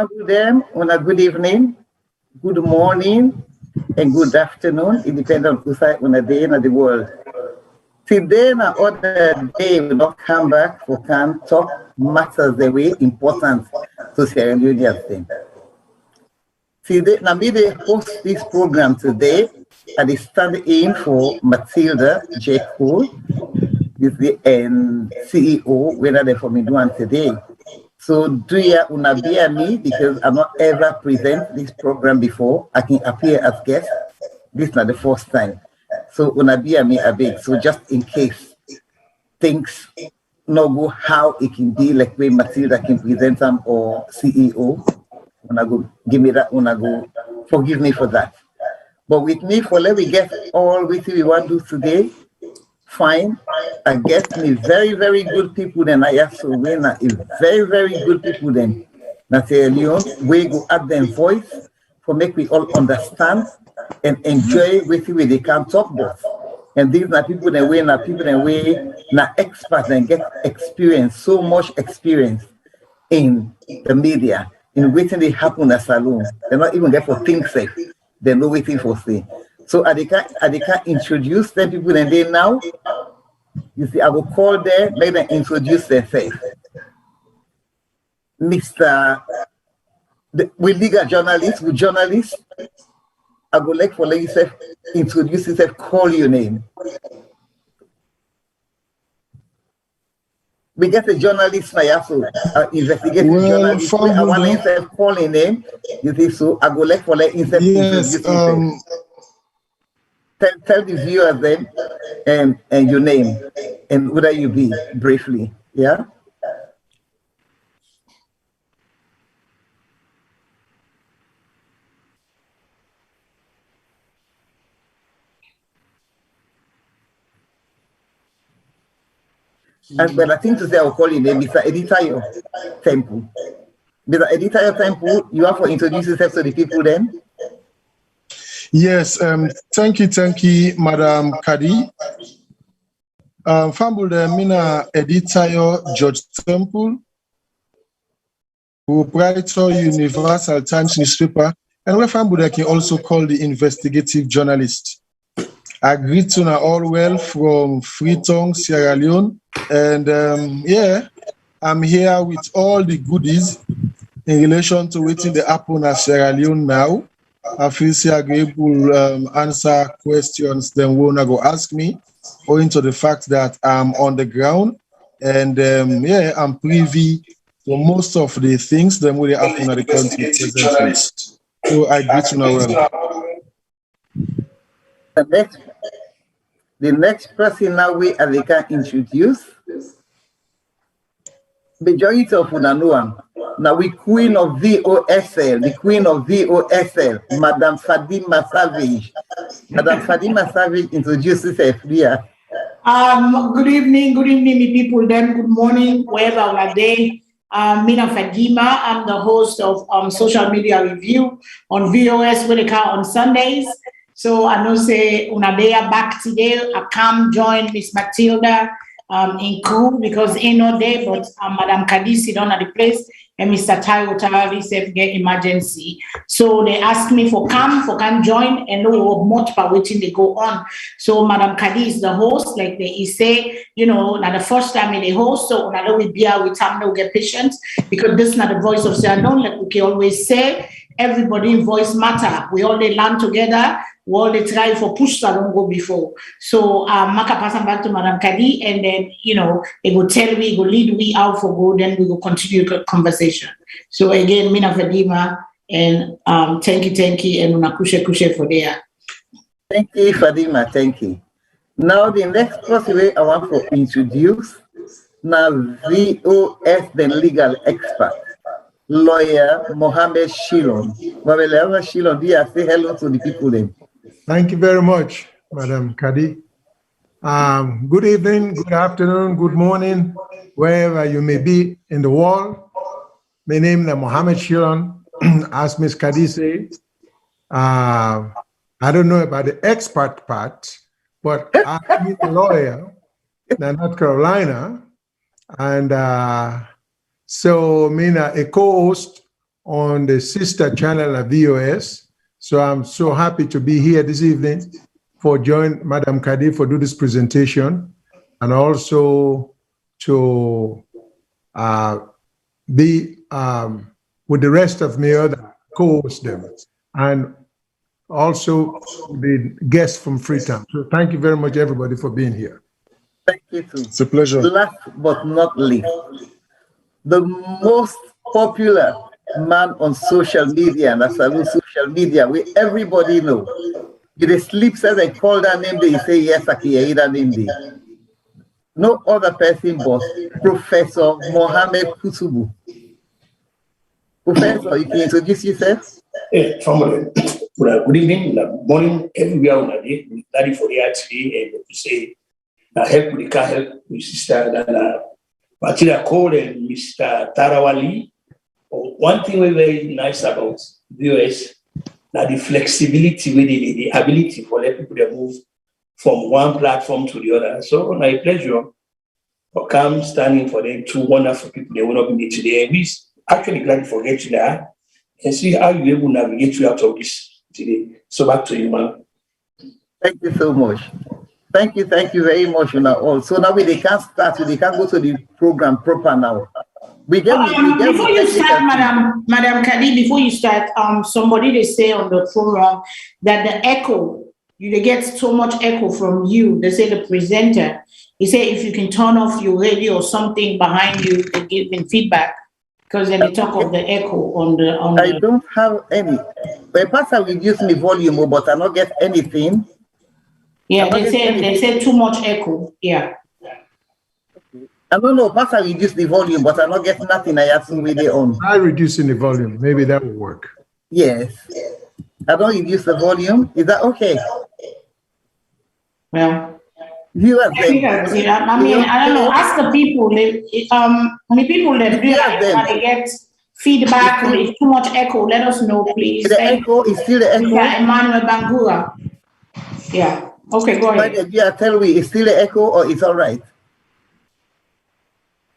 Good them on a good evening, good morning, and good afternoon, independent of who side on a day in the world. Today, na other day, we not come back for can talk matters the way important to Sierra Leonean thing. Today, now me they host this program today, and they stand in for Matilda J. Cole, is the CEO, whether they for me doing today. So do you una bear me because I'm not ever present this program before. I can appear as guest. This is not the first time. So una bear me a bit. So just in case things not go how it can be, like when Matilda can present them or CEO, una go give me that, una go forgive me for that. But with me, for let me get all with we want to do today. Fine, I get me very, very good people. Then I have to win very, very good people. Then Sierra Leone, we go add them voice for make we all understand and enjoy with you. They can talk about. And these are people that way, people that way, experts and get experience, so much experience in the media, in waiting they happen at Salone. They're not even there for things safe. They're not waiting for say. So I can introduce them people and they now, you see, I will call them, make them introduce themselves. We legal journalists, with journalists, I would like for yourself, introduce yourself, call your name. We get a journalist now, so investigating journalist. I want yourself calling name, you see, so I would like for yourself, introduce yourself. Tell the viewers then and your name and whether you be briefly, yeah. And but I think to say I'll call your name, Mr. Editayo Temple. Mr. Editayo Temple, you have to introduce yourself to the people then. Yes, thank you, Madam Kadi. Fambul Mina Editayo George Temple, proprietor Universal Times newspaper, and we Fambul can also call the investigative journalist. I greet you all well from Freetown, Sierra Leone, and yeah, I'm here with all the goodies in relation to waiting the happen at Sierra Leone now. I feel Siagre will answer questions then Wona go ask me, owing to the fact that I'm on the ground and yeah, I'm privy to most of the things that will happen at the country presently. So I greet you now well. The next person now we can introduce. Majority of Unanuam. Now we queen of VOSL, the queen of VOSL, Madam Fadima Savage. Madam Fadima Savage introduces herself here. Good evening, me people. Then good morning, wherever we're day. Mina Fadima. I'm the host of Social Media Review on VOS when they come on Sundays. So I know say Unadea back today. I come join Miss Matilda in crew because ain't no day, but Madam Kadisi down at the place and Mr. Tayo Taravi said get emergency. So they asked me for can join and no much by waiting they go on. So Madam Kadi is the host, like they say, you know, not the first time they host, so another we be here with time no get patience because this is not the voice of Salone, like we can always say, everybody voice matter. We all they learn together. We all they try for push Salone go before. So Maka pass back to Madam Kadi and then, you know, they go tell we, go lead we out for go, then we will continue the conversation. So again, Mina Fadima and thank you, and unakushe for there. Thank you, Fadima, thank you. Now the next person I want to introduce, now VOS, the legal expert, lawyer Mohammed Shilon. Mohammed Shilon, say hello to the people then. Thank you very much, Madam Kadi. Good evening, good afternoon, good morning, wherever you may be in the world. My name is Mohammed Shilon. As Ms. Kadi said, I don't know about the expert part, but I'm a lawyer in North Carolina. And so I'm a co-host on the sister channel of VOS. So I'm so happy to be here this evening for join Madam Kadi for do this presentation, and also to be with the rest of me other co-hosts them, and also the guests from Freetown. So thank you very much, everybody, for being here. Thank you too. It's a pleasure. Last but not least, the most popular man on social media, and that's Salone social media, where everybody know. You sleep says I call that name, they say yes, I can hear that name. No other person but Professor Mohammed Kutubu. Professor, you can introduce yourself? Good evening, good morning, everywhere on the day. We're ready for the today and to say, help with the car, help with Sister Matida Cole and Mr. Tarawali. One thing we're very nice about the US, that the flexibility with the ability for let people to move from one platform to the other. So my pleasure for come standing for them, two wonderful people they will not be today. And we're actually glad for getting that and see how you able to navigate you out of this today. So back to you, man. Thank you so much. Thank you very much. So now they can start, they can go to the program proper now. Before you start, Madam Kadi, before you start, somebody they say on the forum that the echo, you get so much echo from you. They say the presenter. He say if you can turn off your radio or something behind you, they give them feedback because then they talk of the echo on the. I don't have any. The pastor reduce my volume, but I don't get anything. Yeah, they say too much echo. Yeah. I don't know, Pastor reduce the volume, but I don't get nothing. I have to read it on. Try reducing the volume. Maybe that will work. Yes. I don't reduce the volume. Is that okay? Well, viewers, I mean, I don't know. Ask the people. People that they get feedback or it's too much echo. Let us know, please. The echo is still the echo. Yeah, Emmanuel Bangura. Yeah. Okay, go ahead. Yeah, tell me, it's still the echo or it's all right?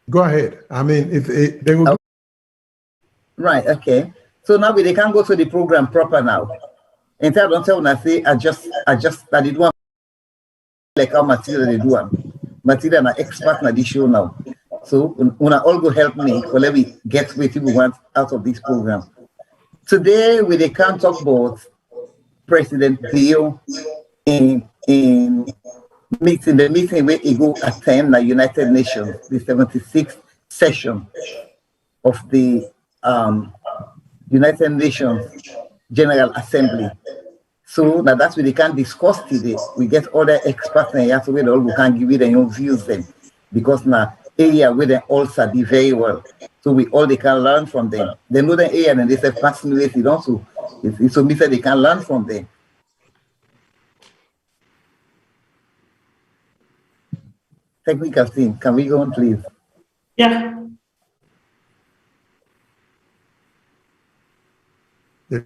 Go ahead. I mean, if they will. Okay. Right. Okay. So now they can go to the program proper now. And I don't tell when I say I just did one like how Matilda they do one. Matilda an expert in the show now. So when I all go help me, so let me get what people want out of this program. Today we can talk about President Theo in the meeting where he go attend the United Nations, the 76th session of the United Nations General Assembly. So now that's what they can discuss today. We get other experts and here so we all can give you their own views then. Because now area where they all study very well. So we all they can learn from them. They know the area and they say fascinated also. So me say they can learn from them. Technical team, can we go on, please? Yeah.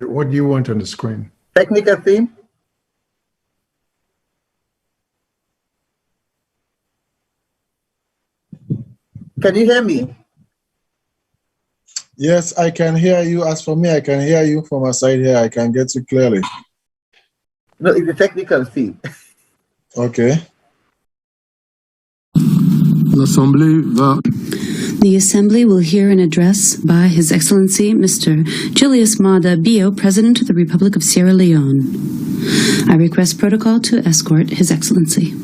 What do you want on the screen? Technical team. Can you hear me? Yes, I can hear you. As for me, I can hear you from my side here. I can get you clearly. No, it's the technical team. Okay. The Assembly will hear an address by His Excellency Mr. Julius Maada Bio, President of the Republic of Sierra Leone. I request protocol to escort His Excellency.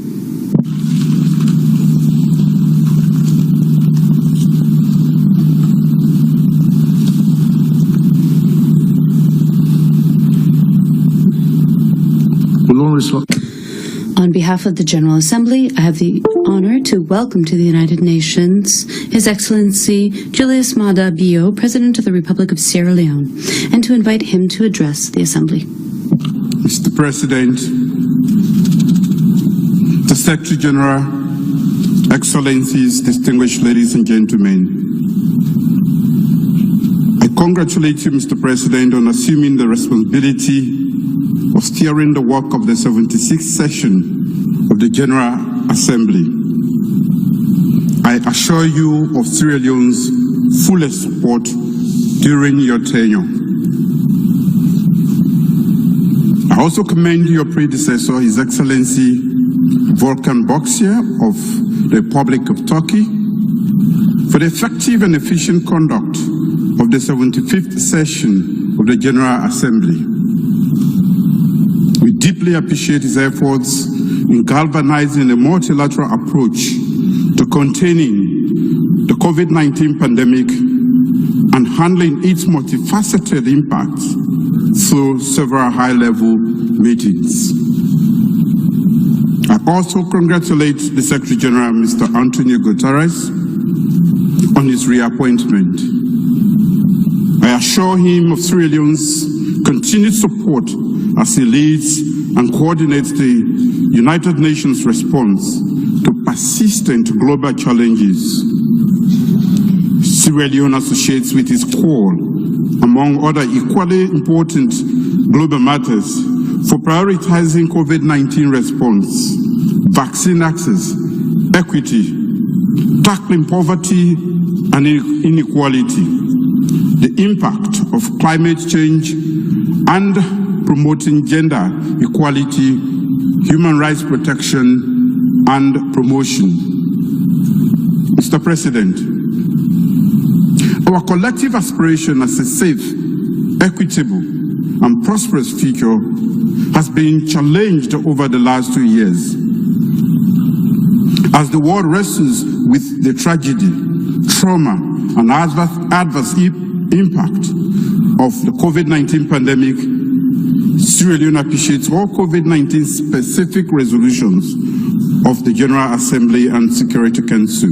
On behalf of the General Assembly, I have the honor to welcome to the United Nations His Excellency Julius Maada Bio, President of the Republic of Sierra Leone, and to invite him to address the Assembly. Mr. President, the Secretary General, Excellencies, distinguished ladies and gentlemen, I congratulate you, Mr. President, on assuming the responsibility of steering the work of the 76th session of the General Assembly. I assure you of Sierra Leone's fullest support during your tenure. I also commend your predecessor, His Excellency Volkan Boksier of the Republic of Turkey, for the effective and efficient conduct of the 75th session of the General Assembly. We deeply appreciate his efforts in galvanizing a multilateral approach to containing the COVID-19 pandemic and handling its multifaceted impact through several high-level meetings. I also congratulate the Secretary General, Mr. Antonio Guterres, on his reappointment. I assure him of Sierra Leone's continued support as he leads and coordinates the United Nations response to persistent global challenges. Sierra Leone associates with his call, among other equally important global matters, for prioritizing COVID-19 response, vaccine access, equity, tackling poverty and inequality, the impact of climate change, and promoting gender equality, human rights protection, and promotion. Mr. President, our collective aspiration as a safe, equitable, and prosperous future has been challenged over the last 2 years. As the world wrestles with the tragedy, trauma, and adverse impact of the COVID-19 pandemic, Sierra Leone appreciates all COVID-19 specific resolutions of the General Assembly and Security Council.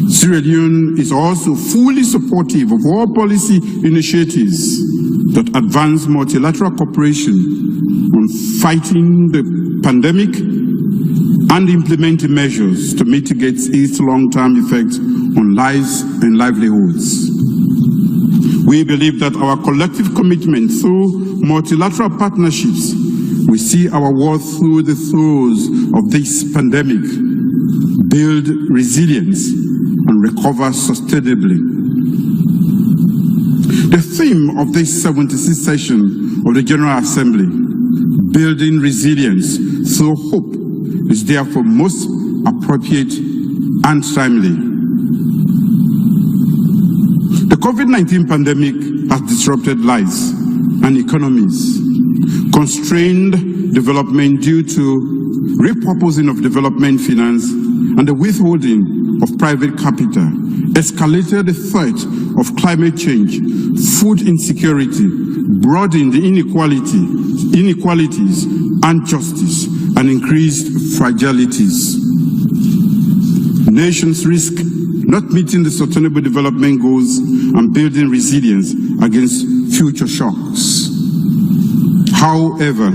Sierra Leone is also fully supportive of all policy initiatives that advance multilateral cooperation on fighting the pandemic and implementing measures to mitigate its long-term effects on lives and livelihoods. We believe that our collective commitment through multilateral partnerships will see our world through the throes of this pandemic, build resilience, and recover sustainably. The theme of this 76th session of the General Assembly, Building Resilience Through Hope, is therefore most appropriate and timely. The COVID-19 pandemic has disrupted lives and economies, constrained development due to repurposing of development finance and the withholding of private capital, escalated the threat of climate change, food insecurity, broadened the inequalities and justice, and increased fragilities. Nations risk not meeting the sustainable development goals and building resilience against future shocks. However,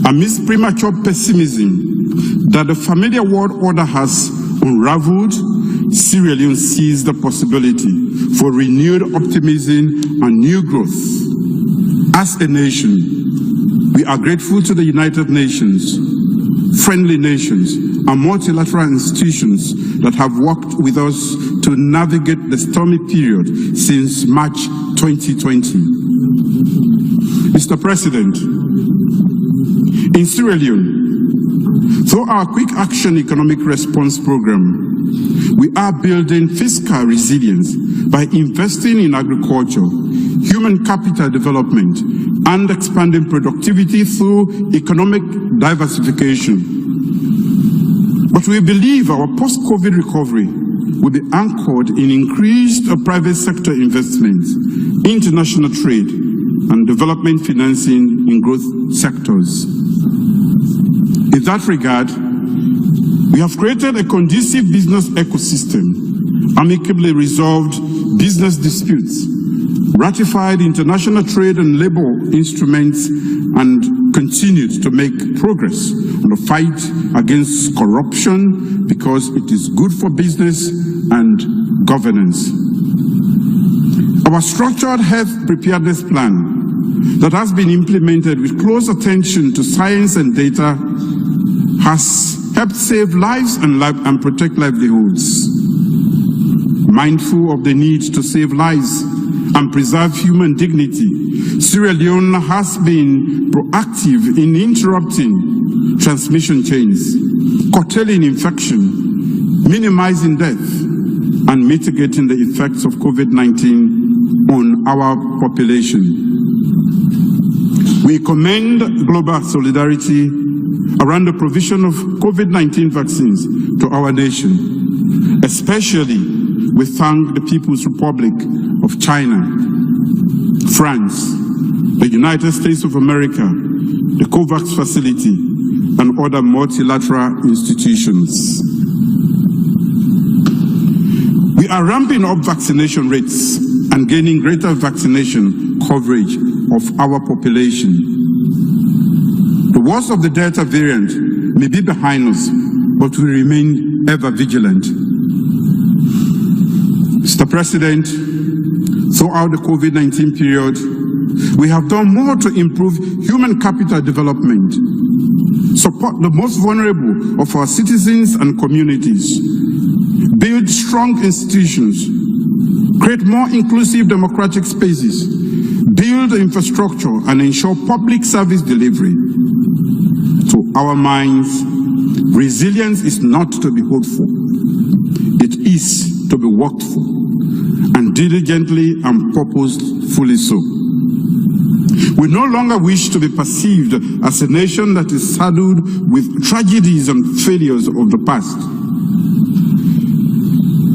amidst premature pessimism that the familiar world order has unraveled, Sierra Leone sees the possibility for renewed optimism and new growth. As a nation, we are grateful to the United Nations, friendly nations, and multilateral institutions that have worked with us to navigate the stormy period since March 2020. Mr. President, in Sierra Leone, through our Quick Action Economic Response Program, we are building fiscal resilience by investing in agriculture, human capital development, and expanding productivity through economic diversification. But we believe our post-COVID recovery will be anchored in increased private sector investments, international trade, and development financing in growth sectors. In that regard, we have created a conducive business ecosystem, amicably resolved business disputes, ratified international trade and labor instruments, and continued to make progress on the fight against corruption because it is good for business and governance. Our structured health preparedness plan that has been implemented with close attention to science and data has helped save lives and protect livelihoods. Mindful of the need to save lives and preserve human dignity, Sierra Leone has been proactive in interrupting transmission chains, curtailing infection, minimizing death, and mitigating the effects of COVID-19 on our population. We commend global solidarity around the provision of COVID-19 vaccines to our nation. Especially, we thank the People's Republic of China, France, the United States of America, the COVAX facility, and other multilateral institutions. We are ramping up vaccination rates and gaining greater vaccination coverage of our population. The worst of the Delta variant may be behind us, but we remain ever vigilant. Mr. President, throughout the COVID-19 period, we have done more to improve human capital development, support the most vulnerable of our citizens and communities, build strong institutions, create more inclusive democratic spaces, build infrastructure, and ensure public service delivery. To our minds, resilience is not to be hoped for. It is to be worked for, and diligently and purposefully so. We no longer wish to be perceived as a nation that is saddled with tragedies and failures of the past.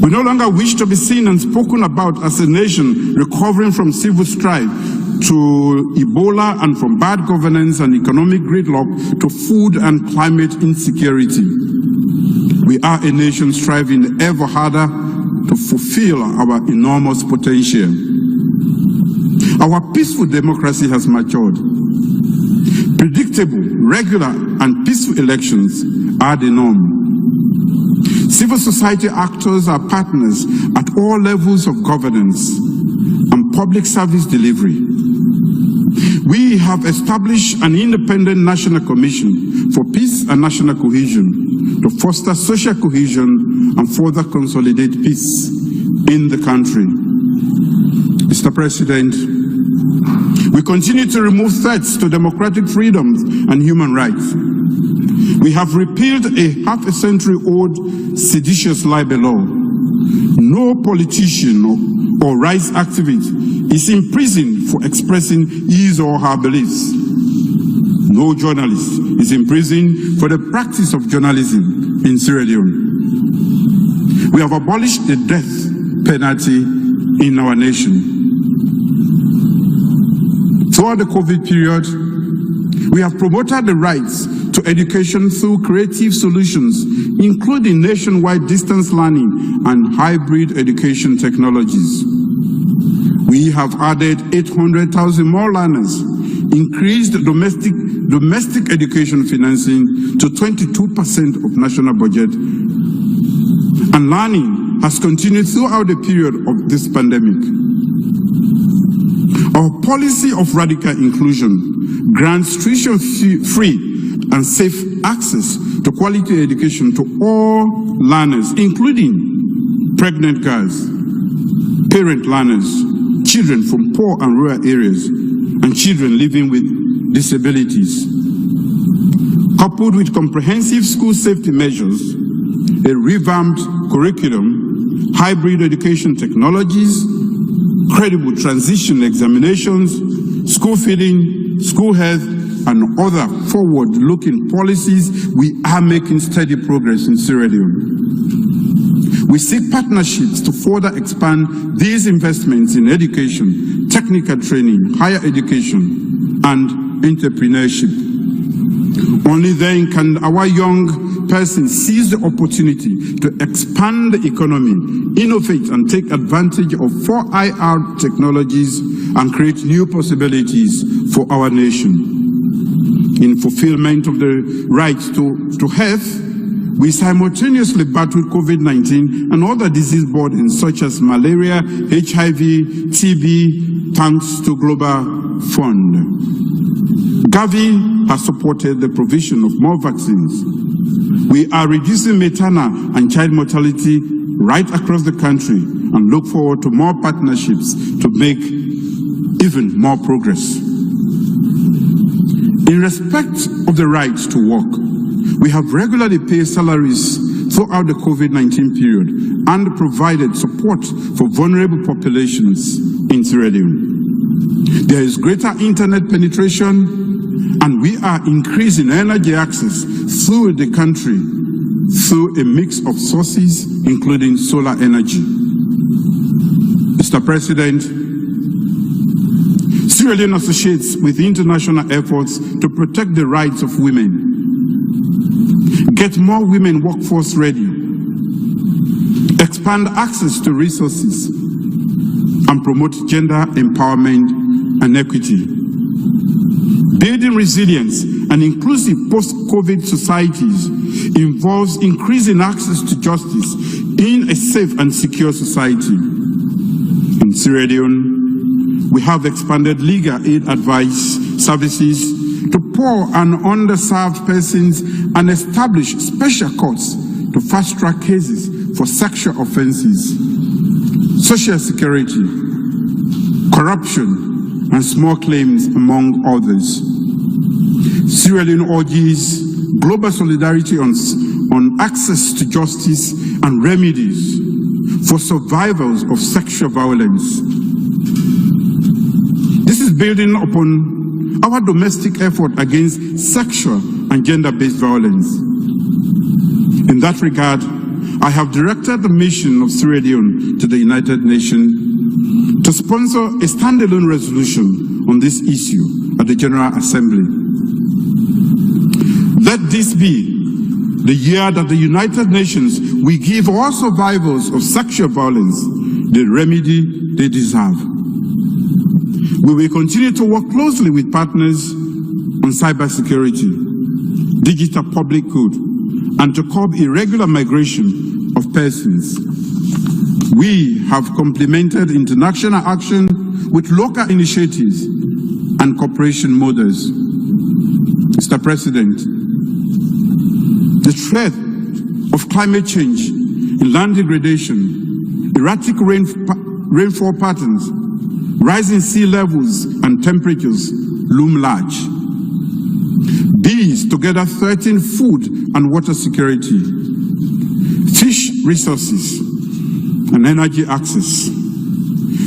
We no longer wish to be seen and spoken about as a nation recovering from civil strife to Ebola and from bad governance and economic gridlock to food and climate insecurity. We are a nation striving ever harder to fulfill our enormous potential. Our peaceful democracy has matured. Predictable, regular, and peaceful elections are the norm. Civil society actors are partners at all levels of governance and public service delivery. We have established an independent National Commission for Peace and National Cohesion to foster social cohesion and further consolidate peace in the country. Mr. President, we continue to remove threats to democratic freedoms and human rights. We have repealed a half-a-century-old seditious libel law. No politician or rights activist is imprisoned for expressing his or her beliefs. No journalist is imprisoned for the practice of journalism in Sierra Leone. We have abolished the death penalty in our nation. Throughout the COVID period, we have promoted the rights to education through creative solutions, including nationwide distance learning and hybrid education technologies. We have added 800,000 more learners, increased domestic education financing to 22% of national budget, and learning has continued throughout the period of this pandemic. Our policy of radical inclusion grants tuition-free and safe access to quality education to all learners, including pregnant girls, parent learners, children from poor and rural areas, and children living with disabilities. Coupled with comprehensive school safety measures, a revamped curriculum, hybrid education technologies, credible transition examinations, school feeding, school health, and other forward-looking policies, we are making steady progress in Sierra Leone. We seek partnerships to further expand these investments in education, technical training, higher education, and entrepreneurship. Only then can our young persons seize the opportunity to expand the economy, innovate and take advantage of 4IR technologies, and create new possibilities for our nation. In fulfillment of the right to health, we simultaneously battled COVID-19 and other disease burdens such as malaria, HIV, TB, thanks to Global Fund. Gavi has supported the provision of more vaccines. We are reducing maternal and child mortality right across the country and look forward to more partnerships to make even more progress. In respect of the right to work, we have regularly paid salaries throughout the COVID-19 period and provided support for vulnerable populations in Sierra Leone. There is greater internet penetration, and we are increasing energy access through the country through a mix of sources, including solar energy. Mr. President, Sierra Leone associates with international efforts to protect the rights of women, get more women workforce ready, expand access to resources, and promote gender empowerment and equity. Building resilience and inclusive post-COVID societies involves increasing access to justice in a safe and secure society. In Sierra Leone, we have expanded legal aid advice services to poor and underserved persons and established special courts to fast-track cases for sexual offenses, social security, corruption, and small claims, among others. Sierra Leone urges global solidarity on access to justice and remedies for survivors of sexual violence. This is building upon our domestic effort against sexual and gender-based violence. In that regard, I have directed the mission of Sierra Leone to the United Nations to sponsor a standalone resolution on this issue at the General Assembly. Let this be the year that the United Nations will give all survivors of sexual violence the remedy they deserve. We will continue to work closely with partners on cybersecurity, digital public good, and to curb irregular migration of persons. We have complemented international action with local initiatives and cooperation models. Mr. President, the threat of climate change, land degradation, erratic rainfall patterns, rising sea levels and temperatures loom large. These together threaten food and water security, fish resources, and energy access.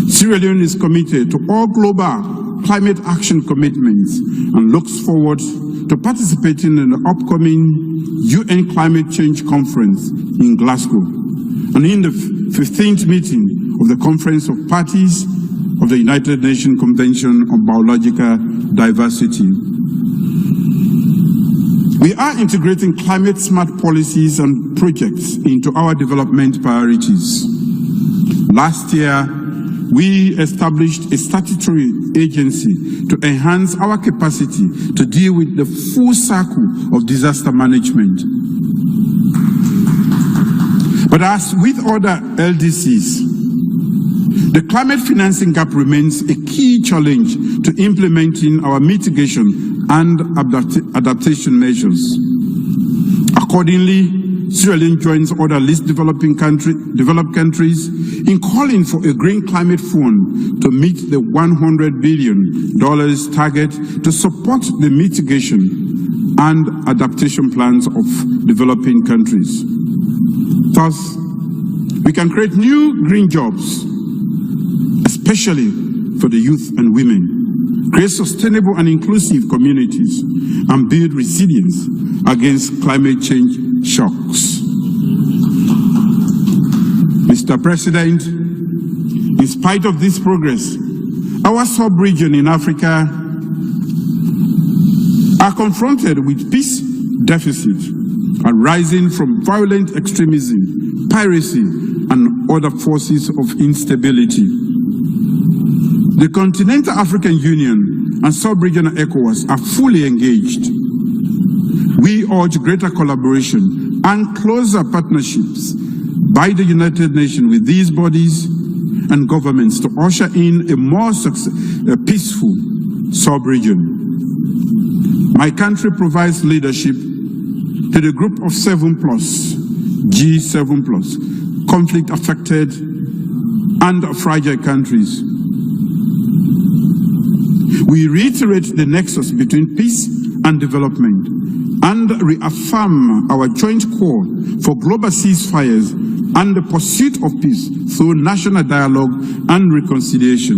Sierra Leone is committed to all global climate action commitments and looks forward to participating in the upcoming UN Climate Change Conference in Glasgow and in the 15th meeting of the Conference of Parties of the United Nations Convention on Biological Diversity. We are integrating climate-smart policies and projects into our development priorities. Last year, we established a statutory agency to enhance our capacity to deal with the full circle of disaster management. But as with other LDCs, the climate financing gap remains a key challenge to implementing our mitigation and adaptation measures. Accordingly, Sierra Leone joins other least developed countries in calling for a green climate fund to meet the $100 billion target to support the mitigation and adaptation plans of developing countries. Thus, we can create new green jobs, especially for the youth and women, create sustainable and inclusive communities, and build resilience against climate change shocks. Mr. President, in spite of this progress, our sub-region in Africa are confronted with peace deficit arising from violent extremism, piracy, and other forces of instability. The Continental African Union and sub-regional ECOWAS are fully engaged. We urge greater collaboration and closer partnerships by the United Nations with these bodies and governments to usher in a more peaceful sub-region. My country provides leadership to the group of 7+, G7+, conflict-affected and fragile countries. We reiterate the nexus between peace and development and reaffirm our joint call for global ceasefires and the pursuit of peace through national dialogue and reconciliation.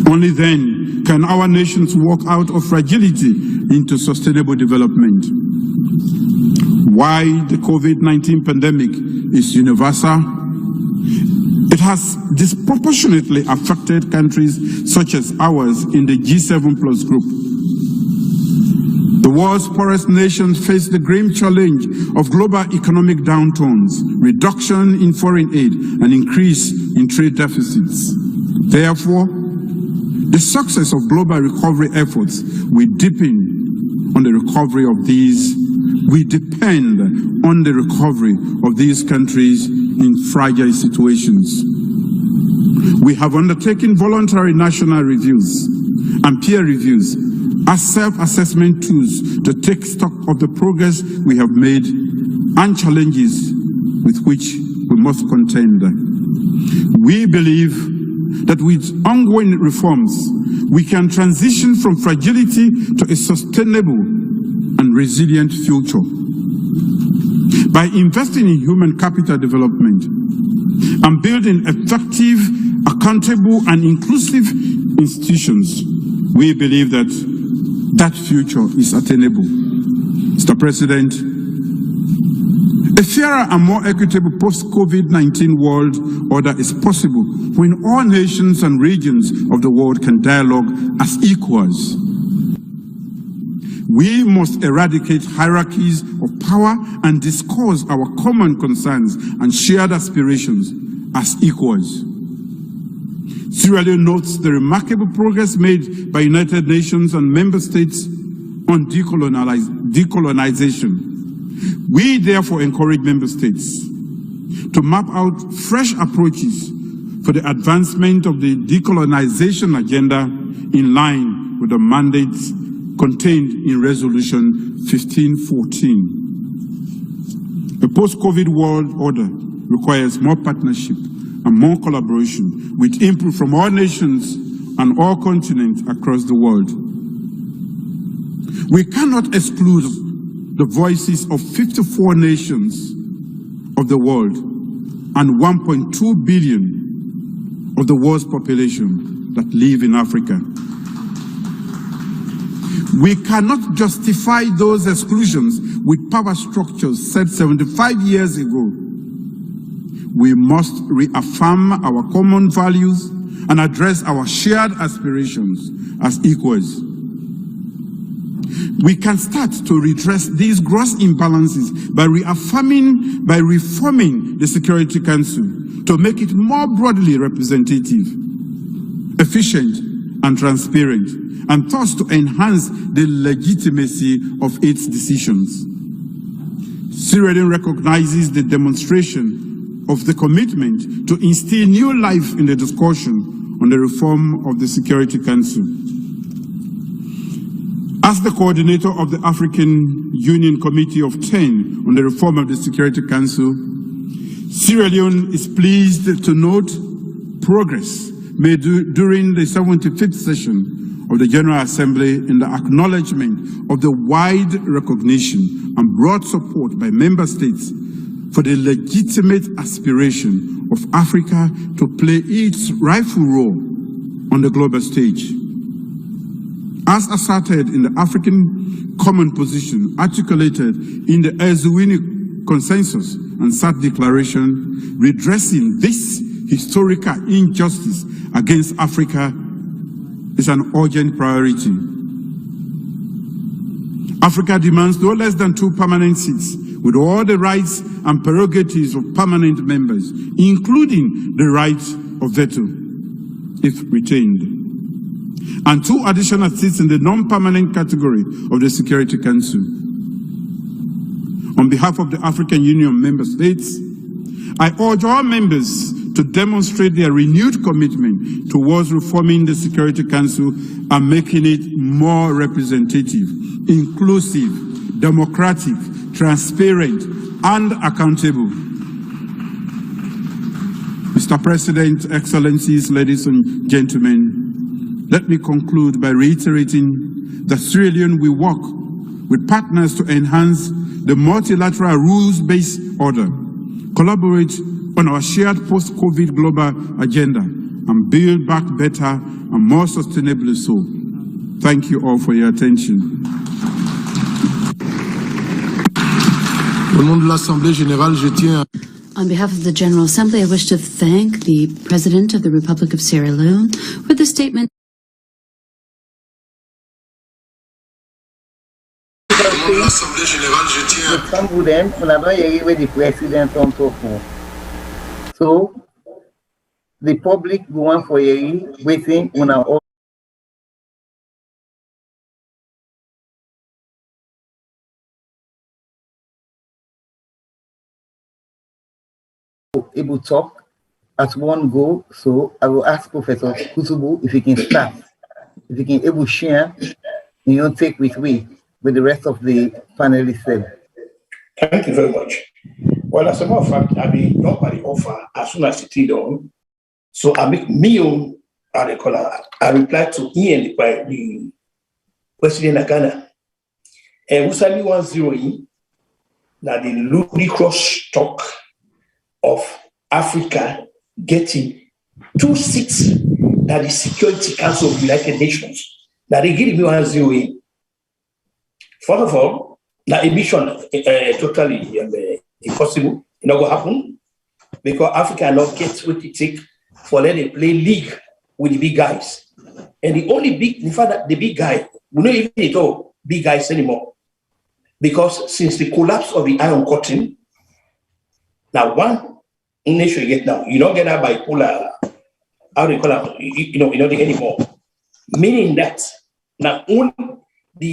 Only then can our nations walk out of fragility into sustainable development. Why the COVID-19 pandemic is universal? It has disproportionately affected countries such as ours in the G7+ group. The world's poorest nations face the grim challenge of global economic downturns, reduction in foreign aid, and increase in trade deficits. Therefore, the success of global recovery efforts will depend on the recovery of these. We depend on the recovery of these countries in fragile situations. We have undertaken voluntary national reviews and peer reviews as self-assessment tools to take stock of the progress we have made and challenges with which we must contend. We believe that with ongoing reforms, we can transition from fragility to a sustainable and resilient future. By investing in human capital development and building effective, accountable, and inclusive institutions, we believe that that future is attainable. Mr. President, a fairer and more equitable post-COVID-19 world order is possible when all nations and regions of the world can dialogue as equals. We must eradicate hierarchies of power and discuss our common concerns and shared aspirations as equals. Sierra Leone notes the remarkable progress made by United Nations and member states on decolonization. We therefore encourage member states to map out fresh approaches for the advancement of the decolonization agenda in line with the mandates contained in Resolution 1514. A post-COVID world order requires more partnership and more collaboration with input from all nations and all continents across the world. We cannot exclude the voices of 54 nations of the world and 1.2 billion of the world's population that live in Africa. We cannot justify those exclusions with power structures set 75 years ago. We must reaffirm our common values and address our shared aspirations as equals. We can start to redress these gross imbalances by reforming the Security Council to make it more broadly representative, efficient, and transparent, and thus to enhance the legitimacy of its decisions. Sierra Leone recognizes the demonstration of the commitment to instill new life in the discussion on the reform of the Security Council. As the coordinator of the African Union Committee of 10 on the reform of the Security Council, Sierra Leone is pleased to note progress made during the 75th session of the General Assembly in the acknowledgement of the wide recognition and broad support by member states for the legitimate aspiration of Africa to play its rightful role on the global stage. As asserted in the African Common Position articulated in the Eswini Consensus and SAT Declaration, redressing this historical injustice against Africa is an urgent priority. Africa demands no less than 2 permanent seats with all the rights and prerogatives of permanent members, including the right of veto, if retained, and 2 additional seats in the non-permanent category of the Security Council. On behalf of the African Union member states, I urge all members to demonstrate their renewed commitment towards reforming the Security Council and making it more representative, inclusive, democratic, transparent, and accountable. Mr. President, Excellencies, ladies and gentlemen, let me conclude by reiterating that Sierra Leone will work with partners to enhance the multilateral rules-based order, collaborate on our shared post-COVID global agenda, and build back better and more sustainably so. Thank you all for your attention. On behalf of the General Assembly, I wish to thank the President of the Republic of Sierra Leone for the statement. So, the public going for a waiting on our able to talk at one go. So I will ask Professor Kutubu if he can start, if he can able share take with the rest of the panelists. Thank you very much. Well, as a matter of fact, I mean, nobody offer as soon as it is done. So I make me own I reply to Ian by the President of Ghana. And we suddenly 1-0 now the ludicrous talk of Africa getting 2 seats that the Security Council of the United Nations. Now they give me 1-0. First of all, the emission totally impossible. It not going to happen because Africa not get what it takes for let them play league with the big guys. And the only big, in fact, the big guy, we don't even need all big guys anymore. Because since the collapse of the Iron Curtain, now one nation you get now, you don't get that bipolar, how do you call it, you don't get anymore. Meaning that not only the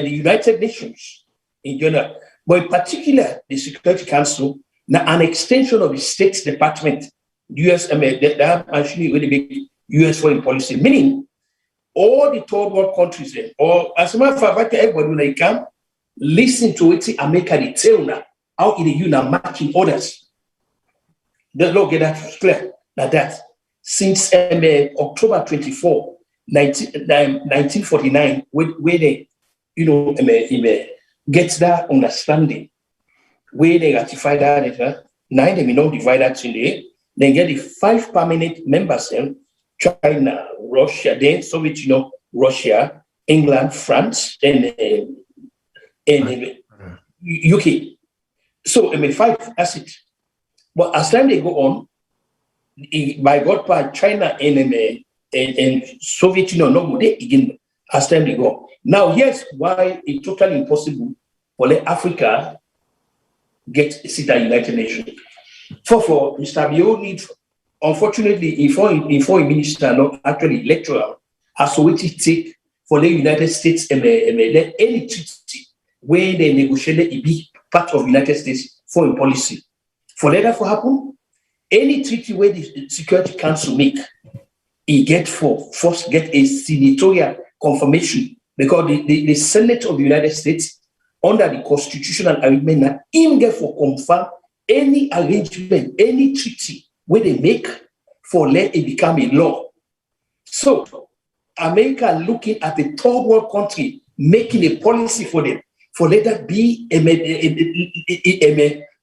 United Nations in general, but in particular the Security Council, now an extension of the State Department, US, that actually really big US foreign policy, meaning all the third world countries, or as a matter of fact, everybody when they come, listen to it, America they tell now how in the union matching orders. The law get that clear like that. Since October 24, 1949, where they, get that understanding, where they ratify that, now they may not divide that in there. Then get the 5 permanent members, China, Russia, then Soviet, Russia, England, France, and UK. So 5 that's it. But as time they go on, by God part, China and Soviet Union no good again as time they go. Now, yes, why it's totally impossible for let Africa get a seat at United Nations. For Mr. Bio need, unfortunately, if a minister not actually electoral, as to what it take for the United States let any treaty where they negotiate it be part of United States foreign policy. For that to happen, any treaty where the Security Council make, it first get a senatorial confirmation because the Senate of the United States under the constitutional agreement that him get for confirm any arrangement, any treaty where they make for let it become a law. So America looking at the third world country making a policy for them, for let that be a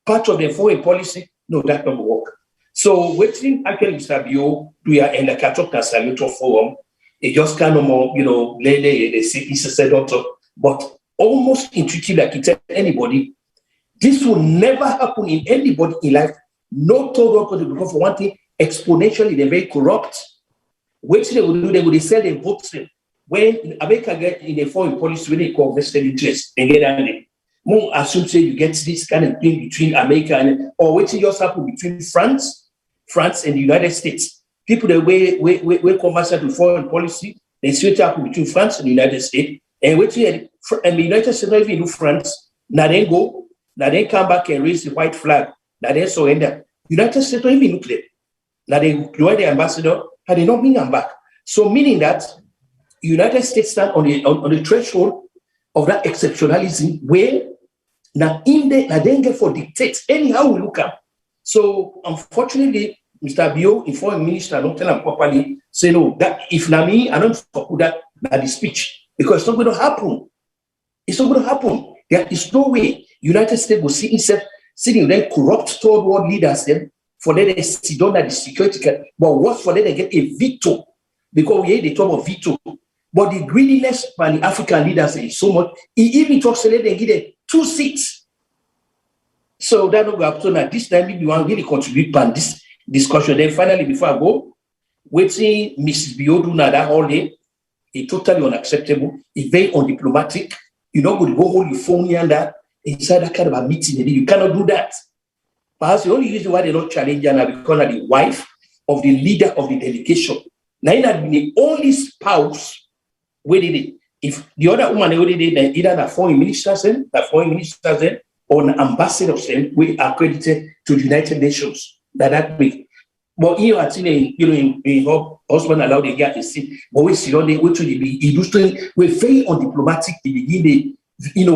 part of the foreign policy, no, that don't work. So waiting actually Mr. Bio, we are in the Catholic Salute Forum, it just kind of more, they say it's a said but almost intuitive like you tell anybody, this will never happen in anybody in life. No third world country, because for one thing, exponentially they're very corrupt. What they will do, they will sell their votes. When America get in a foreign policy, when they call vested interest, they get on it. More assume say you get this kind of thing between America and or what just happen between France and the United States. People that we converse to foreign policy, they see what happen between France and the United States. And what and the United States not even do France, now they go. Now they come back and raise the white flag. Now they surrender. United States don't even look there. Now they deploy the ambassador and they not bring them back. So meaning that United States stand on the threshold of that exceptionalism where now in there now they get for dictates anyhow we look up. So unfortunately, Mr. Bio, in foreign minister, don't tell him properly, say no, that if na me, I don't fuck with that the speech. Because it's not going to happen. It's not going to happen. There is no way United States will see itself sitting there corrupt third world leaders them for them to sit down at the security. But what for them to get a veto? Because we hear they talk about veto. But the greediness by the African leaders is so much. He even talks to them, they give them 2 seats. So that will happen. At this time, we want to really contribute to this discussion. Then finally, before I go, waiting Mrs. Biodu Nada all day, it's totally unacceptable. It's very undiplomatic. You're not going to go hold your phone here and that inside that kind of a meeting. You cannot do that. Perhaps the only reason why they're not challenging her because of the wife of the leader of the delegation. Now, it had been the only spouse where did it. If the other woman already did either the foreign ministers or an ambassador we accredited to the United Nations that make. But here at in husband allowed the guy to see, but we see on the way to the we're very undiplomatic to begin the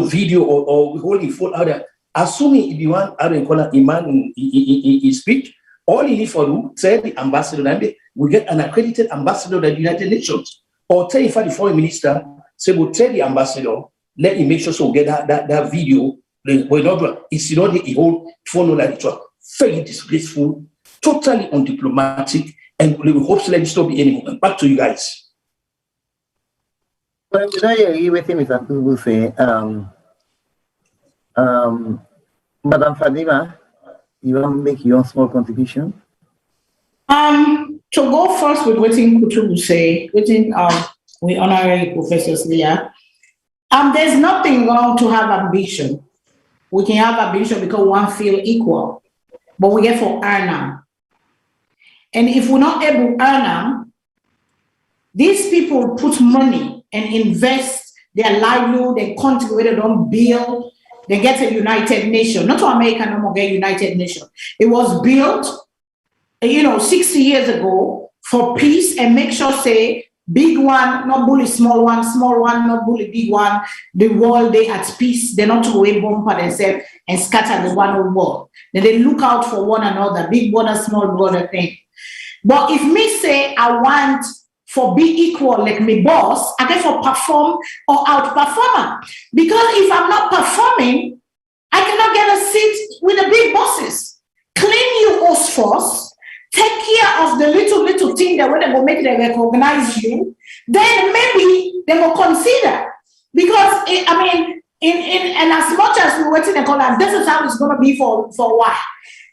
video or holding phone out there. Assuming if you want out in corner a man in speech, all you need for you tell the ambassador and we get an accredited ambassador of the United Nations. Or tell if the foreign minister, say we'll tell the ambassador, let him make sure so we get that video. We're not it's not the whole phone like it was very disgraceful, totally undiplomatic, and we will hope to let it stop be anymore. Back to you guys. Well, I agree with him, Mr. Kubu say, Madam Fadima, you want to make your small contribution? To go first with what Kutubu say, we honor Professor Leah. There's nothing wrong to have ambition. We can have ambition because one feel equal, but we get for earn them. And if we're not able to earn them, these people put money and invest their livelihood, they contribute on build, they get a United Nations. Not to America no more get United Nations. It was built 60 years ago for peace and make sure say big one, not bully small one, not bully big one. The world they at peace, they're not to way bomb for themselves and scatter the one world. Then they look out for one another, big brother, small brother thing. But if me say I want for be equal like me boss, I get for perform or outperform. Because if I'm not performing, I cannot get a seat with the big bosses. Clean you us first. Take care of the little thing that when they will make them recognize you, then maybe they will consider. Because in as much as we're waiting and call, this is how it's going to be for a while.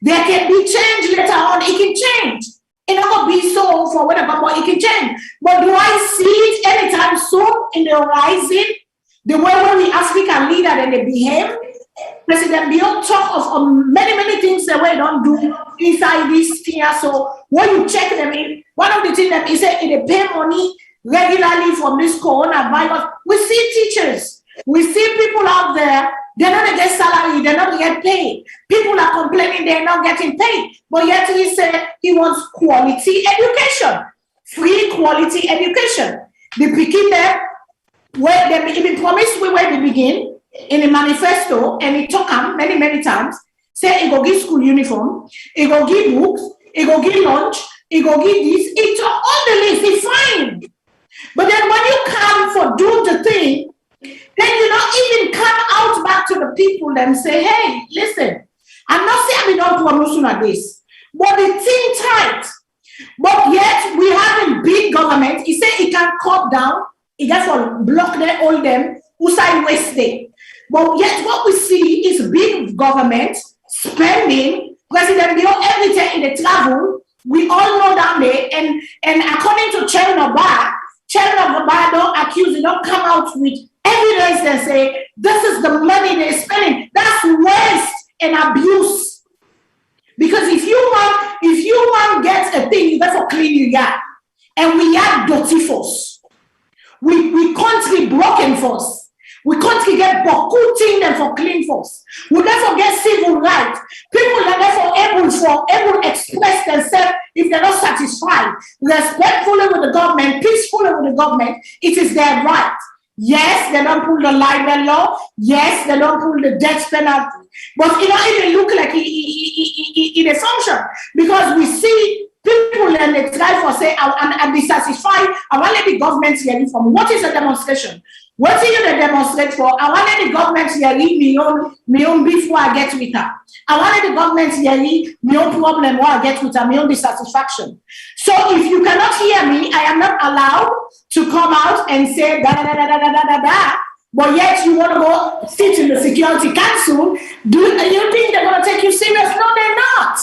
There can be change later on. It can change. It's not going to be so for whatever, but it can change. But do I see it anytime soon in the horizon? The way when we African leader then they behave. President Bill talk of many things that we don't do inside this here. So when you check them in, one of the things that he said, they pay money regularly from this coronavirus. We see teachers, we see people out there, they're not get salary, they're not get paid. People are complaining they're not getting paid. But yet he said he wants quality education, free quality education. The picking them, where they even promised we where they begin. In the manifesto, and he talk many times, say he go give school uniform, he go give books, he go give lunch, he go give this, he talk on the list, it's fine. But then when you come for do the thing, then you not even come out back to the people and say, hey, listen, I'm not saying we don't promotion of this, but the thing tight. But yet we have a big government, he say he can cut down, he got for block them, all them, who side waste day. But yet what we see is big government spending, President Bill everything in the travel, we all know down there, and according to Chairman of the don't accuse, they don't come out with evidence and say, this is the money they're spending. That's waste and abuse. Because if you want to get a thing, you got to clean your yard. And we have dirty force. We country broken force. We can't get bokuting them for clean force. We therefore get civil rights. People are therefore able to express themselves if they're not satisfied. Respectfully with the government, peacefully with the government, it is their right. Yes, they don't pull the libel law. Yes, they don't pull the death penalty. But it don't even look like it function, because we see people and they try for say and be satisfied. I want the government hearing from what is a demonstration? What are you to demonstrate for? I want the government hearing me own before I get with her. I want the government hearing me own problem while I get with her, me own dissatisfaction. So if you cannot hear me, I am not allowed to come out and say da da da da da da da da. But yet you want to go sit in the Security Council. Do you think they're going to take you serious? No, they're not.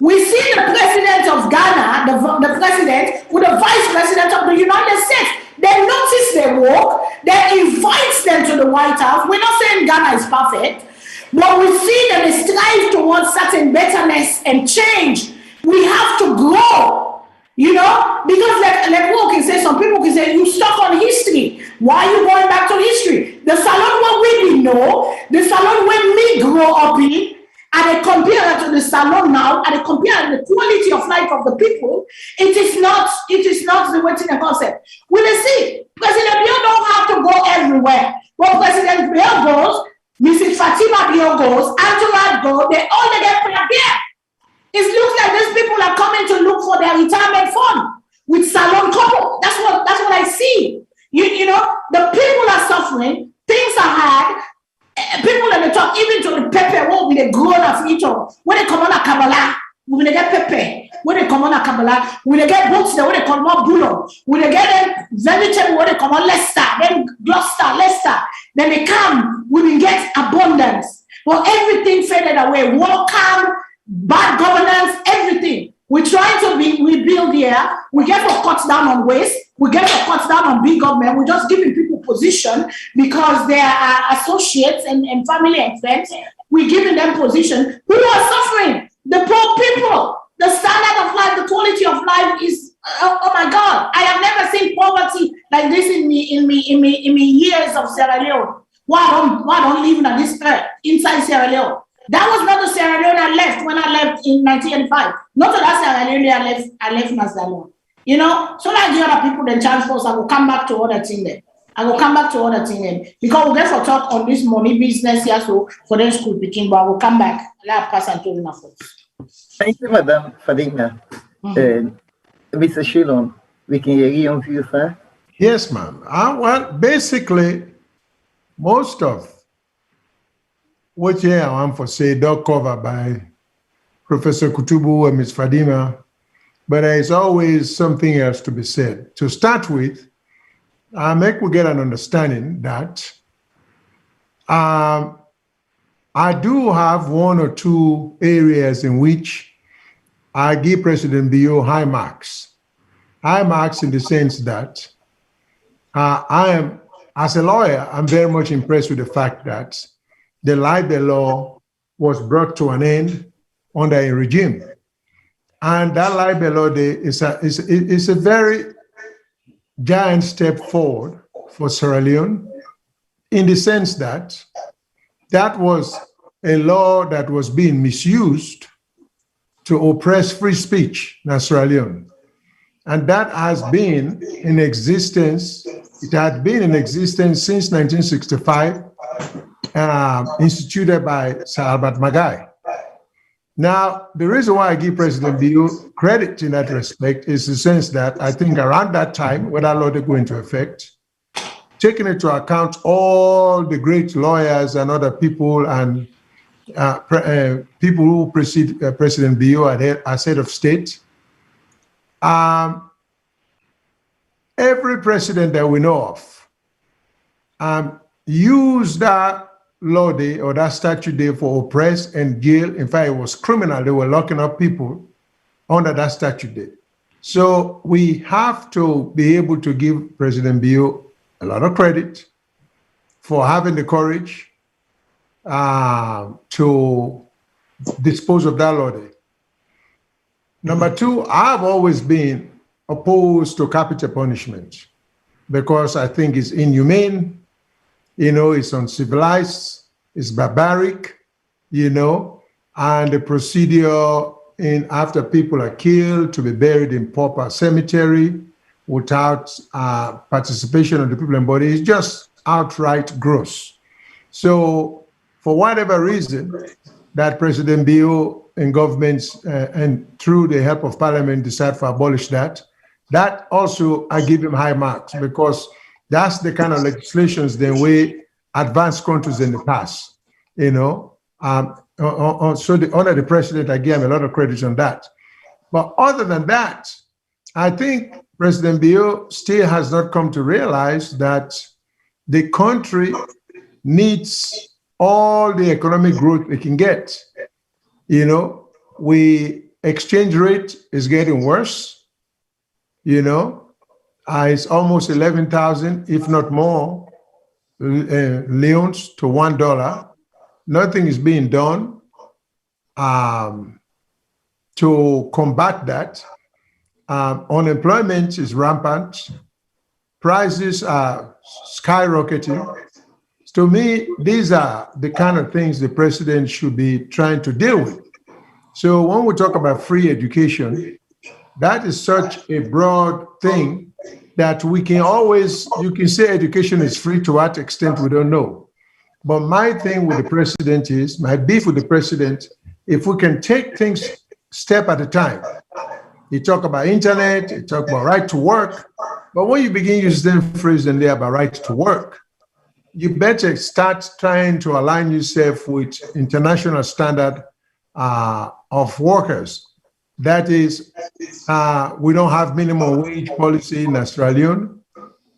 We see the president of Ghana, the president, with the vice president of the United States. They notice their work. They invite them to the White House. We're not saying Ghana is perfect, but we see that they strive towards certain betterness and change. We have to grow, you know, because like people can say, some people can say, you stuck on history. Why are you going back to history? The Salone where we know, the Salone where me grow up in, and I compare it to the Salone now, and I compare the quality of life of the people, it is not the way to the concept. We will see. President Bio don't have to go everywhere. When President Bio goes, Mrs. Fatima Bio goes, Antoine goes, they all get prepared. It looks like these people are coming to look for their retirement fund with Salone couple. That's what I see. You know, the people are suffering, things are hard. People at the top, even to the pepper, what will they grow of each other? When they come on a Kabbalah, when they get pepper, when they come on a Kabbalah, when they get books, when they come on Bulo, when they get them vegetable, when they come on Leicester, then Gloucester, Leicester, then they come, we will get abundance. Well, everything faded away, war come, bad governance, everything. We're trying to rebuild here. We get to cut down on waste. We get to cut down on big government. We're just giving people position because they are associates and family and friends. We're giving them position. Who are suffering? The poor people. The standard of life, the quality of life is, oh my God. I have never seen poverty like this in me years of Sierra Leone. Why don't live on this earth inside Sierra Leone? That was not the Sierra Leone I left when I left in 1985. Not to that Sierra Leone I left Mazalone. You know, so I give other people the chance first, I will come back to other things then. Because we'll get for talk on this money business here, so for them school picking, but I will come back. I'll pass on to you first. Thank you, Madam Fadina. Mr. Shilon, we can hear you on view, sir. Yes, ma'am. Well, basically, most of what I want to say, don't cover by Professor Kutubu and Ms. Fadima, but there is always something else to be said. To start with, make we get an understanding that I do have one or two areas in which I give President Bio high marks. High marks in the sense that I am, as a lawyer, I'm very much impressed with the fact that the libel law was brought to an end under a regime. And that libel law is a very giant step forward for Sierra Leone in the sense that that was a law that was being misused to oppress free speech in Sierra Leone. And that has been in existence, it had been in existence since 1965, instituted by Sir Albert Magai. Now, the reason why I give President Bio credit in that respect is the sense that I think around that time, when that law go into effect, taking into account all the great lawyers and other people and people who precede President Bio as head of state, every president that we know of used that law day or that statute day for oppress and jail. In fact, it was criminal. They were locking up people under that statute day. So we have to be able to give President Bio a lot of credit for having the courage to dispose of that law day. Number two, I've always been opposed to capital punishment because I think it's inhumane. You know, it's uncivilized, it's barbaric, you know, and the procedure after people are killed to be buried in pauper cemetery without participation of the people in body is just outright gross. So for whatever reason, that President Bio and governments and through the help of Parliament decide to abolish that. That also, I give him high marks because that's the kind of legislations the way advanced countries in the past, you know. So under the president, I give him a lot of credit on that. But other than that, I think President Bio still has not come to realize that the country needs all the economic growth it can get. You know, exchange rate is getting worse. You know, it's almost 11,000, if not more, leons to $1. Nothing is being done to combat that. Unemployment is rampant. Prices are skyrocketing. To me, these are the kind of things the president should be trying to deal with. So when we talk about free education, that is such a broad thing that we can always, you can say education is free to what extent we don't know. But my thing with the president is, my beef with the president, if we can take things step at a time. You talk about internet, you talk about right to work, but when you begin using the phrase in there about right to work, you better start trying to align yourself with international standard of workers. That is, we don't have minimum wage policy in Australia.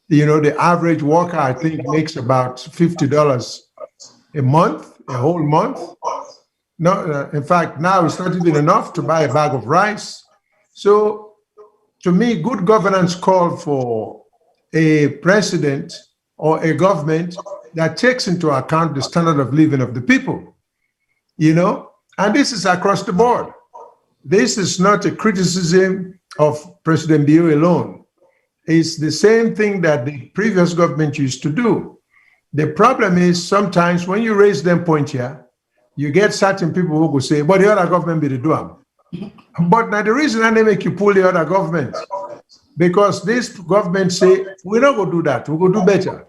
You know, the average worker, I think, makes about $50 a month, a whole month. No, in fact, now it's not even enough to buy a bag of rice. So, to me, good governance called for a president or a government that takes into account the standard of living of the people, you know, and this is across the board. This is not a criticism of President Bio alone. It's the same thing that the previous government used to do. The problem is sometimes when you raise them point here, you get certain people who will say, but the other government be the do them. But now the reason they make you pull the other government, because this government say, we're not going to do that, we're going to do better.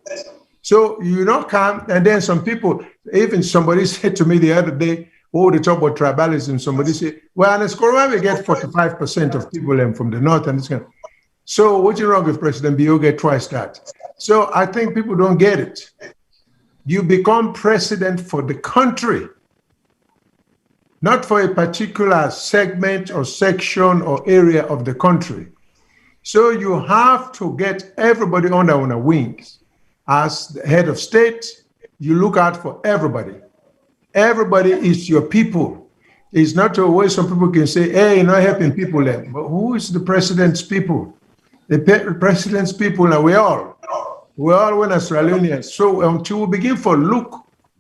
So you don't come, and then some people, even somebody said to me the other day, oh, they talk about tribalism, somebody said, well, in Escoroa, we get 45% of people from the north and this kind of. So what's wrong if President Bio get twice that? So I think people don't get it. You become president for the country, not for a particular segment or section or area of the country. So you have to get everybody under one wings. As the head of state, you look out for everybody. Everybody is your people. It's not a way some people can say, hey, you're not helping people then. But who is the president's people? The president's people are we all. We're all Australians. So until we begin to look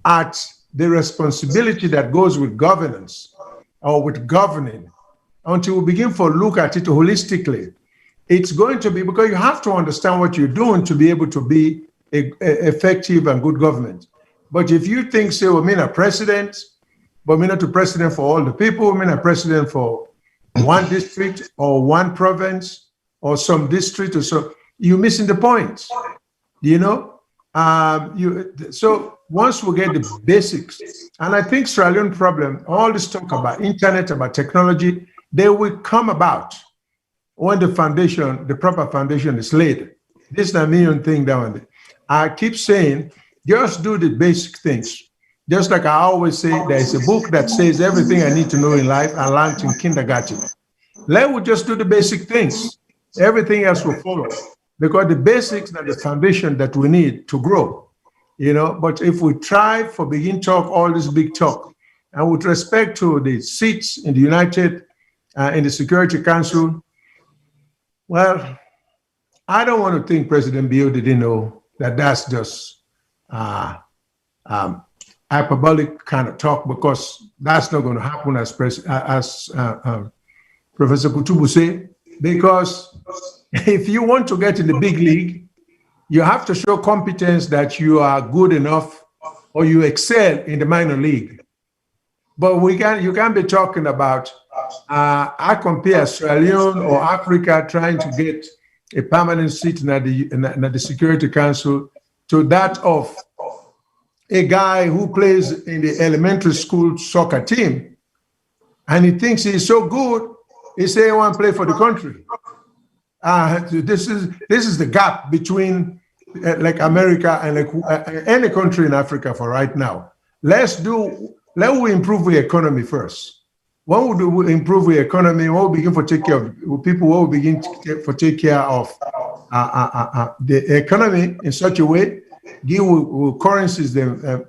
at the responsibility that goes with governance or with governing, until we begin to look at it holistically, it's going to be, because you have to understand what you're doing to be able to be effective and good government. But if you think, say, well, I'm a president, but I'm not a president for all the people, I'm a president for one district or one province or some district or so, you're missing the point, you know? So once we get the basics, and I think Australian problem, all this talk about internet, about technology, they will come about when the foundation, the proper foundation is laid. This is a million thing down there. I keep saying, just do the basic things. Just like I always say, there's a book that says everything I need to know in life I learned in kindergarten. Let us just do the basic things. Everything else will follow. Because the basics are the foundation that we need to grow. You know, but if we try for begin talk, all this big talk, and with respect to the seats in the in the Security Council, well, I don't want to think President Bio didn't know that that's just hyperbolic kind of talk, because that's not going to happen as Professor Kutubu said, because if you want to get in the big league, you have to show competence that you are good enough or you excel in the minor league. But you can't be talking about, I compare Australia or Africa trying to get a permanent seat in the Security Council to that of a guy who plays in the elementary school soccer team, and he thinks he's so good, he say he want to play for the country. This is the gap between like America and like any country in Africa for right now. Let we improve the economy first. When we improve the economy, when we begin to take care of people, when we begin to take care of the economy in such a way, give currencies the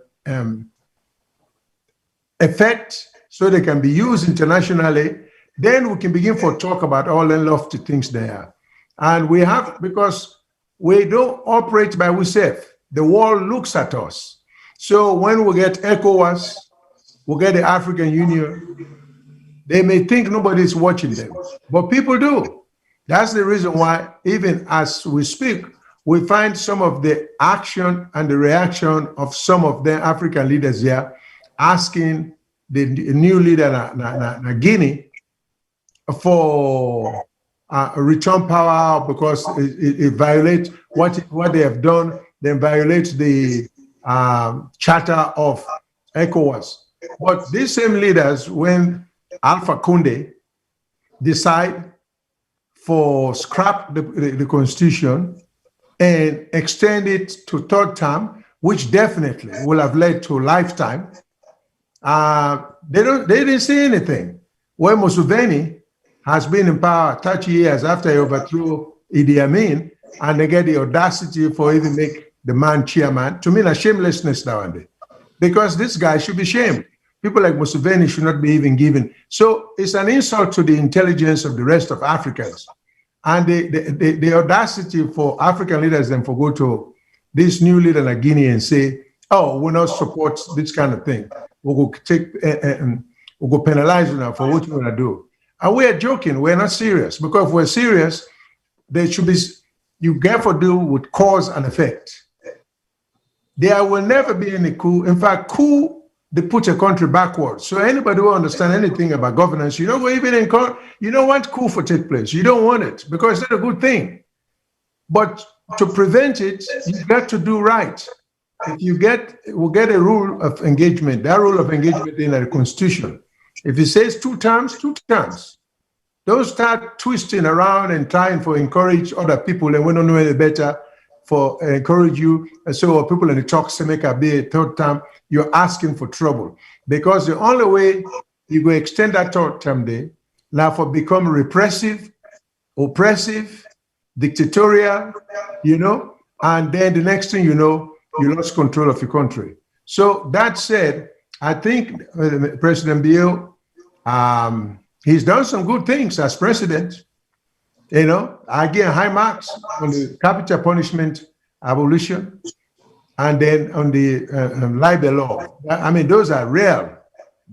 effect so they can be used internationally, then we can begin to talk about all the lofty things there. And we have, because we don't operate by ourselves. The world looks at us. So when we get ECOWAS, we get the African Union, they may think nobody's watching them, but people do. That's the reason why, even as we speak, we find some of the action and the reaction of some of the African leaders here asking the new leader in Guinea for return power because it violates what they have done, then violates the charter of ECOWAS. But these same leaders, when Alpha Conde decide for scrap the constitution and extend it to third term, which definitely will have led to lifetime, they didn't say anything. When Museveni has been in power 30 years after he overthrew Idi Amin, and they get the audacity for even make the man chairman, to me, a shamelessness nowadays. Because this guy should be shamed. People like Museveni should not be even given. So it's an insult to the intelligence of the rest of Africans. And the audacity for African leaders then for go to this new leader in Guinea and say, oh, we'll not support this kind of thing. We'll go take, we'll go penalize you now for what you're gonna do. And we are joking, we're not serious. Because if we're serious, there should be, you have to do with cause and effect. There will never be any coup. In fact, coup, they put a country backwards. So anybody who understands anything about governance, you don't go even in court, you don't want coup to take place. You don't want it because it's not a good thing. But to prevent it, you got to do right. If you we'll get a rule of engagement, that rule of engagement in the constitution. If it says 2 terms, 2 terms. Don't start twisting around and trying to encourage other people and we don't know any better for encourage you. And so people in the talk say make a be a 3rd term, you're asking for trouble. Because the only way you go extend that 3rd term day, now for become repressive, oppressive, dictatorial, you know, and then the next thing you know, you lost control of your country. So that said, I think President Bio, he's done some good things as president. You know, I give high marks on the capital punishment abolition and then on the libel law. I mean, those are real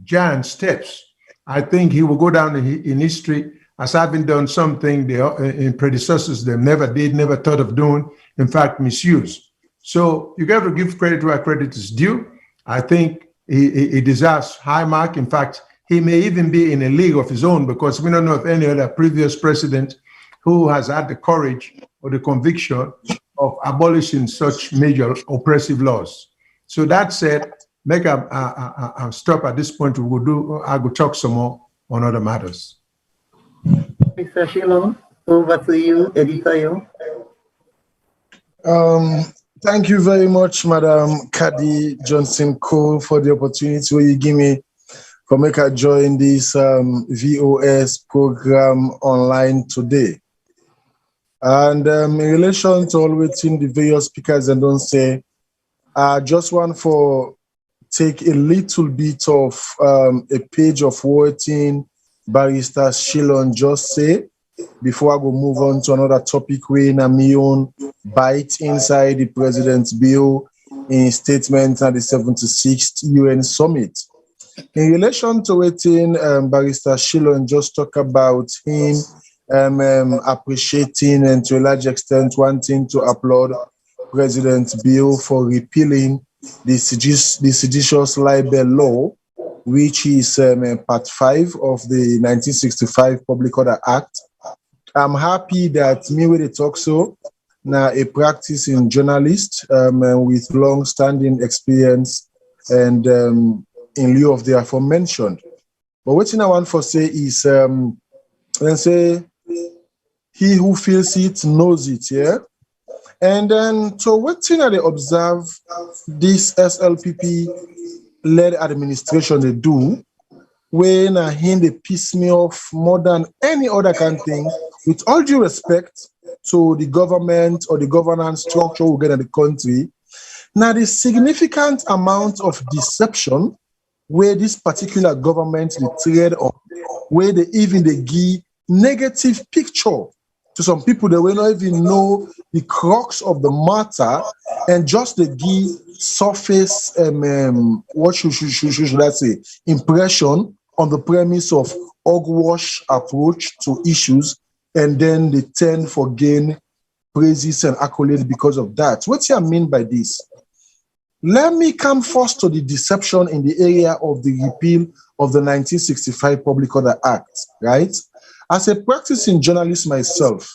giant steps. I think he will go down in history as having done something in predecessors they never did, never thought of doing, in fact, misuse. So you got to give credit where credit is due. I think he deserves high mark. In fact, he may even be in a league of his own because we don't know of any other previous president who has had the courage or the conviction of abolishing such major oppressive laws. So that said, make a stop at this point. I will talk some more on other matters. Mr. Shilon, over to you, Editor. Thank you very much, Madam Kadi Johnson Cole, for the opportunity where you give me for make I join this VOS program online today. And in relation to all waiting the various speakers and don't say, I just want for take a little bit of a page of wording Barrister Shilon just say before I go move on to another topic where na my own bite inside the President's bill in statement at the 76th UN summit. In relation to waiting, Barrister Shilon just talk about him appreciating and to a large extent wanting to applaud President's bill for repealing the seditious libel law, which is part 5 of the 1965 Public Order Act. I'm happy that me with the talk so now a practicing journalist with long-standing experience and in lieu of the aforementioned. But what I want to say is, let's say, he who feels it knows it, yeah? And then, so what thing they observe this SLPP-led administration they do, when they piss me off more than any other kind of thing, with all due respect to the government or the governance structure we get in the country. Now, the significant amount of deception where this particular government they trade on, where they give negative picture to some people that will not even know the crux of the matter, and just they give surface what should I say, impression on the premise of hogwash approach to issues, and then they tend for gain praises and accolades because of that. What do I mean by this? Let me come first to the deception in the area of the repeal of the 1965 Public Order Act, right? As a practicing journalist myself,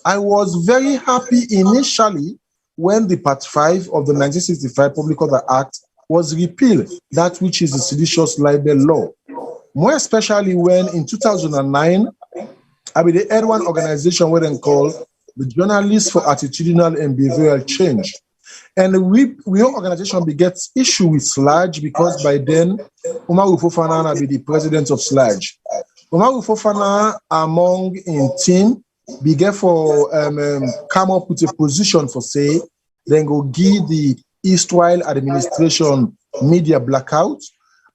I was very happy initially when the Part 5 of the 1965 Public Order Act was repealed, that which is the seditious libel law. More especially when in 2009, they had one organization where they call the Journalists for Attitudinal and Behavioral Change. And we organization begets issue with SLAG because by then, Umaru Fofana be the president of SLAG. Umaru Fofana, among in team, began for come up with a position for say, then go give the Eastwhile administration media blackout,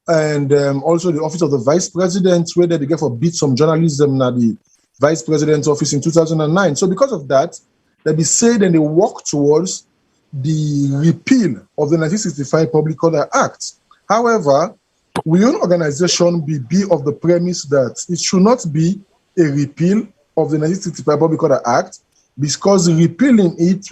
and also the office of the vice president, where they get for beat some journalism at the vice president's office in 2009. So because of that, they be said and they walk towards the repeal of the 1965 Public Order Act. However, we own organization be of the premise that it should not be a repeal of the 1965 Public Order Act, because repealing it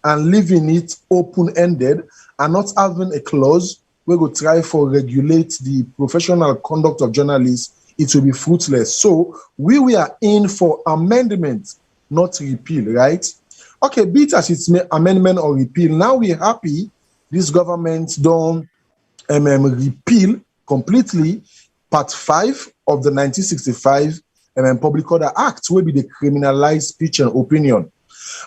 and leaving it open-ended and not having a clause where we try for regulate the professional conduct of journalists, it will be fruitless. So we were in for amendment, not repeal, right? Okay, be it as it's amendment or repeal. Now we're happy this government don't repeal completely Part 5 of the 1965 Public Order Act, where be the criminalized speech and opinion.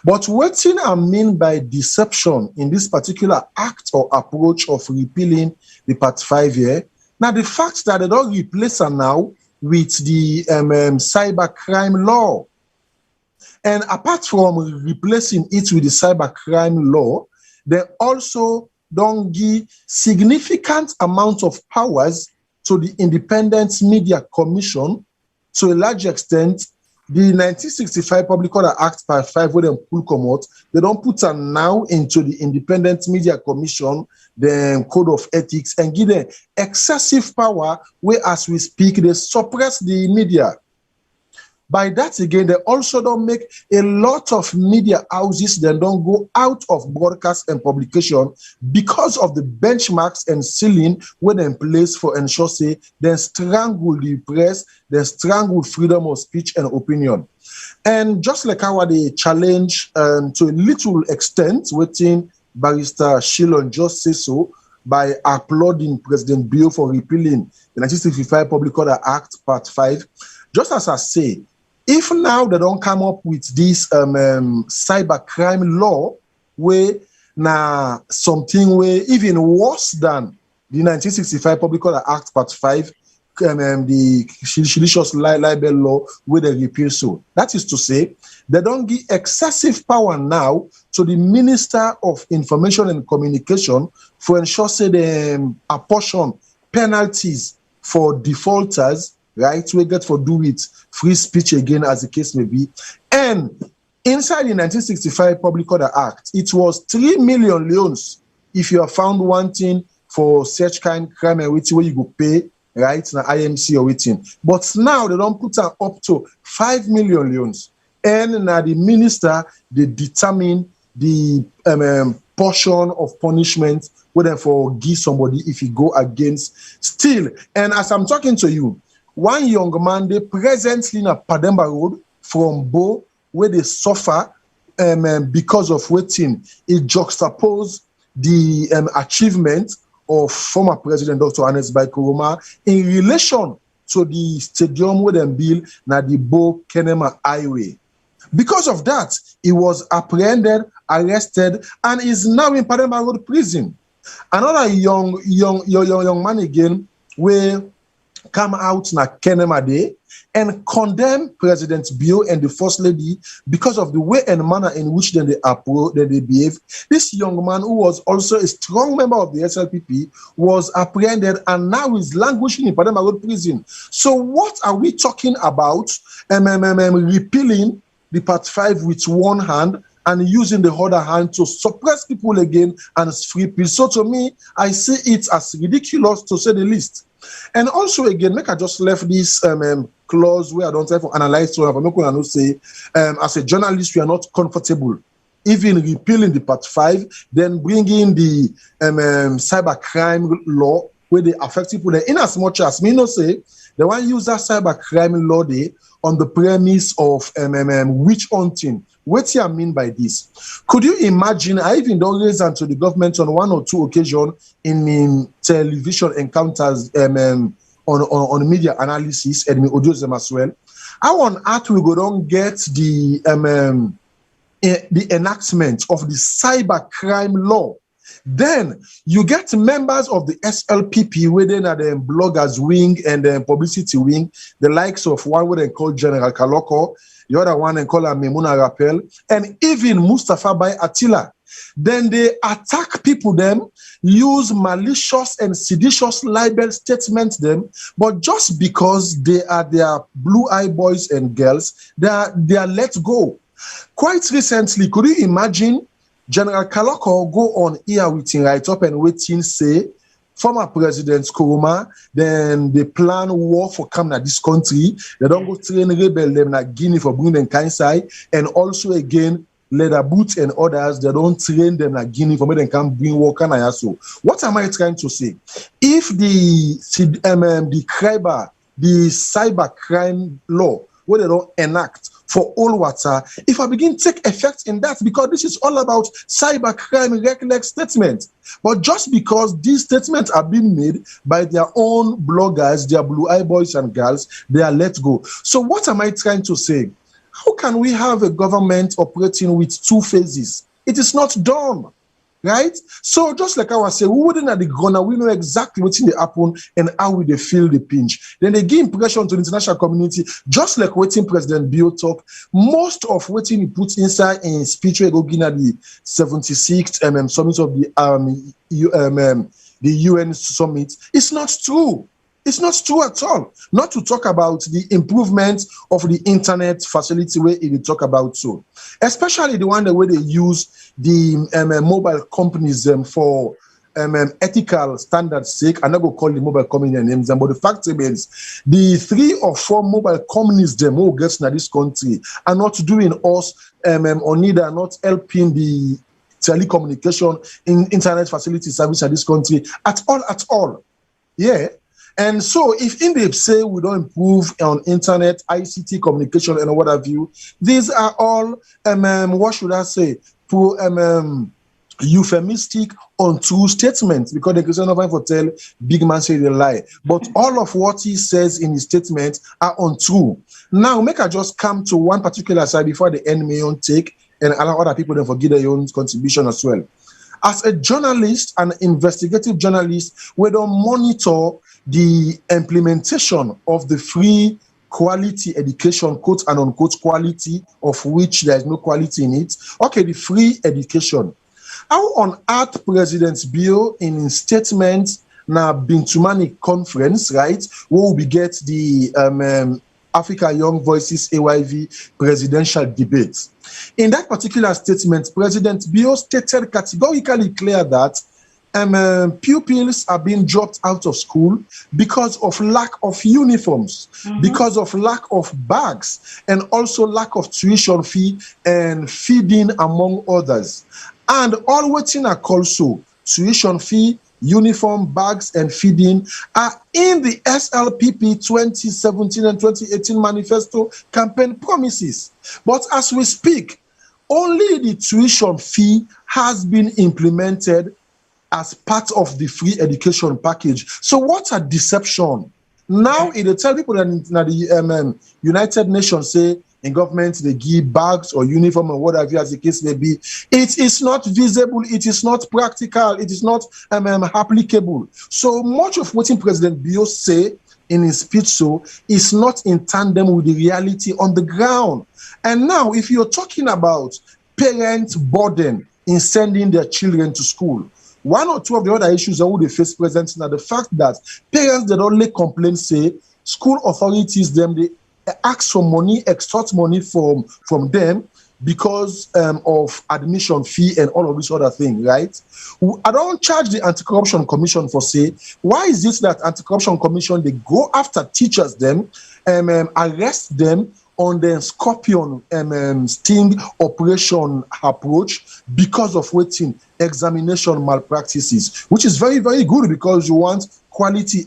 But what I mean by deception in this particular act or approach of repealing the Part 5 here, now the fact that they don't replace her now with the cybercrime law. And apart from replacing it with the cybercrime law, they also don't give significant amount of powers to the Independent Media Commission. To a large extent, the 1965 Public Order Act Part 5, where they pull come out, they don't put her now into the Independent Media Commission, the Code of Ethics, and give them excessive power where, as we speak, they suppress the media. By that again, they also don't make a lot of media houses that don't go out of broadcast and publication because of the benchmarks and ceiling where they place for ensure say they strangle the press, they strangle freedom of speech and opinion. And just like how they challenge to a little extent, waiting Barrister Shilon just say so by applauding President Bio for repealing the 1965 Public Order Act Part 5. Just as I say, if now they don't come up with this cybercrime law, where now something where even worse than the 1965 Public Order Act Part 5, the seditious libel law, where they repeal so. That is to say, they don't give excessive power now to the Minister of Information and Communication for ensure say they apportion penalties for defaulters, right? We get for do it free speech again, as the case may be. And inside the 1965 Public Order Act, it was 3 million leons if you are found wanting for such kind of crime and waiting where you go pay, right? Now IMC or waiting. But now they don't put up to 5 million leons. And now the minister, they determine the portion of punishment whether for give somebody if he go against still. And as I'm talking to you, one young man, they presently in a Pademba Road from Bo, where they suffer because of waiting, it juxtaposed the achievement of former President Dr. Ernest Bai Koroma in relation to the stadium where they built na the Bo Kenema Highway. Because of that, he was apprehended, arrested, and is now in Panama Road prison. Another young man again will come out na Kenema Day and condemn President Bio and the First Lady because of the way and manner in which they behave. This young man, who was also a strong member of the SLPP, was apprehended and now is languishing in Panama Road prison. So what are we talking about? Repealing the Part 5 with one hand and using the other hand to suppress people again and free people. So to me, I see it as ridiculous, to say the least. And also again, make I just left this clause where I don't have to analyze, so I'm not going to say, as a journalist, we are not comfortable even repealing the Part 5, then bringing the cybercrime law where they affect people. In as much as me no say, they want to use that cybercrime law there on the premise of witch hunting. What do I mean by this? Could you imagine, I even don't listen to the government on one or two occasions in television encounters on media analysis and audios them as well. How on earth we go down get the enactment of the cybercrime law? Then you get members of the SLPP within the bloggers wing and the publicity wing, the likes of one what they call General Kaloko, the other one and call her Memuna Rappel, and even Mustafa Bai Attila. Then they attack people them, use malicious and seditious libel statements them, but just because they are their blue-eye boys and girls, they are let go. Quite recently, could you imagine General Kaloko go on here with him right up and waiting, say, former President Koroma, then they plan war for coming to this country. They don't go train rebel them like Guinea for bringing them Kansai, and also again, Leather Boots and others, they don't train them like Guinea for me they can bring war. So what am I trying to say? If the cybercrime law, where they don't enact for all water, if I begin to take effect in that, because this is all about cybercrime reckless statements. But just because these statements are being made by their own bloggers, their blue-eye boys and girls, they are let go. So what am I trying to say? How can we have a government operating with two phases? It is not done. Right? So just like I was saying, we wouldn't at the corner, we know exactly what's in the happen and how we they feel the pinch. Then they give impression to the international community, just like waiting President Bio talk, most of what he puts inside in speech we go at the 76th summit of the UN summit. It's not true. It's not true at all. Not to talk about the improvement of the internet facility where it talk about so. Especially the one the way they use the mobile companies for ethical standards sake. I'm not going to call the mobile company names, but the fact remains, the 3 or 4 mobile companies them who gets in this country are not doing us or neither not helping the telecommunication in internet facility service in this country at all. Yeah. And so if they say we don't improve on internet, ICT communication and what have you, these are all, what should I say, euphemistic untrue statements, because the Christian of for tell big man say they lie. But all of what he says in his statement are untrue. Now, make I just come to one particular side before the end may own take and allow other people to forget their own contribution as well. As a journalist, an investigative journalist, we don't monitor the implementation of the free quality education, quote and unquote quality, of which there is no quality in it. Okay, the free education. How on earth President Bio in his statement na Bintumani conference, right, where we get the Africa Young Voices AYV presidential debate. In that particular statement, President Bio stated categorically clear that pupils are being dropped out of school because of lack of uniforms, because of lack of bags, and also lack of tuition fee and feeding, among others. And all waiting are also tuition fee, uniform, bags, and feeding are in the SLPP 2017 and 2018 manifesto campaign promises. But as we speak, only the tuition fee has been implemented as part of the free education package. So what a deception. Now, they tell people that in the United Nations say in government, they give bags or uniform or whatever as the case may be. It is not visible. It is not practical. It is not applicable. So much of what President Bio say in his speech is not in tandem with the reality on the ground. And now, if you're talking about parent burden in sending their children to school, one or two of the other issues that they face present now, the fact that parents that only complain, say, school authorities, they ask for money, extort money from them because of admission fee and all of this other thing, right? I don't charge the Anti-Corruption Commission for say, why is it that Anti-Corruption Commission, they go after teachers them, arrest them on the Scorpion sting operation approach because of waiting examination malpractices, which is very, very good because you want quality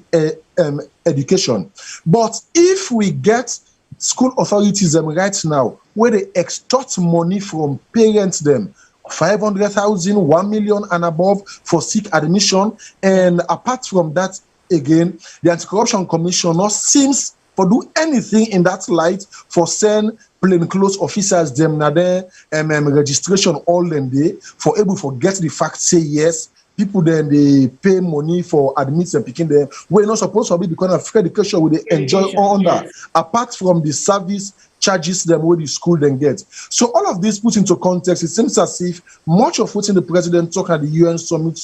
education. But if we get school authorities right now where they extort money from parents them, 500,000, 1 million and above for sick admission, and apart from that, again, the Anti-Corruption Commission seems for do anything in that light for send plainclothes officers them na there registration all them day for able to get the fact say yes, people then they pay money for admits and picking them. We're not supposed to be the kind of free education where they enjoy under, apart from the service charges them where the school then get. So all of this put into context, it seems as if much of what the president talked at the UN summit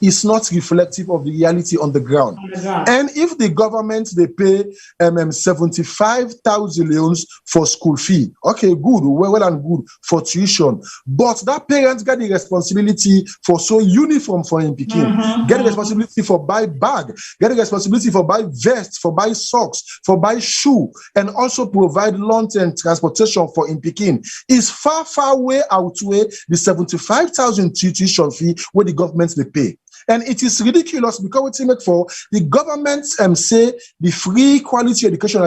is not reflective of the reality on the ground. And if the government, they pay 75,000 leons for school fee, okay, good, well and good for tuition, but that parents get the responsibility for so uniform for him picking, get the responsibility for buy bag, get the responsibility for buy vest, for buy socks, for buy shoe, and also provide lunch and transportation for in Pekin is far, far way outweigh the 75,000 tuition fee where the government they pay. And it is ridiculous because it's meant for the government say the free quality education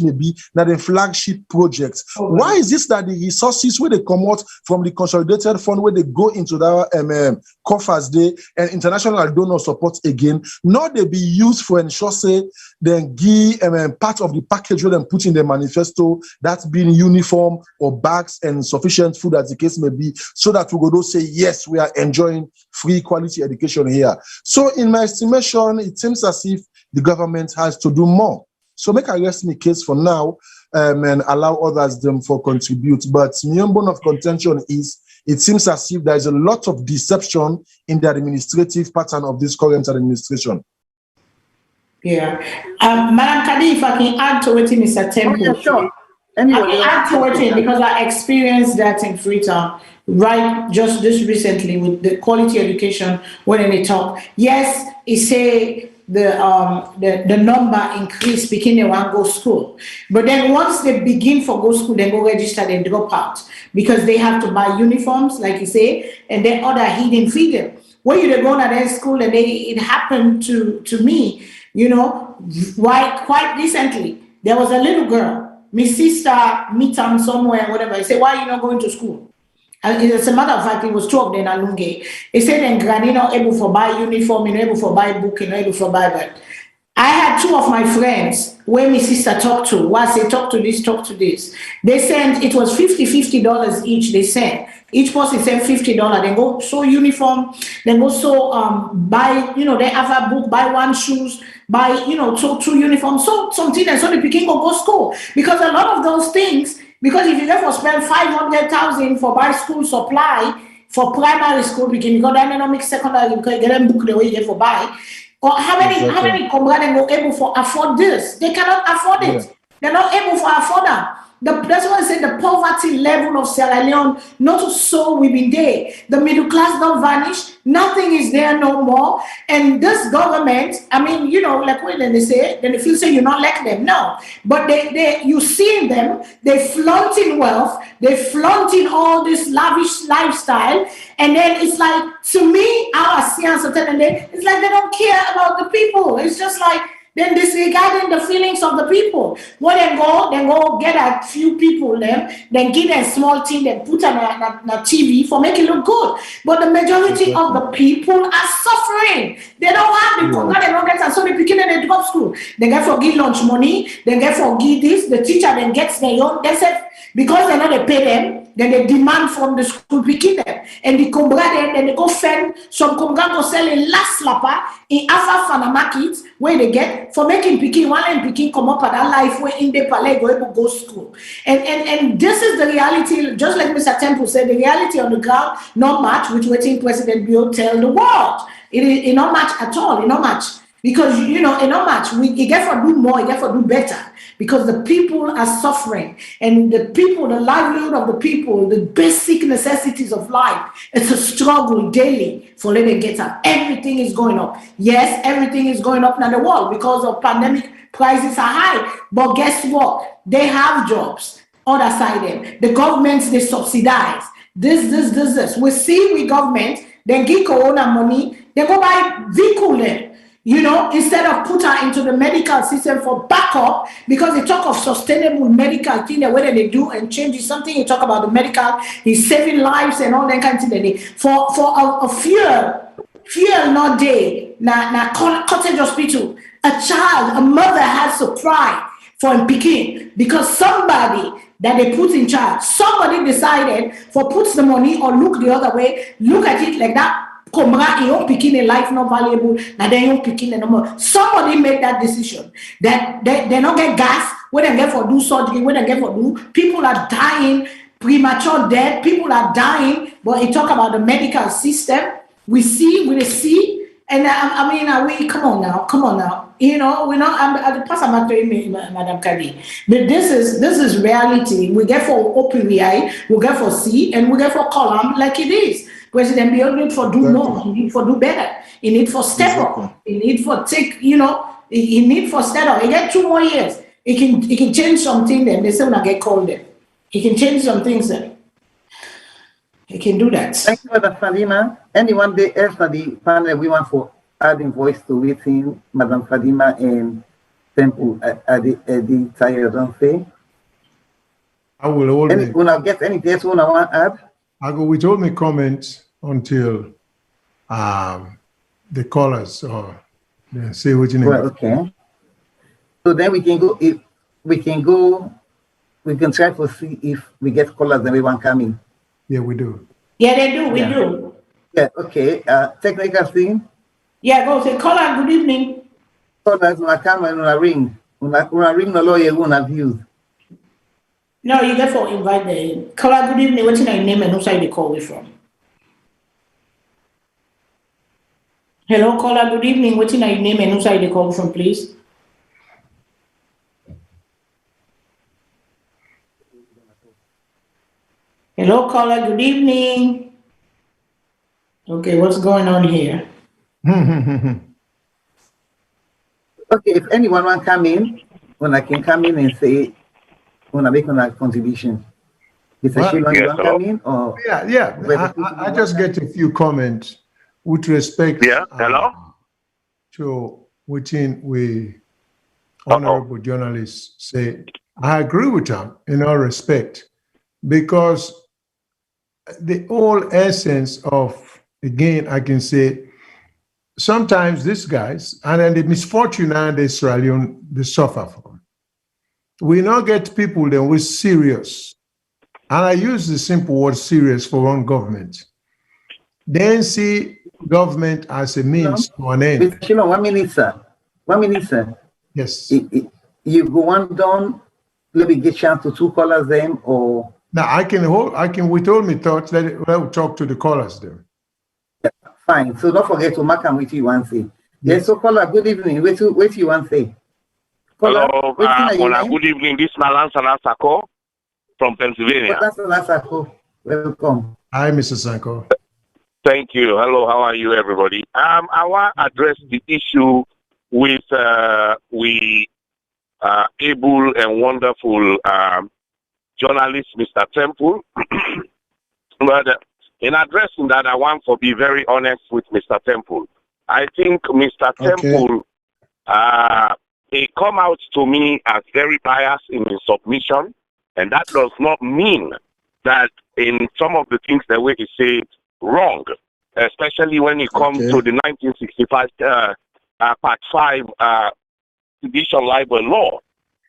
may be that the flagship project. Why is this that the resources where they come out from the consolidated fund where they go into the coffers day and international donor support again, not they be used for ensure say then give part of the package where they put in the manifesto that's being uniform or bags and sufficient food as the case may be, so that we go to say yes, we are enjoying free quality education here. So in my estimation, it seems as if the government has to do more. So make a rest me case for now and allow others them for contribute. But my own bone of contention is it seems as if there is a lot of deception in the administrative pattern of this current administration. Yeah. Madam Kadi, if I can add to it, Mr. Temple. Yeah, sure. Anyway, I can add to it because I experienced that in Freetown, right, just recently with the quality education when they talk. Yes, it say the number increase begin they want go school. But then once they begin for go school, they go register, they drop out because they have to buy uniforms, like you say, and then other hidden figure. When you go to their school and it happened to me, you know, why quite recently, there was a little girl. My sister meet them somewhere, whatever. I say, why are you not going to school? And as a matter of fact, it was 2 of them in Alunge. He said, then granny not able to buy uniform, not able to buy book, not able to buy that. I had 2 of my friends where my sister talked to. Once they talk to this, talk to this. They sent, it was $50 each. They sent. Each person sent $50. They go sew uniform. They go sew buy, you know, they have a book, buy 1 shoes, buy, you know, 2 uniforms, so something, and so the people go school. Because a lot of those things, because if you therefore spend 500,000 for buy school supply for primary school, because you got dynamic secondary, because you get them book the way you get for buy. Or how many comrades go able to afford this? They cannot afford it. Yeah. They're not able to afford that. That's why I say the poverty level of Sierra Leone, not so we've been there. The middle class don't vanish. Nothing is there no more. And this government, I mean, you know, like when they say, then if you say you're not like them, no. But you see them, they flaunting wealth, they flaunting all this lavish lifestyle. And then it's like, to me, our science, it's like they don't care about the people. It's just like, then disregarding the feelings of the people. When they go get a few people, then give them a small thing, then put on a TV for make it look good. But the majority of the people are suffering. They don't have the program, they don't get, and so they begin in the drop school. They get for give lunch money, they get for give this, the teacher then gets their own. They said, because they know they pay them, then they demand from the school picking them. And the Conga then they go fend, some Conga go sell in last slapper in Alpha Fana markets where they get for making picking, one and picking come up at that life where in the palais go able go school. And this is the reality, just like Mr. Temple said, the reality on the ground, not much, which waiting President Bill tell the world. It is not much at all, not much. Because, you know, in not much, you get for do more, you get for do better. Because the people are suffering. And the people, the livelihood of the people, the basic necessities of life, it's a struggle daily for them to get up. Everything is going up. Yes, everything is going up in the world because of pandemic. Prices are high. But guess what? They have jobs. Other side them. The governments, they subsidize. This. We see with government, they give corona money, they go buy vehicle there. You know, instead of put her into the medical system for backup, because they talk of sustainable medical thing, the way they do and change is something. You talk about the medical, is saving lives and all that kind of thing. For a fuel not day, na cottage hospital, a child, a mother has to cry for him picking because somebody that they put in charge, somebody decided for puts the money or look the other way, look at it like that. Picking a life not valuable, now they don't picking no more. Somebody made that decision that they don't get gas when they get for do surgery, when they get for do. People are dying, premature death, people are dying. But you talk about the medical system, we see, and I mean, we come on now. You know, we're not. I'm the person Madam Kadi. But this is reality. We get for OPVI, we get for C, and we get for column like it is. President Bill need for do more, he need for do better, he need for step up, he need for take, you know, he need for step up. He get 2 more years. He can change something then. They say when I get called then. He can change some things then. He can do that. Thank you, Madam Fadima. Anyone else on the panel we want for adding voice to within Madam Fadima and Temple at the tired don't say. I will always. When I get anything else when I want to add? I go with all my comments until the callers or say what you need. Well, okay. So then we can go. If we can go, we can try to see if we get callers and everyone coming. Yeah, we do. Yeah, they do. We do. Yeah. Okay. Technical thing. Yeah, go say caller. Good evening. Callers when I come and when I ring, when I ring the lawyer, when I view. No, you get for invite the caller. Good evening. What's your name and whose side they call you from? Hello, caller. Good evening. What's your name and whose side they call you from, please? Hello, caller. Good evening. Okay, what's going on here? Okay, if anyone want to come in, when I can come in and say, when I make a contribution. Mr. Shilon, you want to come in? Or yeah. I just get a few comments with respect to within we honorable journalists say. I agree with them in all respect, because the whole essence of, again, I can say, sometimes these guys, and then the misfortune and the Israelis, they suffer from. We now get people that we're serious. And I use the simple word serious for one government. Then see government as a means to an end. Mr. Shilon, 1 minute, sir. 1 minute, sir. Yes. You go on down, let me get chance to 2 callers then, or? Now I can withhold my thoughts, let talk to the callers then. Yeah, fine. So don't forget to mark and what you want to say. Yes, so caller, good evening. What you want to say? Caller, hello, good evening. This is Malan Sanasako from Pennsylvania. Welcome. Hi, Mr. Sanko. Thank you. Hello, how are you, everybody? I want to address the issue with able and wonderful journalist, Mr. Temple. But in addressing that, I want to be very honest with Mr. Temple. I think Mr. Temple he come out to me as very biased in his submission, and that does not mean that in some of the things the way he said wrong, especially when it comes to the 1965 Part 5 Sedition Libel Law,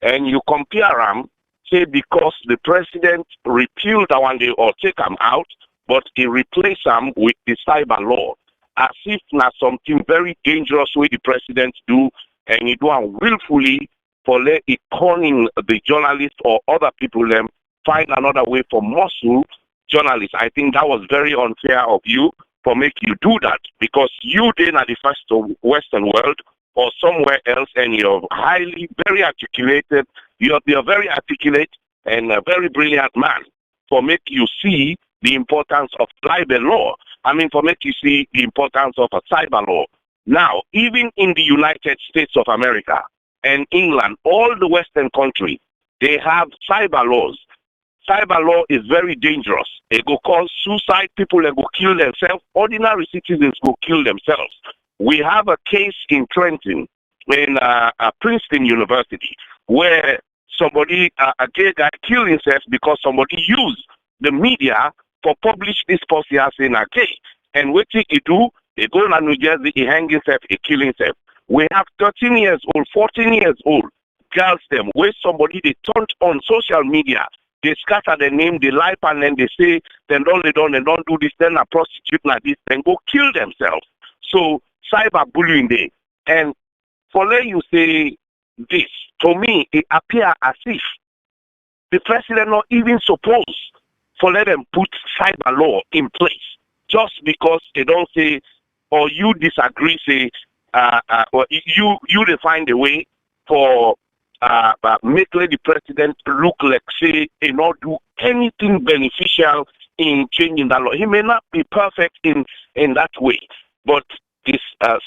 and you compare them, say because the president repealed that one day or take them out, but he replaced them with the cyber law, as if not something very dangerous way the president do, and he do it willfully for let it turning the journalists or other people them find another way for muscle journalists. I think that was very unfair of you for make you do that, because you did at the first Western world or somewhere else, and you're highly, very articulated. You're very articulate and a very brilliant man for make you see the importance of libel law. I mean, for make you see the importance of a cyber law. Now, even in the United States of America and England, all the Western countries, they have cyber laws. Cyber law is very dangerous. It go cause suicide, people that go kill themselves, ordinary citizens go kill themselves. We have a case in Trenton, in Princeton University, where somebody, a gay guy, killed himself because somebody used the media for publish this post as in a gay. And what he do, he go to New Jersey, he hang himself, he kill himself. We have 13 years old, 14 years old girls them, where somebody they turned on social media, they scatter their name, they lie, and then they say, they don't do this, then a prostitute like this, then go kill themselves. So cyberbullying there. And for let you say this, to me, it appears as if the president not even supposed for let them put cyber law in place, just because they don't say, or you disagree, say, or you define the way for make the president look like, say, he not do anything beneficial in changing that law. He may not be perfect in that way, but this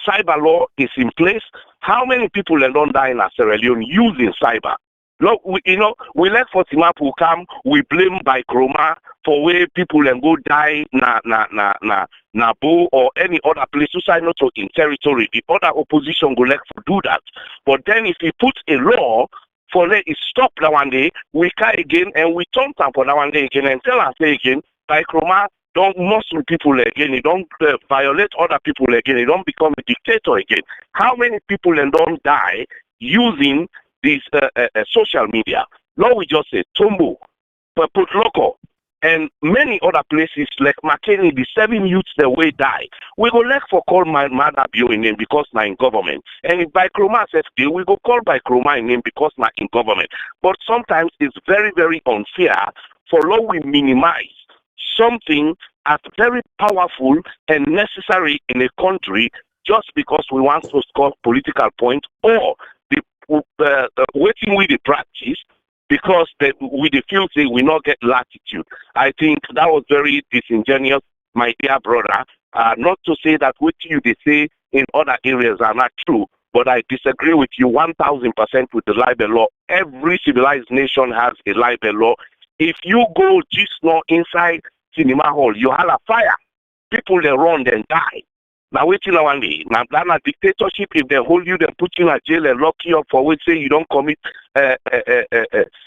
cyber law is in place. How many people don't die in Sierra Leone using cyber? Look, we let Fatima who come, we blame by Chroma for where people and go die na Bo or any other place, suicide not in territory. The other opposition go let for do that. But then if we put a law for let it stop that one day, we can again and we turn time for that one day again and tell us again by Chroma don't muscle people again, you don't violate other people again, you don't become a dictator again. How many people and don't die using this social media? Now we just say Tombo, put local, and many other places like McKinney, the 7 youths that way die. We go like for call my mother in name because na in government. And if by Chroma says we go call by Chroma in name because na in government. But sometimes it's very, very unfair for law we minimize something as very powerful and necessary in a country just because we want to score political points or the waiting with the practice because we feel say we not get latitude. I think that was very disingenuous, my dear brother. Not to say that what you they say in other areas are not true, but I disagree with you 1000% with the libel law. Every civilized nation has a libel law. If you go just now inside cinema hall, you have a fire. People they run and die. Now waiting on one day. Now that's a dictatorship. If they hold you, they put you in a jail and lock you up for which say you don't commit,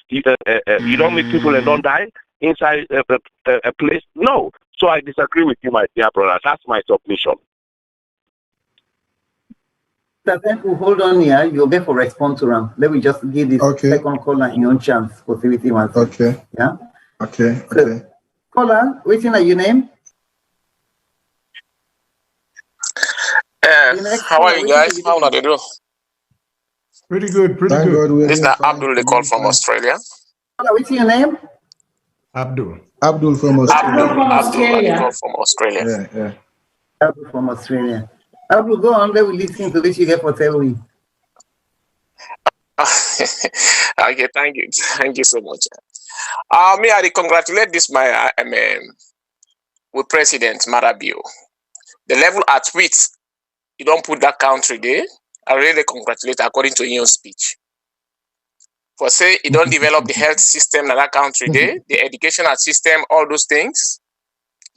you don't make people and don't die inside a place. No. So I disagree with you, my dear brother. That's my submission. Hold on here. You'll get for response to them. Let me just give this second caller in your chance for 71. Okay. Yeah. Okay. So, caller, what's your name? How are you guys? How are you doing? Pretty good, pretty good. This is Abdul, they call from Australia. What's your name? Abdul. Abdul from Australia. Abdul call from Australia. Yeah. Abdul from Australia. Abdul, go on, let me listen to this you get for telling me. Okay, thank you. Thank you so much. Me, I congratulate this my with President Marabio. The level at which you don't put that country there, I really congratulate according to your speech. For say you don't develop the health system in that country there, the educational system, all those things,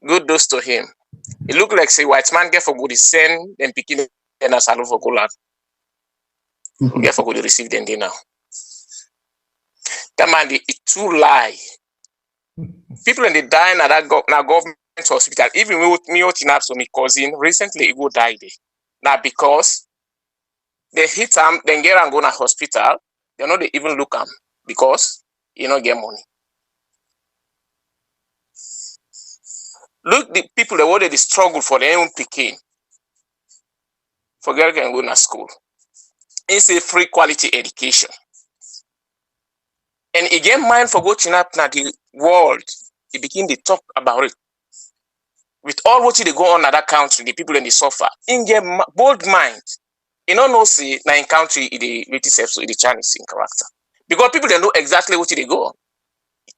good those to him. It look like say white man get for good send them picking and a salute for Kulan. We get for good receive them now. That man, it too lie. People in the dying at that government hospital. Even me, so my cousin recently he go die there. Now because they hit him, then get and go to hospital. They know they even look him because you don't get money. Look, the people that already struggle for their own picking. For girl can go to school. It's a free quality education. And again, mind for going up na the world, he begin to talk about it. With all what they go on in that country, the people in the suffer, in get bold mind. You know, see, na in country, the self, so the Chinese in character. Because people they know exactly what they go on.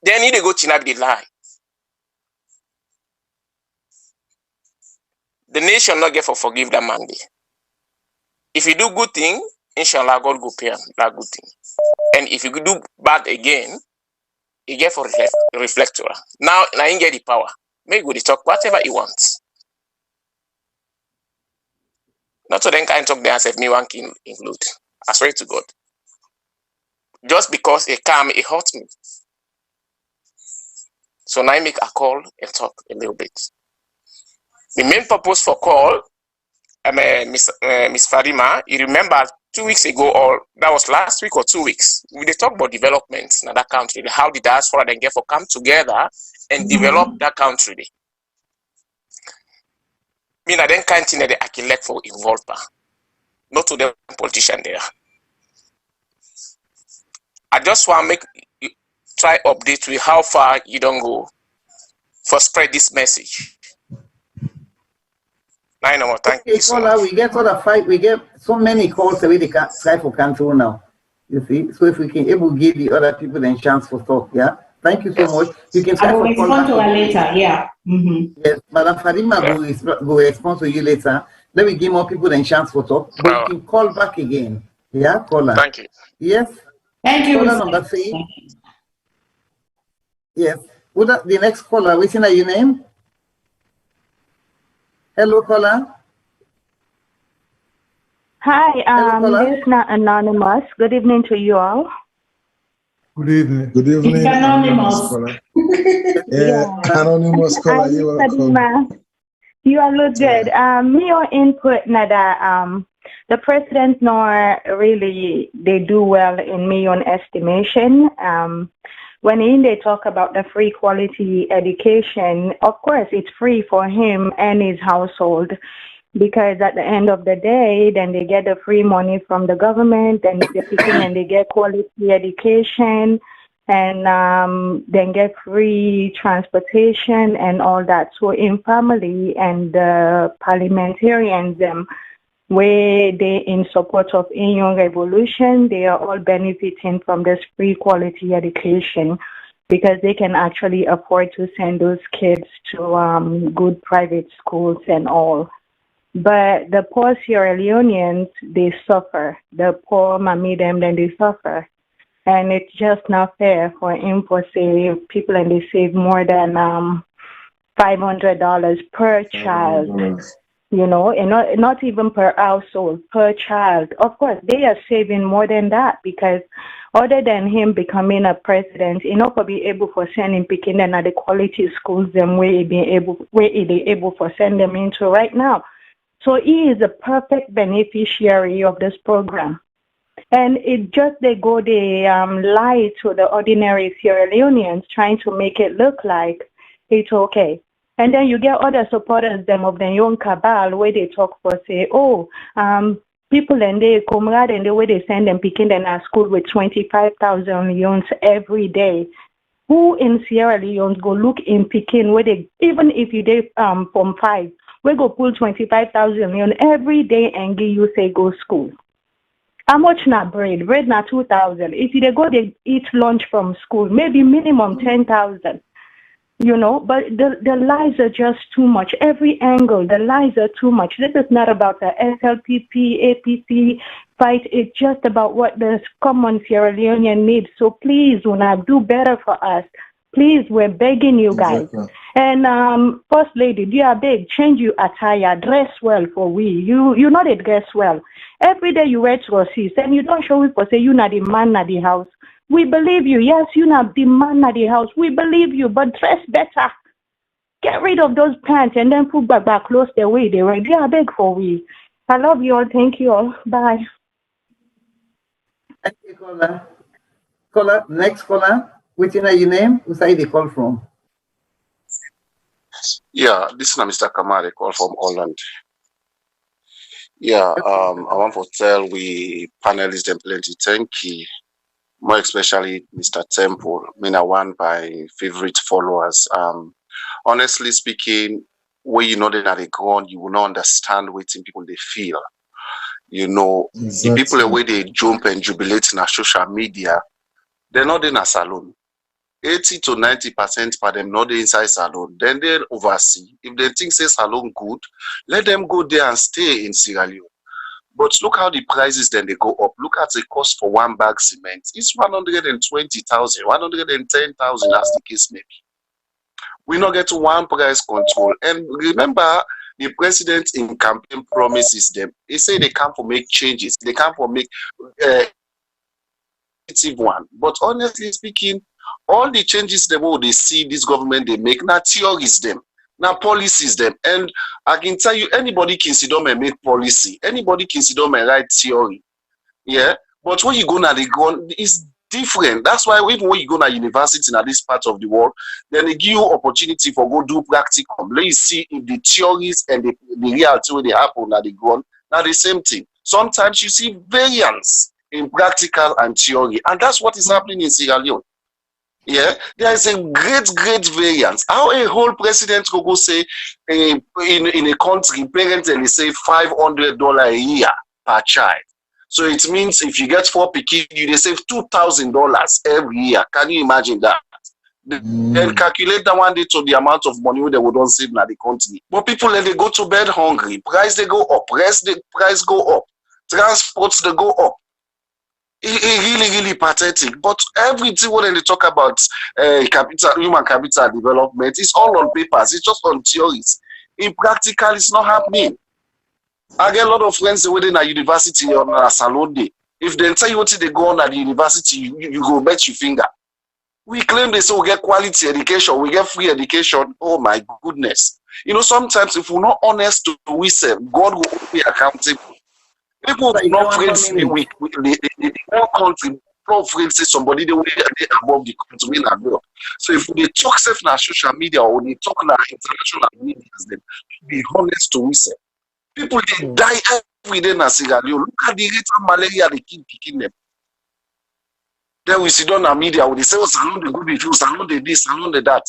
Then they go China, they lie. The nation not get for forgive that man. If you do good thing, inshallah, God go pay him that good thing. And if you do bad again, you get for reflector. Now you get the power. Make good talk whatever he wants. Not to then kind talk there and say me one can include. I swear to God. Just because it come, it hurt me. So now I make a call and talk a little bit. The main purpose for call, Miss Farima, you remember 2 weeks ago, or that was last week or 2 weeks, we did talk about developments in that country, how the diaspora then get for come together and develop that country. I mean, I then can't think that I can let for involved, not to the politician there. I just want to make try update with how far you don't go for spread this message. No, thank you so much. We get other fight. We get so many calls that we can't try for control now. You see, so if we can able give the other people a chance for talk, yeah. Thank you so much. You can try I will respond to her later. Yeah. Yes, Madam Farima will respond to you later. Let me give more people a chance for talk. But you can call back again. Yeah, caller. Thank you. Yes. Thank you. Caller number 3. Yes. Who the next caller? What's your name? Hello, caller. Hi, this is not Anonymous. Good evening to you all. Good evening. Good evening. It's Anonymous. Anonymous caller. You are welcome. You all look good. Me or input that the president nor really they do well in me on estimation. When they talk about the free quality education, of course it's free for him and his household, because at the end of the day, then they get the free money from the government, and if they pick in and they get quality education, and then get free transportation and all that. So in family and the parliamentarians, where they in support of Young Revolution, they are all benefiting from this free quality education, because they can actually afford to send those kids to good private schools and all. But the poor Sierra Leoneans, they suffer. The poor Mami them, then they suffer. And it's just not fair for him to save people, and they save more than $500 per child. You know, and not even per household, per child. Of course, they are saving more than that, because other than him becoming a president, you know, for be able for sending picking and at the quality schools them where he able for send them into right now. So he is a perfect beneficiary of this program. And it just they lie to the ordinary Sierra Leoneans, trying to make it look like it's okay. And then you get other supporters them of the young cabal where they talk for say, people and they comrade and the way they send them picking them at school with 25,000 leones every day. Who in Sierra Leone go look in Pekin where they, even if you did from 5, we go pull 25,000 leone every day and give you say go school. How much not bread? Bread not 2,000. If they go they eat lunch from school, maybe minimum 10,000. You know, but the lies are just too much. Every angle, the lies are too much. This is not about the SLPP, APC fight. It's just about what the common Sierra Leonean needs. So please, Una, do better for us. Please, we're begging you guys. Exactly. And First Lady, do you beg, change your attire, dress well for we. You know they dress well. Every day you wear trousers and you don't show it for say you not the man at the house. We believe you. Yes, you not the man at the house. We believe you, but dress better. Get rid of those pants and then put back clothes the way they were. They are big for we. I love you all. Thank you all. Bye. Thank you, caller. Caller, next caller. Which is your name? Who's the call from? Yeah, this is Mr. Kamari, call from Holland. Yeah, I want to tell we panelists them plenty thank you. More especially Mr. Temple, one of my favorite followers. Honestly speaking, when you know they're at the ground, you will not understand what people they feel. You know, the people the way they jump and jubilate in social media, they're not in a salon. 80 to 90% for them not inside Salone. Then they oversee. If they think say Salone good, let them go there and stay in Sierra Leone. But look how the prices then they go up. Look at the cost for one bag cement. It's 120,000, 110,000 as the case may be. We not get one price control. And remember, the president in campaign promises them. They say they come for make changes. They come for make one. But honestly speaking, all the changes they see this government they make, now theories them, now policies them. And I can tell you, anybody can sit down and make policy. Anybody can sit down and write theory. Yeah. But when you go now, they go, it's different. That's why even when you go to university in this part of the world, then they give you opportunity for go do practicum. Let you see if the theories and the reality when they happen at the ground, now the same thing. Sometimes you see variance in practical and theory. And that's what is happening in Sierra Leone. Yeah, there is a great variance. How a whole president could go say in a country, parents they say $500 a year per child. So it means if you get 4 pikin, they save $2,000 every year. Can you imagine that? Then calculate that one day to the amount of money they would not save in the country. But people they go to bed hungry, price they go up, price go up, transports they go up. Really pathetic. But everything when they talk about human capital development, it's all on papers. It's just on theories. In practical, it's not happening. I get a lot of friends within a university on a Salone day. If they tell you what they go on at the university, you go bet your finger. We claim they say we get quality education, we get free education. Oh my goodness. You know, sometimes if we're not honest to ourselves, God will be accountable. People are not afraid to say the whole country, not afraid to say somebody they above the country as well. So if they talk safe on social media or they talk on international media, then be honest to ourselves. People they die every day in Sierra Leone. Look at the rate of malaria they keep picking them. Then we sit down on media where they say, oh, Salone they go be true, Salone they this, Salone they that.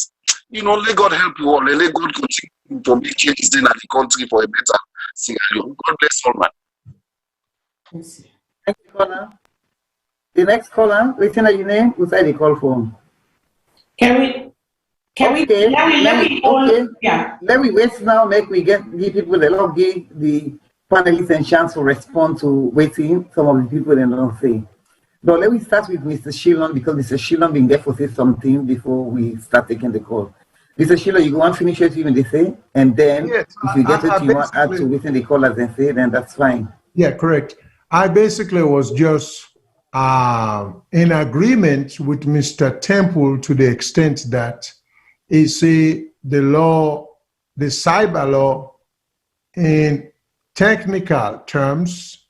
You know, let God help you all, and let God continue to make changes in the country for a better Sierra Leone. God bless all, man. Thank you, caller. The next caller, listen to your name, who's the call from? Let me wait now, make we give people the panelists and chance to respond to waiting some of the people they don't say. Now let me start with Mr. Shillon because Mr. Shillon been there for say something before we start taking the call. Mr. Shillon, you go and finish it even they say, and then yes, if you get it you want to add to within the callers and say, then that's fine. Yeah, correct. I basically was just in agreement with Mr. Temple to the extent that he say the law, the cyber law, in technical terms,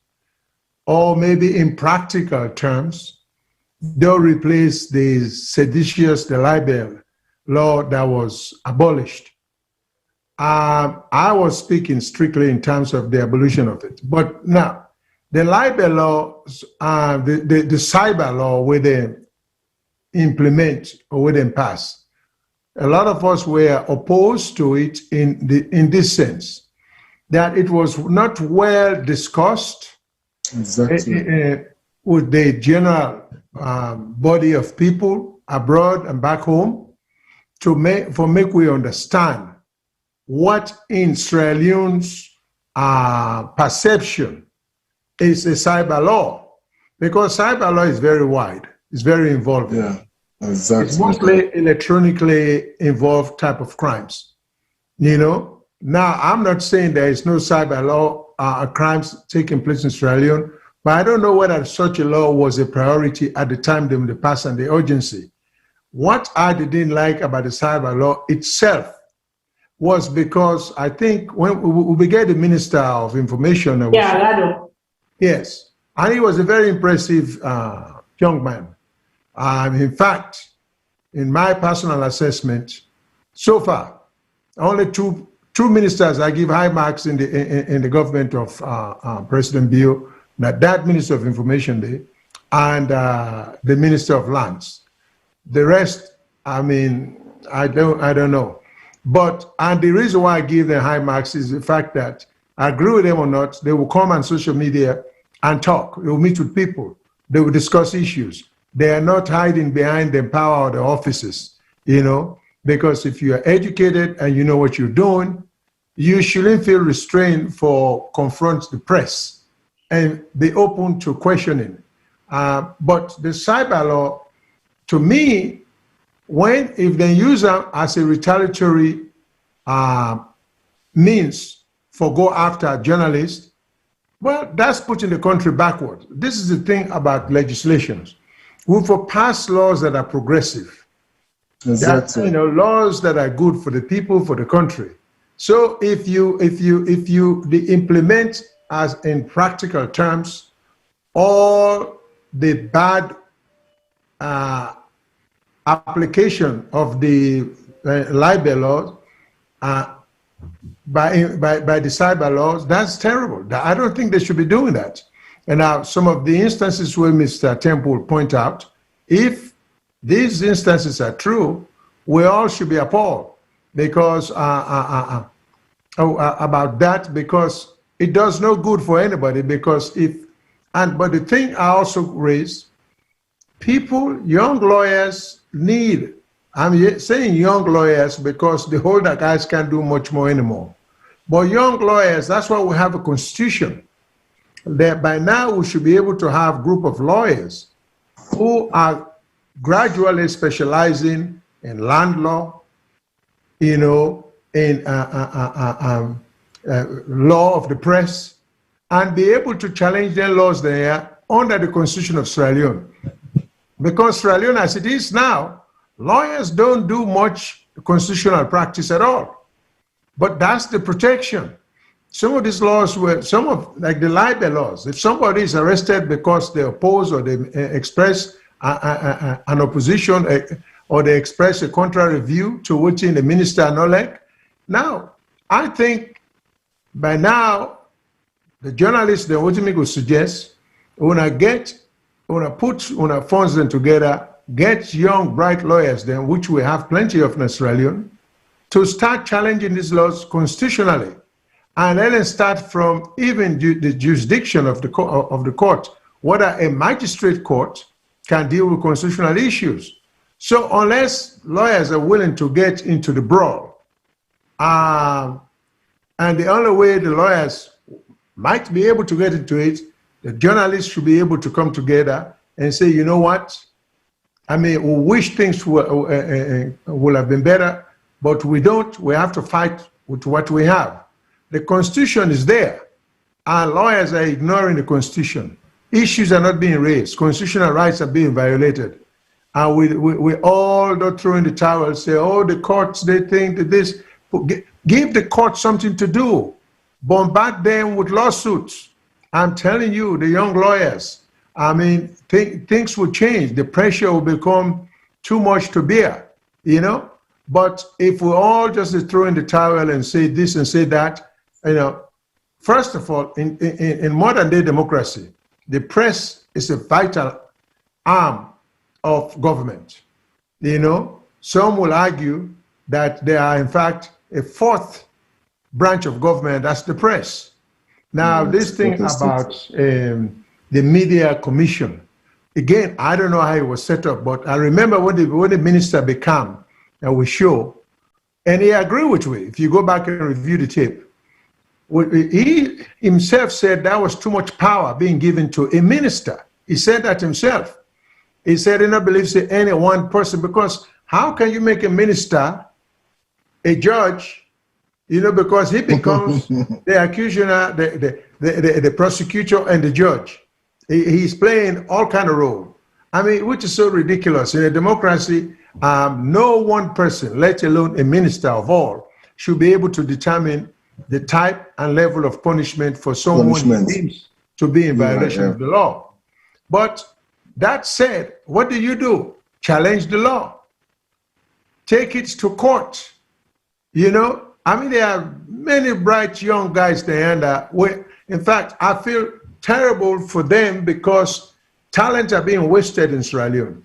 or maybe in practical terms, they'll replace the seditious, the libel law that was abolished. I was speaking strictly in terms of the abolition of it. But now, the libel law, the cyber law, where they implement or where they pass, a lot of us were opposed to it in this sense, that it was not well discussed with the general body of people abroad and back home to make we understand what in Sierra Leone's perception is a cyber law, because cyber law is very wide. It's very involved. Yeah, exactly. It's mostly electronically involved type of crimes. You know, now I'm not saying there is no cyber law crimes taking place in Sierra Leone, but I don't know whether such a law was a priority at the time they passed and the urgency. What I didn't like about the cyber law itself was because I think when we began the Minister of Information. Yes, and he was a very impressive young man. In fact, in my personal assessment, so far, only two ministers I give high marks in the government of President Bio, that Minister of Information there, and the Minister of Lands. The rest, I mean, I don't know. But, and the reason why I give them high marks is the fact that, I agree with them or not, they will come on social media and talk. They will meet with people. They will discuss issues. They are not hiding behind the power of the offices, you know, because if you are educated and you know what you're doing, you shouldn't feel restrained for confront the press and be open to questioning. But the cyber law, to me, if they use them as a retaliatory means for go after journalists, well, that's putting the country backward. This is the thing about legislations. We for pass laws that are progressive. Exactly. That, you know, laws that are good for the people, for the country. So if you implement as in practical terms all the bad application of the libel laws by the cyber laws, that's terrible. I don't think they should be doing that. And now some of the instances where Mr. Temple point out, if these instances are true, we all should be appalled because about that, because it does no good for anybody. Because but the thing I also raised, young lawyers need, I'm saying young lawyers because the older guys can't do much more anymore. But young lawyers, that's why we have a constitution. That by now we should be able to have a group of lawyers who are gradually specializing in land law, you know, in law of the press, and be able to challenge their laws there under the Constitution of Sierra Leone. Because Sierra Leone, as it is now, lawyers don't do much constitutional practice at all. But that's the protection. Some of these laws were, like the libel laws, if somebody is arrested because they oppose or they express an opposition or they express a contrary view to which the minister no like. Now, I think by now, the journalists, the ultimately will suggest, put funds them together, get young, bright lawyers then, which we have plenty of in Sierra Leone, to start challenging these laws constitutionally. And let them start from even the jurisdiction of the court, whether a magistrate court can deal with constitutional issues. So unless lawyers are willing to get into the brawl, and the only way the lawyers might be able to get into it, the journalists should be able to come together and say, you know what? I mean, we wish things would have been better, but we don't. We have to fight with what we have. The Constitution is there, and lawyers are ignoring the Constitution. Issues are not being raised. Constitutional rights are being violated. And we all don't throw in the towel and say, oh, the courts, they think that this. Give the court something to do. Bombard them with lawsuits. I'm telling you, the young lawyers, I mean, things will change. The pressure will become too much to bear, you know? But if we all just throw in the towel and say this and say that, you know, first of all, in modern day democracy, the press is a vital arm of government. You know, some will argue that there are, in fact, a fourth branch of government, that's the press. Now, this thing about the media commission, again, I don't know how it was set up, but I remember when the minister became, and we show, and he agreed with me. If you go back and review the tape, he himself said that was too much power being given to a minister. He said that himself. He said he not believes in any one person, because how can you make a minister a judge, you know, because he becomes the accuser, the prosecutor and the judge. He's playing all kind of role. I mean, which is so ridiculous. In a democracy, no one person, let alone a minister of all, should be able to determine the type and level of punishment for someone who deems to be in violation of the law. But that said, what do? Challenge the law. Take it to court. You know, I mean, there are many bright young guys there, and in fact, I feel terrible for them because talent are being wasted in Sierra Leone.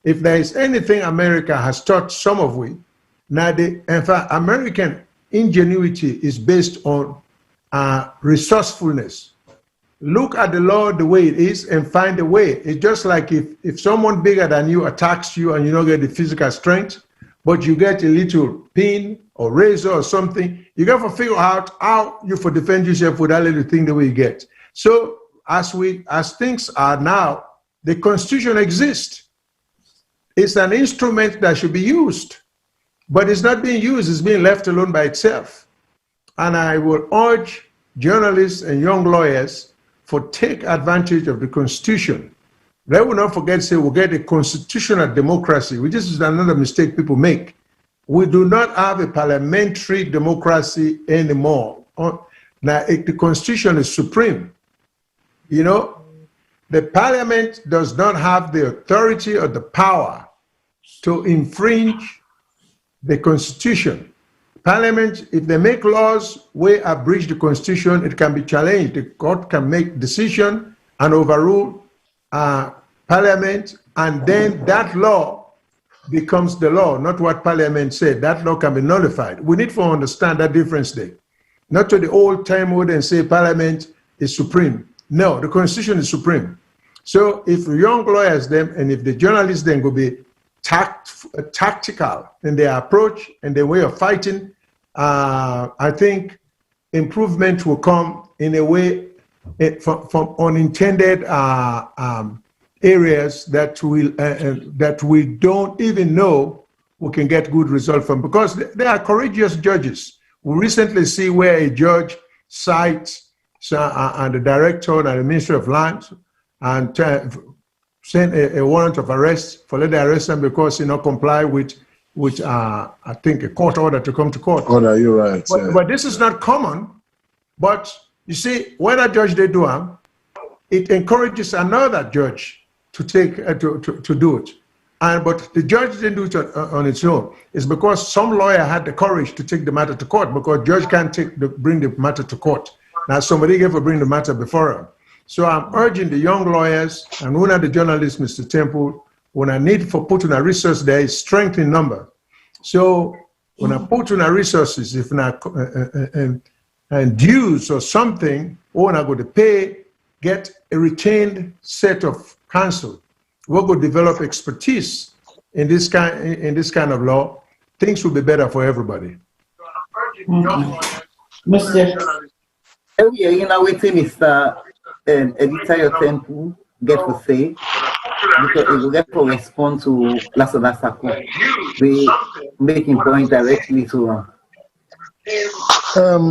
If there is anything America has taught some of we, now in fact, American ingenuity is based on resourcefulness. Look at the law the way it is and find a way. It's just like if someone bigger than you attacks you and you don't get the physical strength, but you get a little pin or razor or something, you got to figure out how you for defend yourself with that little thing the way you get. So as things are now, the Constitution exists. It's an instrument that should be used, but it's not being used. It's being left alone by itself. And I will urge journalists and young lawyers for take advantage of the Constitution. They will not forget, say, we'll get a constitutional democracy, which is another mistake people make. We do not have a parliamentary democracy anymore. Now, the Constitution is supreme. You know, the parliament does not have the authority or the power to infringe the Constitution. Parliament, if they make laws where abridge the Constitution, it can be challenged. The court can make decision and overrule Parliament, and then that law becomes the law, not what Parliament said. That law can be nullified. We need to understand that difference there. Not to the old time mode and say Parliament is supreme. No, the Constitution is supreme. So if young lawyers then, and if the journalists then will be tactical in their approach and their way of fighting, I think improvement will come in a way from unintended areas that we don't even know we can get good results from, because they are courageous judges. We recently see where a judge cites and the director and the Ministry of Lands and sent a warrant of arrest for let them arrest them because he not comply with I think a court order to come to court. Order, you're right. But this is not common. But you see, when a judge they do it encourages another judge to take to do it. But the judge didn't do it on its own. It's because some lawyer had the courage to take the matter to court, because judge can't bring the matter to court. Now somebody gave to bring the matter before him. So I'm urging the young lawyers and one of the journalists, Mr. Temple, when I need for putting a resource there is strength in number. So when I put in a resources, if not and dues or something, or when I go to pay, get a retained set of counsel, we're going to develop expertise in this kind of law. Things will be better for everybody. Mr. Yeah, you know, waiting Mr. Editor Temple get to say, because it will get to respond to Lasana Sako. We making point directly to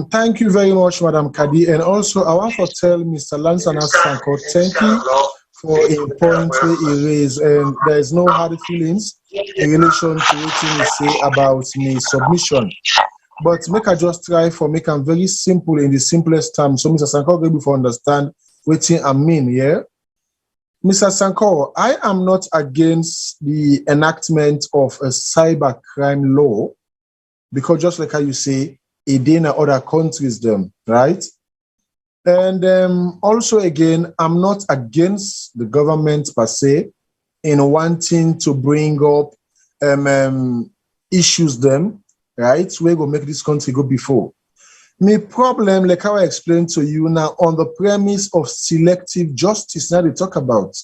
Thank you very much, Madam Kadi. And also, I want to tell Mr. Lansana Sako, thank you for a point where he raised. And there is no hard feelings in relation to what he say about me submission. But make I just try for make them very simple in the simplest terms, so Mr. Sanko will be able to understand what I mean, yeah? Mr. Sanko, I am not against the enactment of a cybercrime law, because just like how you say, it in other countries them, right? And also again, I'm not against the government per se in wanting to bring up issues them, right? We're going to make this country go before. My problem, like how I explained to you now, on the premise of selective justice, now they talk about.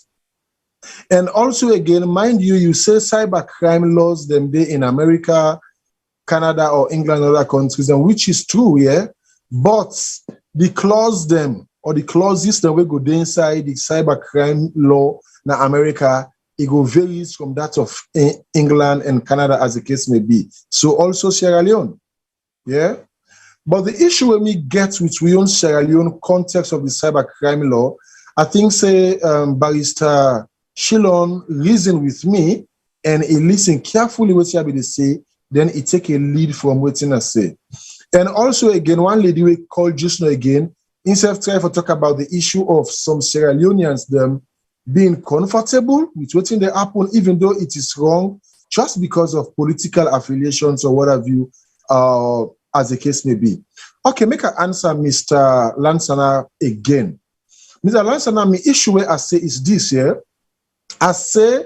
And also again, mind you, you say cybercrime laws them day in America, Canada or England and other countries, and which is true, yeah? But the clause them, or the clauses that we go inside the cybercrime law in America, it go varies from that of England and Canada as the case may be. So also Sierra Leone, yeah? But the issue when we get with we own Sierra Leone context of the cybercrime law, I think say Barrister Shillon reason with me and he listen carefully what you have to say, then he take a lead from what I say. And also again, one lady we called just now again, instead of trying to talk about the issue of some Sierra Leoneans them being comfortable with what they happen, even though it is wrong, just because of political affiliations or what have you, as the case may be. Okay, make an answer, Mr. Lansana, again. Mr. Lansana, my issue I say is this here. I say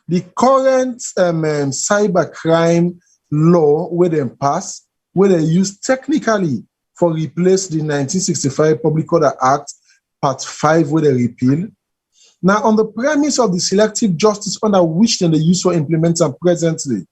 the current cybercrime law where they pass, where they use technically for replace the 1965 Public Order Act, Part 5, where they repeal. Now, on the premise of the selective justice under which then they use for implementing presently,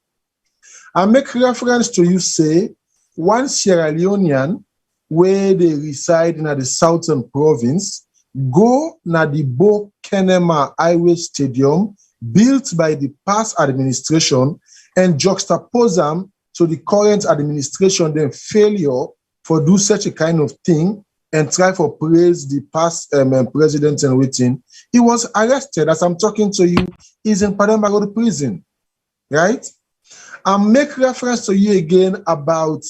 I make reference to you say, one Sierra Leonean, where they reside in the southern province, go na the Bo Kenema Highway Stadium, built by the past administration, and juxtapose them to the current administration, then failure for do such a kind of thing, and try for praise the past president and waiting. He was arrested, as I'm talking to you, he's in Pademba Road prison, right? I make reference to you again about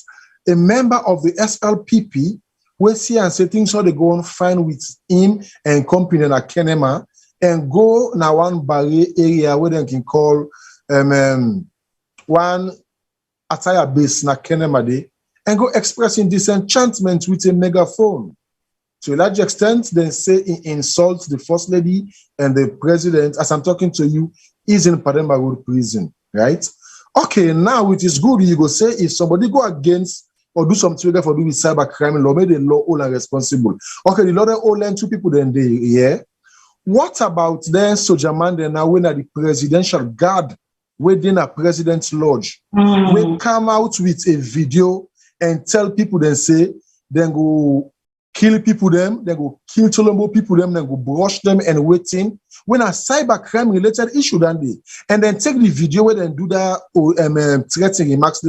a member of the SLPP, where see and say things how they go on fine with him and company in Kenema, and go now one barrier area where they can call one attire base na Kenema Day, and go expressing disenchantment with a megaphone. To a large extent, they say he insults the First Lady and the President, as I'm talking to you, is in Pademba Road prison, right? Okay, now it is good, you go say, if somebody go against or do something for doing cybercrime law, maybe the law all are responsible. Okay, the law they all learn two people then they, yeah. What about then Soldier Man then now when the presidential guard within a president's lodge, we come out with a video and tell people then say, then go kill people them, then go kill Cholombo people them, then go brush them and waiting. When a cybercrime related issue then they, and then take the video where then do that threatening remarks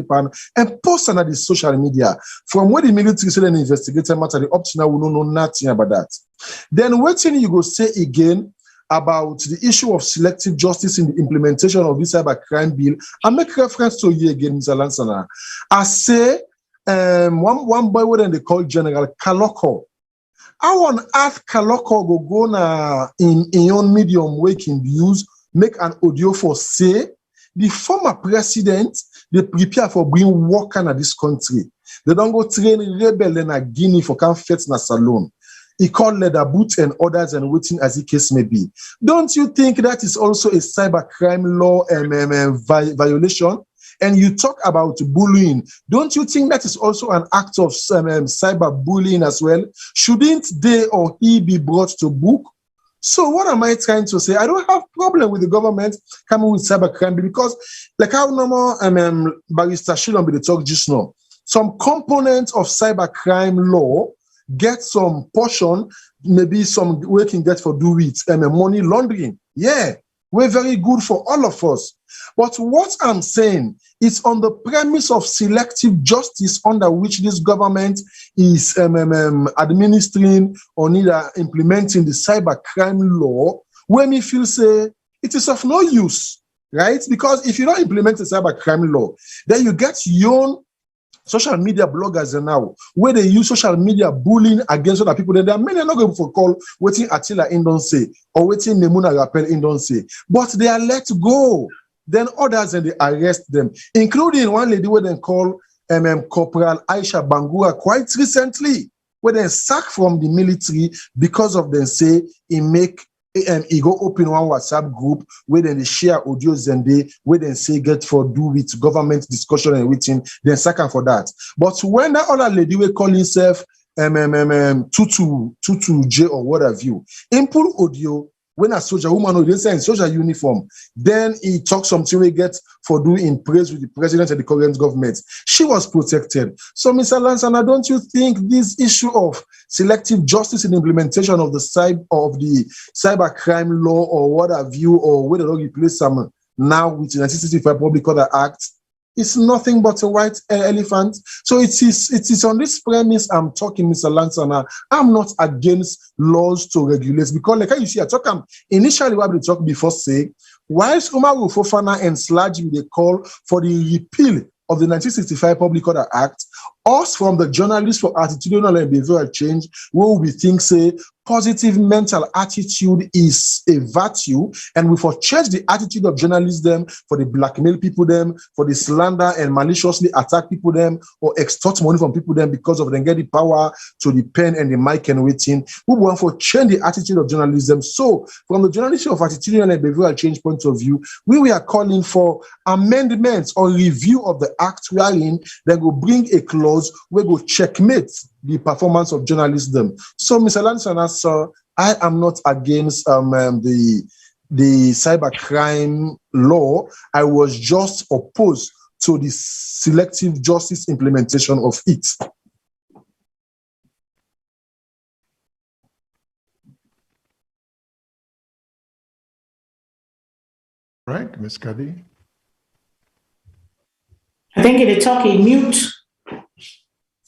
and post on the social media. From where the military said an investigator matter, the up to now we don't know nothing about that. Then waiting you go say again about the issue of selective justice in the implementation of this cybercrime bill. I make reference to you again, Mr. Lansana. I say one boy what they call General Kaloko. I want ask Kaloko go na in your medium waking views, make an audio for say the former president they prepare for bring worker in this country. They don't go train rebel in Guinea for conflict na Salone. He called leather boots and others and waiting as the case may be. Don't you think that is also a cybercrime law violation? And you talk about bullying. Don't you think that is also an act of cyberbullying as well? Shouldn't they or he be brought to book? So what am I trying to say? I don't have problem with the government coming with cybercrime because like how normal Barrister Shillon be the talk just now. Some components of cybercrime law get some portion, maybe some we can get for do it, money laundering. Yeah, we're very good for all of us. But what I'm saying is on the premise of selective justice under which this government is administering or neither implementing the cybercrime law, where me feel say it is of no use, right? Because if you don't implement the cybercrime law, then you get your social media bloggers now, where they use social media bullying against other people. There are many not going for call waiting Attila in don't say or waiting Nemuna Rappel in don't say, but they are let go. Then others and they arrest them, including one lady where they call Corporal Aisha Bangura quite recently, where they sacked from the military because of them say he go open one WhatsApp group where then they share audios and they where they say get for do with government discussion and everything, then sack her for that. But when that other lady will call himself Tutu J or what have you, in pull audio when a soldier woman or they say in soldier uniform, then he talks something we get for doing praise with the president and the current government. She was protected. So, Mr. Lansana, don't you think this issue of selective justice in implementation of the cybercrime law or what have you, or whether or replace some now with the 1965 Public Order Act, is nothing but a white elephant. So it is on this premise I'm talking, Mr. Lansana. I'm not against laws to regulate, because like you see, I talk initially what we talked before say, whilst Umaru Fofana and Sludge they call for the repeal of the 1965 Public Order Act, us from the Journalists for Attitudinal and Behavioral Change, where we think say positive mental attitude is a virtue, and we for change the attitude of journalism for the blackmail people them, for the slander and maliciously attack people them, or extort money from people them because of them get the power to the pen and the mic and waiting. We want for change the attitude of journalism. So from the Journalists of Attitudinal and Behavioral Change point of view, we are calling for amendments or review of the act we are in that will bring a clause where go checkmate the performance of journalism. So, Mr. Lansana, sir, I am not against the cybercrime law. I was just opposed to the selective justice implementation of it. Right, Ms. Kadi? I think you're talking mute.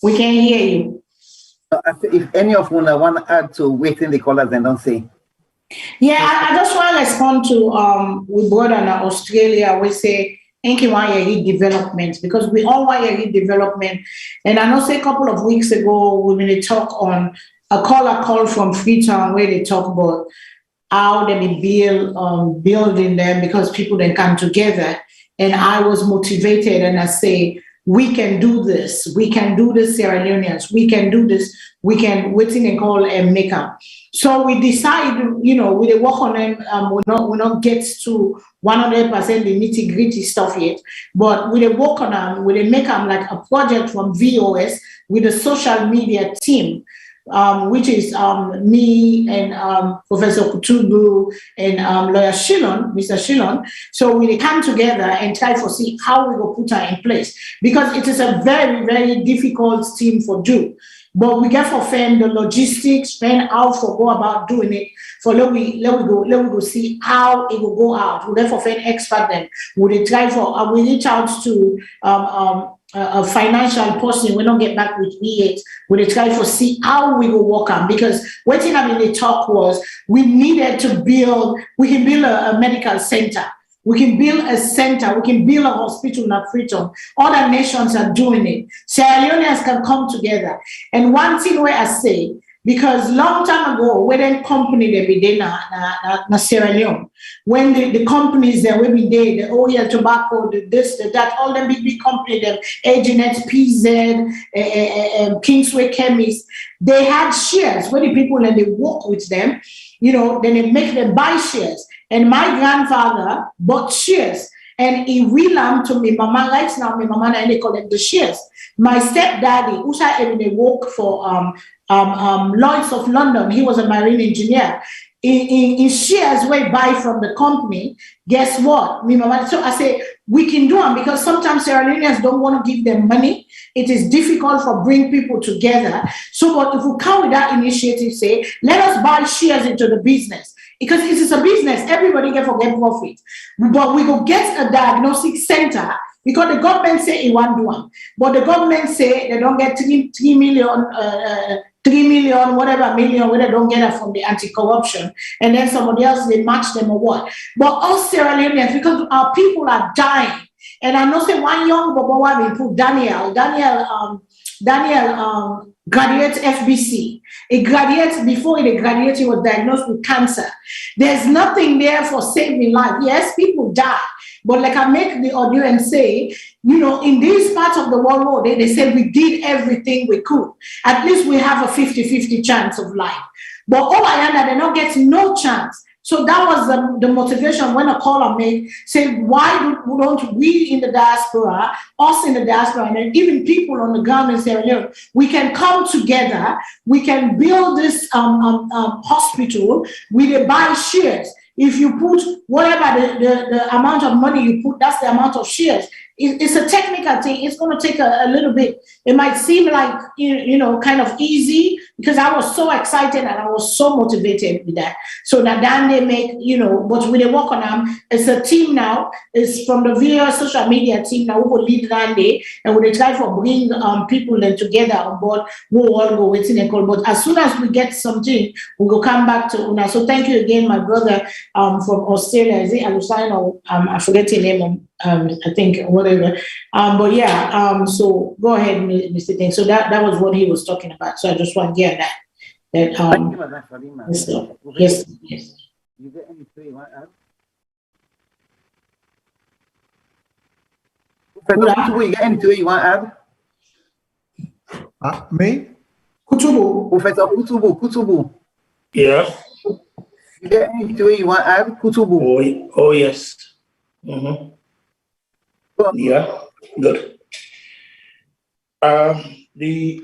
We can't hear you. If any of you want to add to waiting the callers, then don't say. Yeah, I just want to respond to we brought on Australia. We say thank you development, because we all want development. And I know say a couple of weeks ago we made a talk on a call from Freetown where they talk about how they build building them because people then come together. And I was motivated and I say, we can do this. We can do this, Sierra Leoneans. We can do this. We can waiting and call and make up. So we decide, we work on them. We not get to 100% the nitty gritty stuff yet, but we work on them. We make them like a project from VOS with a social media team. Which is me and Professor Kutubu and lawyer Shilon, Mr. Shilon. So we come together and try to see how we will put her in place, because it is a very, very difficult team for do. But we get for fan the logistics, fan how for go about doing it. For let we go see how it will go out. We therefore fan expert them. We try for we reach out to a financial person. We don't get back with me yet. We try to see how we will work on, because what I mean the talk was we needed to build. We can build a medical center. We can build a center. We can build a hospital in Freedom. Other nations are doing it. Sierra Leoneans can come together. And one thing where I say, because long time ago, when the company they be there na Sierra Leone, when the companies that we be there, the oil, tobacco, the this, the that, all them big companies, them Agenet, PZ, Kingsway Chemist, they had shares where the people and they work with them, then they make them buy shares. And my grandfather bought shares, and he will to me mama likes now me mama and they collect the shares. My stepdaddy, who they work for Lloyd's of London, he was a marine engineer. In shares we buy from the company, guess what? Me mama, so I say we can do them, because sometimes Sierra Leoneans don't want to give them money. It is difficult for bring people together. So but if we come with that initiative, say, let us buy shares into the business. Because it is a business, everybody can forget profit. But we go get a diagnostic center, because the government say it won't do them. But the government say they don't get 3 million, whatever million, where they don't get it from the anti-corruption. And then somebody else, they match them or what. But us Sierra Leoneans, because our people are dying. And I know say one young boy, we put Daniel graduates FBC. He graduates, before he graduated, he was diagnosed with cancer. There's nothing there for saving life. Yes, people die. But like I make the audio and say, in these parts of the world, they say we did everything we could. At least we have a 50-50 chance of life. But over yonder, they don't get no chance. So that was the motivation when a caller made, say, why don't we in the diaspora, us in the diaspora, and even people on the ground in Sierra Leone, we can come together, we can build this hospital, we buy shares. If you put whatever the amount of money you put, that's the amount of shares. It's a technical thing. It's going to take a little bit. It might seem like, kind of easy, because I was so excited and I was so motivated with that. So that then they make, but when they work on them, it's a team now. It's from the VOS social media team now who will lead that day, and we try to bring people then together on board who all go waiting and call. But as soon as we get something, we will come back to Una. So thank you again, my brother from Australia. Is it Alusino? I forget your name. I think whatever. But yeah. So go ahead, Mr. Ting. So that was what he was talking about. So I just want to get that. Thank you, Madam Farima. Yes. You get anything you want to add? You get anything you want to add? Me? Kutubu. Professor Kutubu. Yeah. You get anything you want to add? Kutubu. Oh yes. Mm-hmm. Yeah, good. The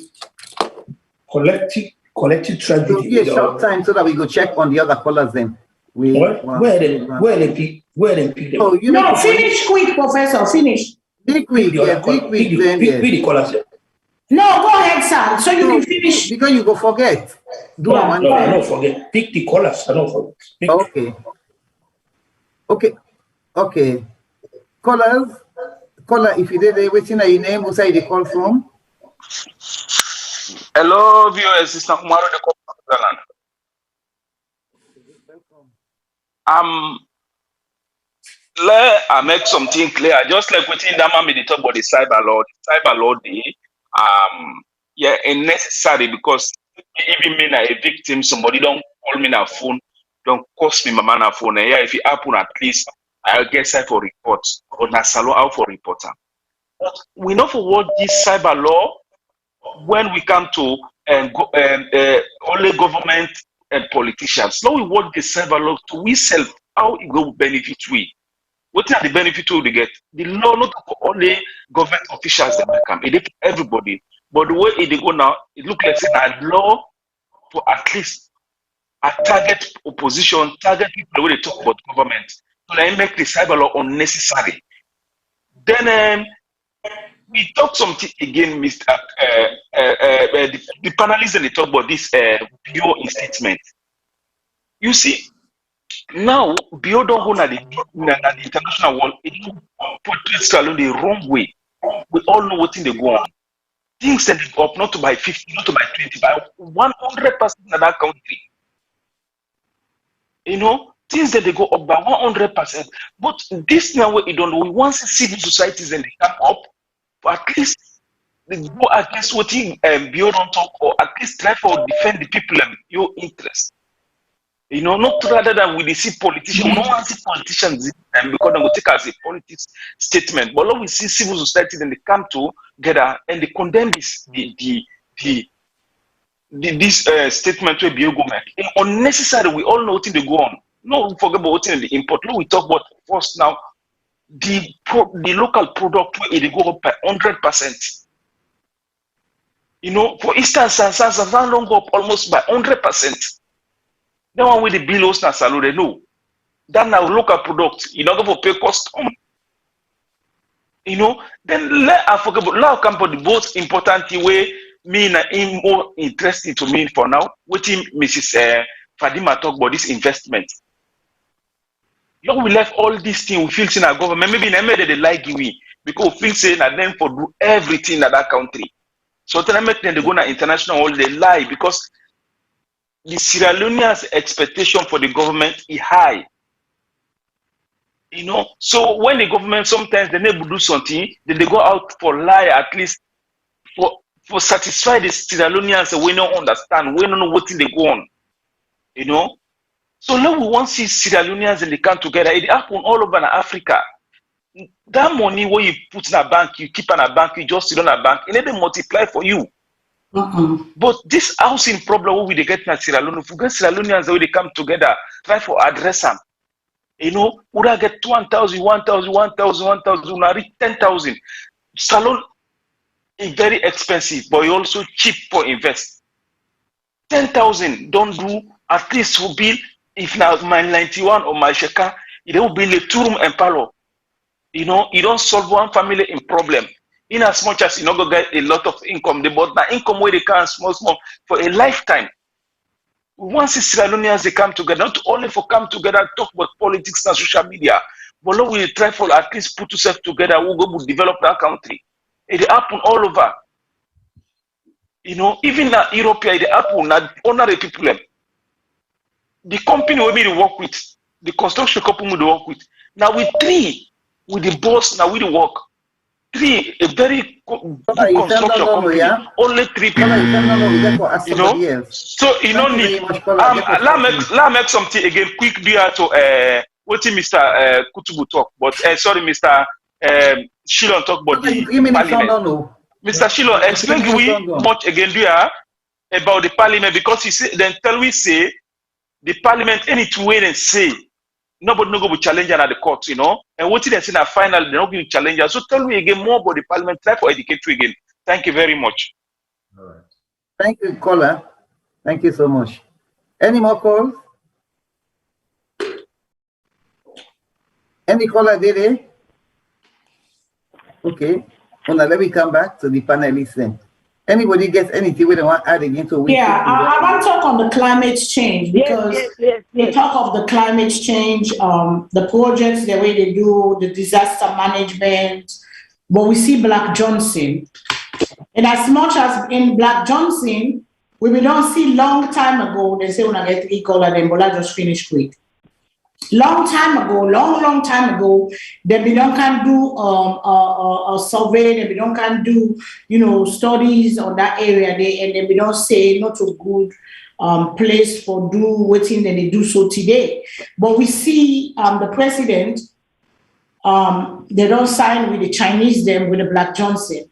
collective tragedy. So, short time so that we go check on the other callers then. Where they pick them? Oh, finish quick, Professor. Finish. Be quick, Pick the callers. No, go ahead, sir. So you can finish. Because you go forget. No, I don't forget. Pick the callers. I don't forget. Okay. Caller, if you did waiting your name, who say they call from? Hello, viewers. It's not Maru de Switzerland. Let I make something clear. Just like within that man the talk about the cyber law. The cyber law, necessary because even me a victim, somebody don't call me na phone, don't cost me my man a phone. And if it happen at least I'll get side for reports or na Salone out for reporter. We know for what this cyber law when we come to only government and politicians. Now we want the cyber law to we self how it will benefit we. What are the benefits we get? The law not for only government officials that may come. It is for everybody. But the way it go now, it looks like a law for at least a target opposition, target people when they talk about government. So they make the cyber law unnecessary. Then we talk something again, Mr. The panelists and they talk about this BO statement. You see, now BO don't go at the international world. It portrays Salone the wrong way. We all know what in the go on. Things that go up not to by 50, not to by 20, by 100% in that country. Things that they go up by 100%. But this now we don't know. We want to see civil societies and they come up, but at least they go against what BO don't talk, or at least try to defend the people and your interests. Not rather than we see politicians. We don't want to see politicians because they will take as a politics statement. But when we see civil society, then they come together and they condemn this statement where BO go make. Unnecessary. We all know what they go on. No, forget about what's in the import. No, we talk about first now the local product where it go up by 100%. For instance, Sansan don't go up almost by 100%. That one with the bills na Salone, no. That now local product, go for pay custom. Then let I forget about now come for the most important way me na more interesting to me for now. What Mrs. Fadima talk about this investment. We left all these things we feel in our government. Maybe they like we because we feel saying that them for do everything in that country. So then make them they go na international world, they lie because the Sierra Leoneans' expectation for the government is high. So when the government sometimes they never do something, then they go out for lie at least for satisfy the Sierra Leoneans. We don't understand, we don't know what they go on. So now we want to see Sierra Leoneans and they come together. It happens all over Africa. That money where you put in a bank, you keep in a bank, you just sit on a bank, it never multiply for you. But this housing problem where they get in Sierra Leone, if we get Sierra Leoneans where they come together, try for address them. We get 1,000, 1,000, 1,000, 1,000, we reach 10,000. Salone is very expensive, but it's also cheap for invest. 10,000 don't do at least will build. If now my 91 or my Sheka, it will build a 2-room and parlor. You don't solve one family in problem. In as much as you not go get a lot of income, but the income where they can small for a lifetime. Once the Sierra Leoneans they come together, not only for come together talk about politics and social media, but now we try for at least put yourself together. We go to develop that country. It happen all over. You know, even in Europe, it happen. Not honor the people. The company we work with, the construction company we work with. Now we three with the boss. Now we work. Three, a very good construction company. Only 3 people. You know, so you don't need. Let make something again quick. To what Mr. Kutubu talk, but sorry, Mr. Shilon talk about the parliament. Mr. Shilon, explain to we much again about the parliament, because he said then tell we say the parliament any to wait and say. Nobody no go be challenge at the court, you know. And what they say na final, they're not going to challenge. So tell me again more about the parliament. Try for educate you again. Thank you very much. All right. Thank you, caller. Thank you so much. Any more calls? Any caller, Dede? Okay. Well, now let me come back to the panelists then. Anybody gets anything we don't want to add again to? Yeah, I want to talk on the climate change, because we talk of the climate change, the projects, the way they do, the disaster management, but we see Black Johnson. And as much as in Black Johnson, we don't see long time ago, they say when I get equal and then I just finish quick. Long time ago, long time ago, they don't can do a survey, they don't can do, you know, studies on that area, and they don't say not a good place for do what thing they do so today. But we see the president, they don't sign with the Chinese them with the Black Johnson.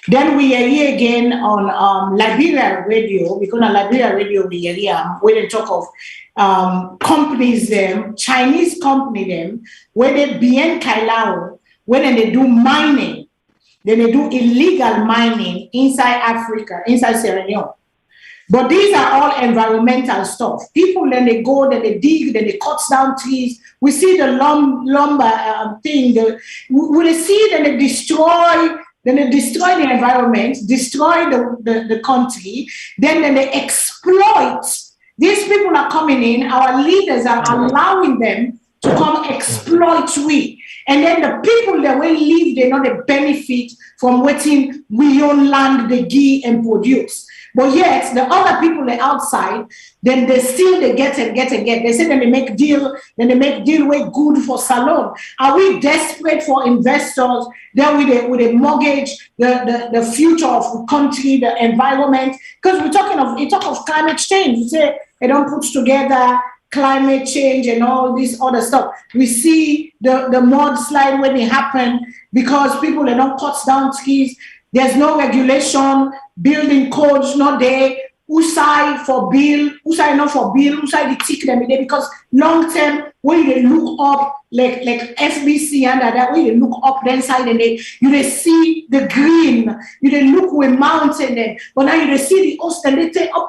Then we are here again on Liberia radio, because on Liberia radio we are here where they talk of companies them, Chinese company them, where they bien Kailao, when they do mining, then they do illegal mining inside Africa, inside Sierra Leone. But these are all environmental stuff. People, then they go, then they dig, then they cut down trees. We see the lumber thing, we see then they destroy. Then they destroy the environment, destroy the country, then they exploit. These people are coming in, our leaders are allowing them to come exploit we. And then the people that will live, they know the benefit from waiting we own land, they give and produce. But yet, the other people outside, then they still they get. They say that they make deal, then they make deal way good for Salone. Are we desperate for investors? Then with a mortgage, the future of the country, the environment? Because we talk of climate change. We say they don't put together climate change and all this other stuff. We see the mudslide when it happen because people they don't cut down trees. There's no regulation, building codes not there. Who side for bill? Who side not for bill? Who side the tick them there? Because long term, when you look up like FBC and that, when you look up then side and you see the green, you look with mountain there, but now you see the host and they take up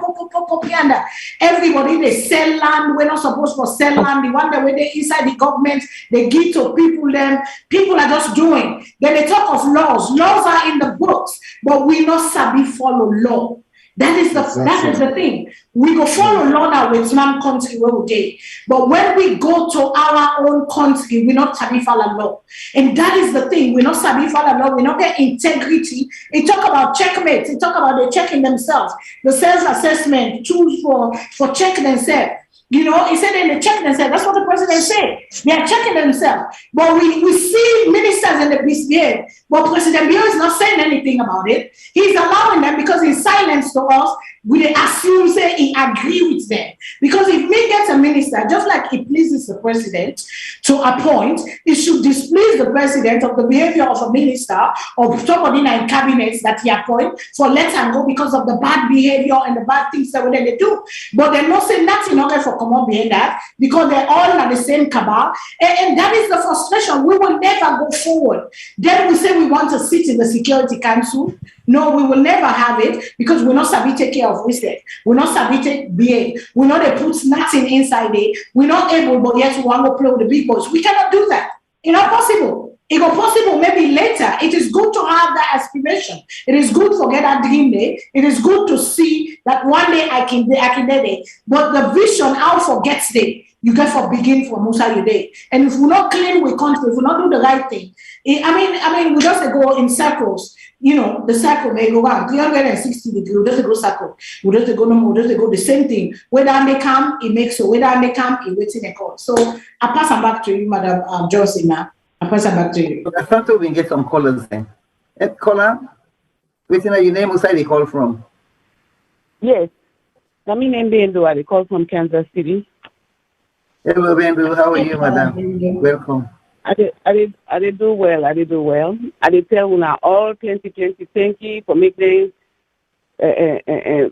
yonder. Everybody they sell land. We're not supposed to sell land. The one that when they inside the government, they give to people. Them people are just doing. Then they talk of laws. Laws are in the books, but we not sabi follow law. That is the thing. We go follow law now with Islam country where we day. But when we go to our own country, we not sabi follow law. And that is the thing. We not sabi follow law. We not get integrity. It talk about checkmates. It talk about they checking themselves. The self-assessment, tools for checking themselves. You know, he said they check themselves. That's what the president said. They are checking themselves. But we see ministers in the misbehave. But President Bill is not saying anything about it. He's allowing them because in silence to us, we assume say he agree with them. Because if me gets a minister, just like it pleases the president to appoint, it should displease the president of the behavior of a minister or somebody in cabinets that he appoint for let and go because of the bad behavior and the bad things that they do. But they're not saying nothing okay for come on behind that because they're all at the same cabal. And that is the frustration. We will never go forward. Then we say we want to sit in the Security Council. No, we will never have it because we're not sabi take care of wisdom. We're not sabi take BA. We know they put nothing inside it. We're not able, but yet we want to play with the big boys. We cannot do that. It's not possible. It is possible maybe later. It is good to have that aspiration. It is good to get that dream day. It is good to see that one day I can do it. But the vision, how forgets day. You get for begin from Musa Yude. And if we're not clean with country, if we not do the right thing, I mean, we just go in circles. You know, the circle may go on 360 degrees. We just go circle. We just go no more. We just go the same thing. Whether they come, it makes so. Whether they come, it waits in a call. So I pass them back to you, Madam Johnson. Now I pass them back to you. I thought we can get some callers then. Caller, what's your name? Where they call from? Yes, my name is Bendo. I call from Kansas City. Hello, Bendo. How are you, madam? Welcome. I did do well. I did tell you now all 2020. Thank you for making a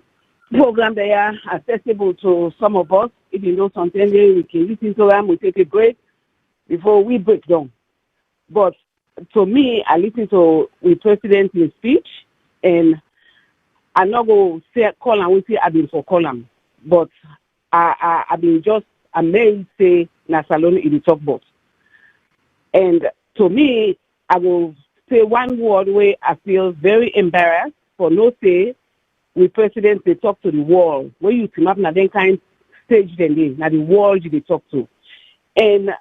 program that are accessible to some of us. Even though sometimes we can listen to them, we take a break before we break down. But to me, I listen to the president's speech, and I'm not going to say call and we say I've been for column, but I've been just amazed say na Salone in the talk box. And to me, I will say one word where I feel very embarrassed for no say with president they talk to the world. Where you team up na then kind stage then they na the world they talk to. And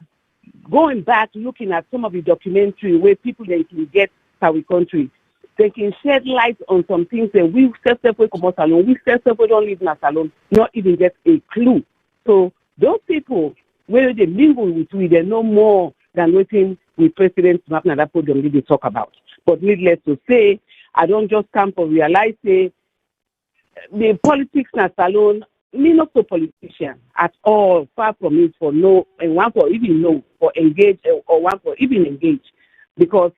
going back looking at some of the documentary where people they can get our country, they can shed light on some things that we self-we come out Salone, we self-we don't live in a Salone, not even get a clue. So those people where they mingle with we, they know more than waiting with President Mapna that podium they talk about. But needless to say, I don't just come for realize say the politics na Salone, me not so politician at all, far from it for no, and one for even no, for engage or one for even engage. Because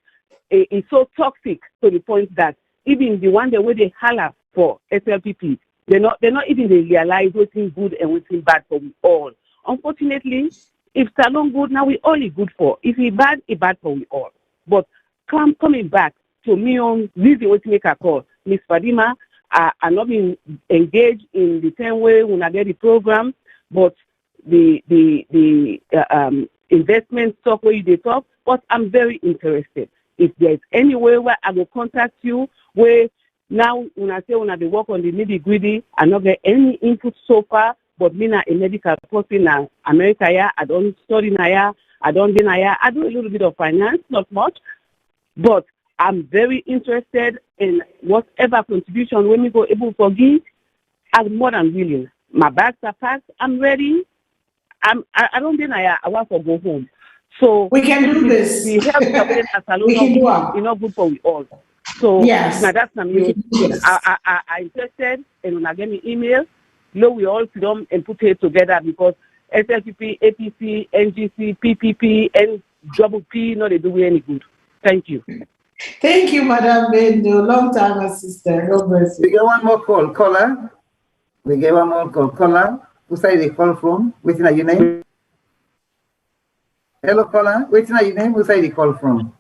it's so toxic to the point that even the one the way they holler for SLPP, they're not even realize what's good and what's bad for we all. Unfortunately, if Salone good, now we only good for. If he bad for we all. But coming back to me on reason what to make a call, Miss Fadima, I not been engaged in the same way when I get the program, but the investment stuff where they talk. But I'm very interested. If there's any way where I will contact you, where now when I say when I work on the nitty-gritty, I not get any input so far. But me na a medical person in America, yeah, I don't study now, I don't do now, I do a little bit of finance, not much, but I'm very interested in whatever contribution when we go able to give. I'm more than willing. My bags are packed. I'm ready. I don't do now. I want to go home. So we can do this. We have we can do it. It's not good for we all. So yes, now that's me. I interested, and when I get me email. No, we all sit down and put it together because SLPP, APC, NGC, PPP, and double P, no, they do any good. Thank you. Thank you, Madam Bendo. Long time, my sister. God bless you. We get one more call. Caller. We get one more call. Caller. Who say they call from? What's your name? Hello, caller. What's your name? Who say they call from?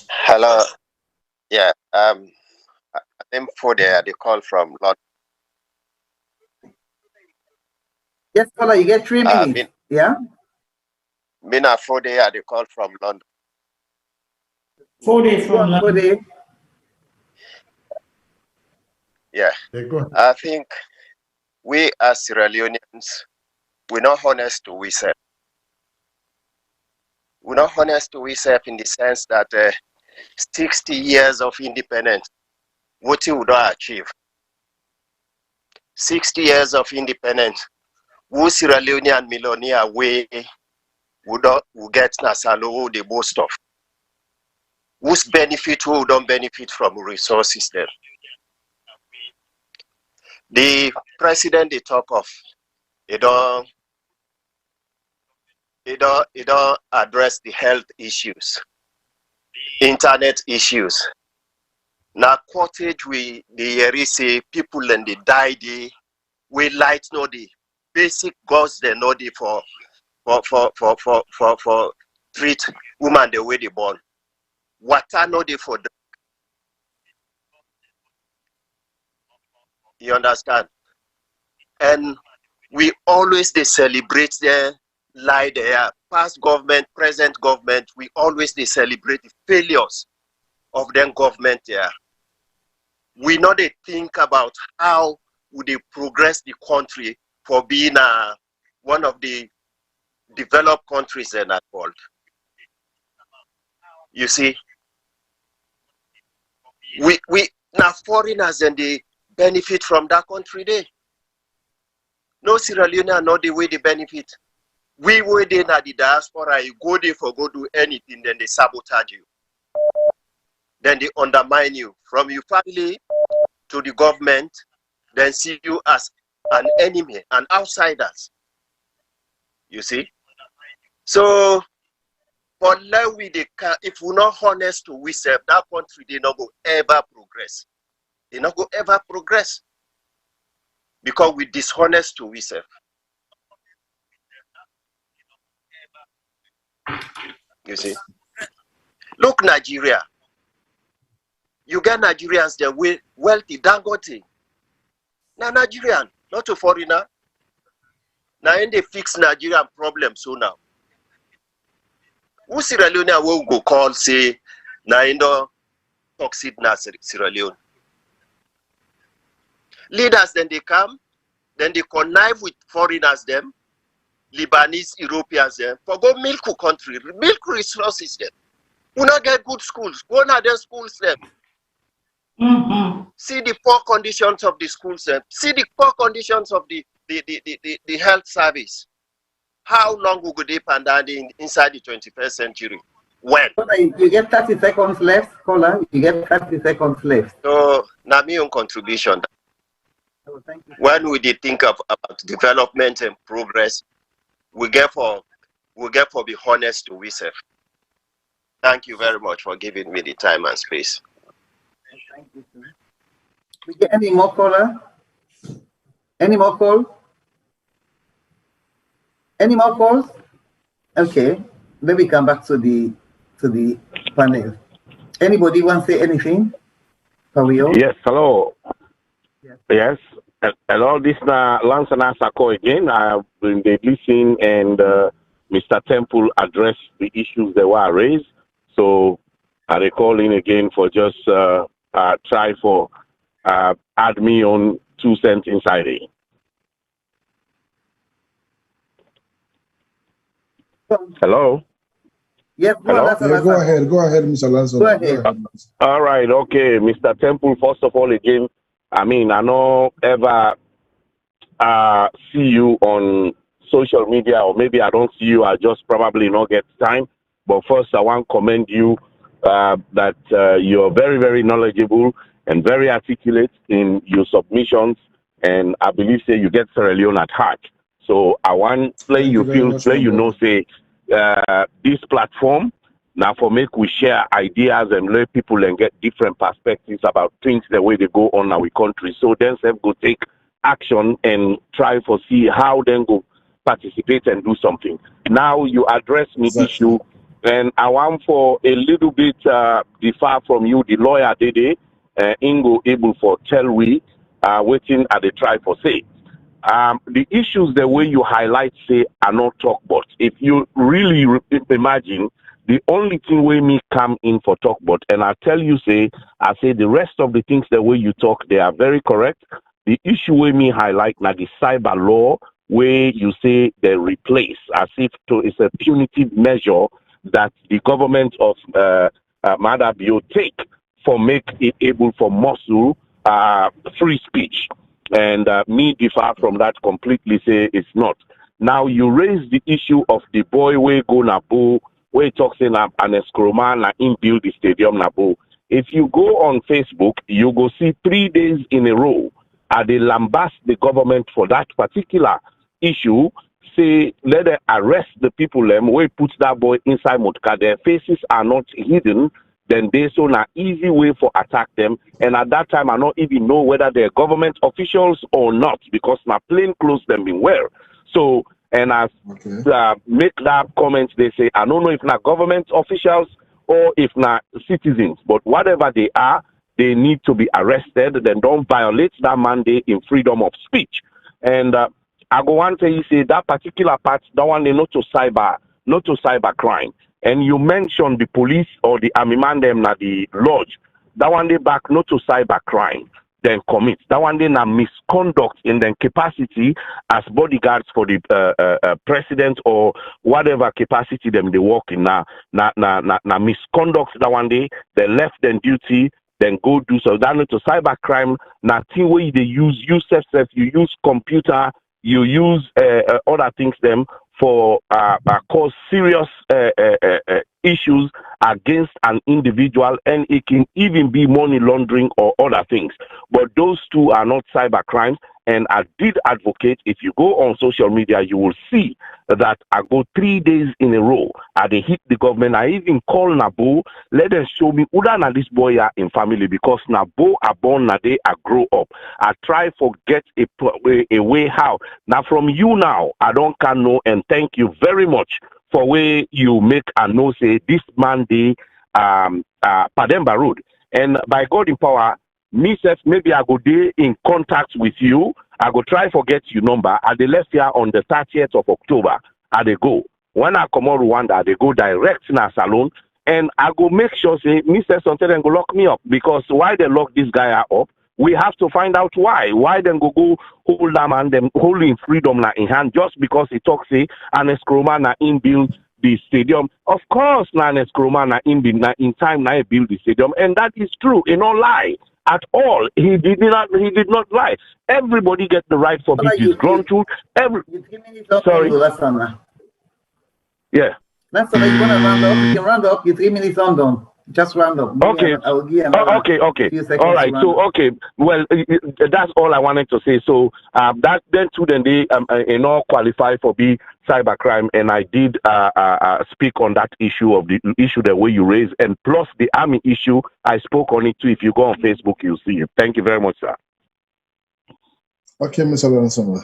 Hello. Yeah. I'm for there. They call from London. Yes, caller, you get 3 minutes. Yeah? Mina 4 day, they call from London. 4 days from London. 4 days. Yeah. I think we as Sierra Leoneans, we're not honest to ourselves. We're not honest to ourselves in the sense that 60 years of independence, what you would achieve. 60 years of independence. Who Sierra Leonean millionaire way would get Nasalo the most of? Who's benefit who don't benefit from resources then? The president they talk of, he don't address the health issues, internet issues. Now cottage we the say people and they die we light no the basic goals they know the for treat women the way they born. Water no the for them. You understand? And we always they celebrate lie there. Past government, present government, we always they celebrate the failures of them government there. We know they think about how would they progress the country for being one of the developed countries in that world. You see, we now foreigners and they benefit from that country there. No Sierra Leone not the way they benefit. We were there at the diaspora, you go there for go do anything, then they sabotage you. Then they undermine you. From your family to the government, then see you as an enemy, an outsiders. You see? So, for now, if we're not honest to ourselves, that country, they not go ever progress. They not go ever progress. Because we dishonest to ourselves. You see? Look, Nigeria. You get Nigerians, they're wealthy, Dangote. Now Nigerian, not a foreigner. Now they fix Nigerian problem so now. Who Sierra Leone will go call say na indo toxic na Sierra Leone. Leaders then they come, then they connive with foreigners them, Lebanese, Europeans them, for go milk country, milk resources them. We not get good schools, go na their schools them. See the poor conditions of the schools them, see the poor conditions of the health service. How long will they pandang inside the 21st century? When? You get 30 seconds left, caller. You get 30 seconds left. So, now my own contribution. Oh, thank you. When we did think about development and progress, we get for be honest to ourselves. Thank you very much for giving me the time and space. Thank you, sir. We get any more caller? Any more calls? Any more calls? Okay, let me come back to the panel. Anybody want to say anything? Yes, hello. Yes. Hello, this is Lance and Asako again. I've been listening and Mr. Temple addressed the issues that were raised. So I call in again for just try for add me on 2 cents inside it. Hello? Yes, hello? Go ahead, Mr. Lanson. Go ahead. All right, okay. Mr. Temple, first of all, again, I mean, I know ever see you on social media, or maybe I don't see you, I just probably not get time. But first, I want to commend you that you're very, very knowledgeable and very articulate in your submissions. And I believe, say, you get Sierra Leone at heart. So I want play you feel, play you know, say, this platform, now for make we share ideas and let people and get different perspectives about things the way they go on our country. So then some go take action and try for see how then go participate and do something. Now you address me issue, and I want for a little bit differ from you, the lawyer Dede, Ingo able for tell we waiting at the try for say. The issues the way you highlight say are not talk about. If you really imagine, the only thing where me come in for talk about, and I tell you say, I say the rest of the things the way you talk, they are very correct. The issue where me highlight now the cyber law where you say they replace as if it's a punitive measure that the government of Madabio take for make it able for muscle free speech. And me differ from that completely, say it's not. Now you raise the issue of the boy where go Nabo, where he talks in an escroma na in build the stadium Nabo. If you go on Facebook, you go see 3 days in a row they lambast the government for that particular issue. Say let them arrest the people where put that boy inside Motka. Their faces are not hidden. Then they so an easy way for attack them. And at that time, I don't even know whether they're government officials or not, because my plain clothes them been wear. So, and I make that comment, they say, I don't know if not government officials or if not citizens, but whatever they are, they need to be arrested. Then don't violate that mandate in freedom of speech. And I go one say you say that particular part, that one they not to cyber crime. And you mentioned the police or the army man them na the lodge. That one they back not to cyber crime, then commit. That one they na misconduct in their capacity as bodyguards for the president or whatever capacity them they work in na misconduct. That one they left them duty, then go do so. That not to cyber crime. Na thing where they use self, you use computer, you use other things them for cause serious issues against an individual, and it can even be money laundering or other things. But those two are not cyber crimes. And I did advocate, if you go on social media, you will see that I go 3 days in a row. They hit the government. I even call Nabo, let them show me who na this boy are in family, because Nabo are born, na they are grow up. I try for get a way how. Now from you now, I don't can know, and thank you very much for where you make and know say this man the Pademba Road. And by God in power, myself, maybe I go there in contact with you. I go try forget your number. I they left here on the 30th of October. I they go. When I come on Rwanda, they go direct in a salon. And I go make sure say, Mr. Something and go lock me up. Because why they lock this guy up? We have to find out why. Why then go hold them and them holding freedom na in hand just because he talks say and Eskroma na in build the stadium. Of course, na Eskroma na in time na build the stadium, and that is true. You know, lie at all. He did not lie. Everybody gets the right for being grown truth. Sorry. Yeah. That's all. You want to round up? You can round up. You're 3 minutes on done. Just round up. Okay. Okay. All right. So okay. Well, that's all I wanted to say. So that then too, then they qualify for be cybercrime, and I did speak on that issue of the issue the way you raised, and plus the army issue. I spoke on it too. If you go on Facebook, you'll see it. Thank you very much, sir. Okay, Mr. Benson.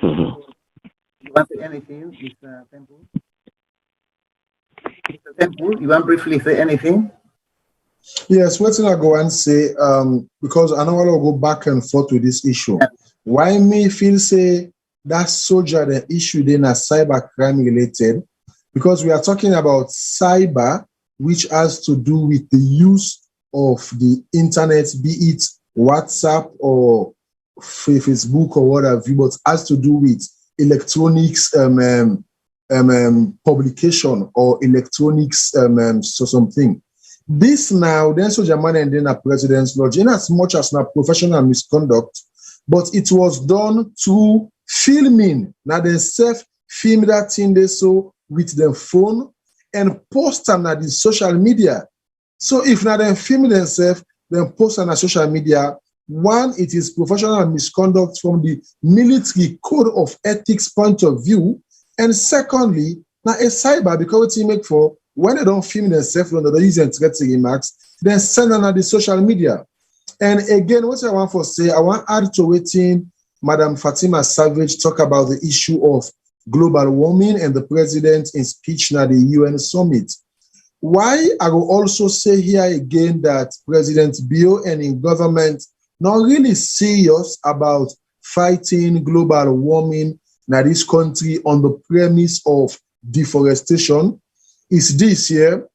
You want to say anything, Mr. Temple? Mr. Temple, you want to briefly say anything? Yes, what I go and say, because I know I'll go back and forth with this issue. Why me feel say that soldier the issue then a cyber crime related? Because we are talking about cyber, which has to do with the use of the internet, be it WhatsApp or Facebook or whatever, but has to do with electronics publication or electronics so something. This now, then soldier man and then a president's lodge, in as much as not professional misconduct, but it was done through filming. Now they self-film that thing they saw with their phone and post them at the social media. So if now they film themselves, then post on the social media, one, it is professional misconduct from the military code of ethics point of view. And secondly, now a cyber, because what you make for when they don't film themselves, when they use threatening remarks, then send on the social media. And again, what I want to say, I want to add to waiting Madam Fatima Savage talk about the issue of global warming and the president in speech at the UN summit. Why I will also say here again that President Bio and in government not really serious about fighting global warming in this country on the premise of deforestation is this year.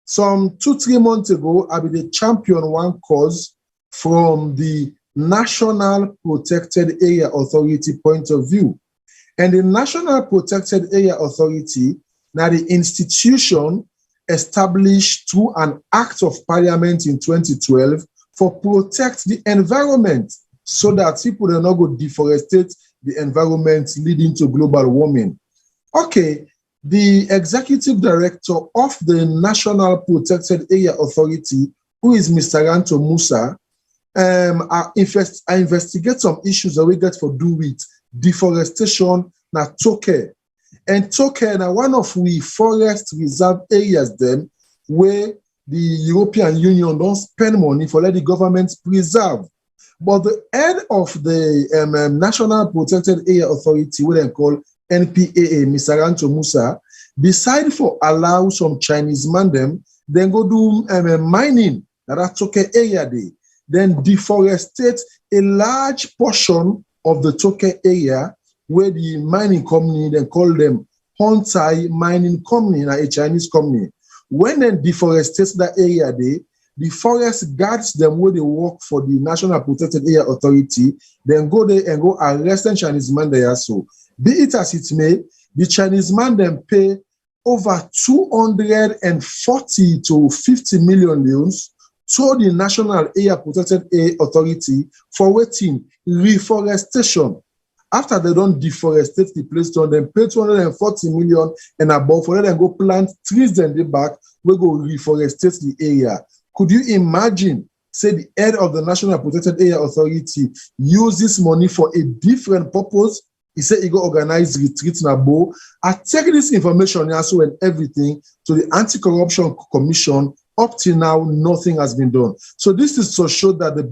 Some 2-3 months ago, I be the champion one cause from the National Protected Area Authority point of view. And the National Protected Area Authority, now the institution established through an act of parliament in 2012 for protect the environment so that people do not go deforestate the environment leading to global warming. Okay, the executive director of the National Protected Area Authority, who is Mr. Ranto Musa, I investigate some issues that we get for do with deforestation na Toke. And Toke na one of we forest reserve areas them where the European Union don't spend money for let the government preserve. But the head of the National Protected Area Authority, what they call NPAA, Mr. Ranto Musa, decide for allow some Chinese man them, then go do mining that Toke area day. Then deforestate a large portion of the Toke area where the mining company, they call them Hontai Mining Company, a Chinese company. When they deforestate that area, the forest guards them where they work for the National Protected Area Authority, then go there and go arrest the Chinese man there. So, be it as it may, the Chinese man then pay over 240 to 50 million loans to the National Area Protected Area Authority for waiting reforestation. After they don't deforestate the place, then pay 240 million and above for them go plant trees in the back, we go reforestate the area. Could you imagine, say the head of the National Protected Area Authority use this money for a different purpose? He said he go organize retreat in Abo. I take this information also and everything to the Anti-Corruption Commission. Up till now, nothing has been done. So this is to show that the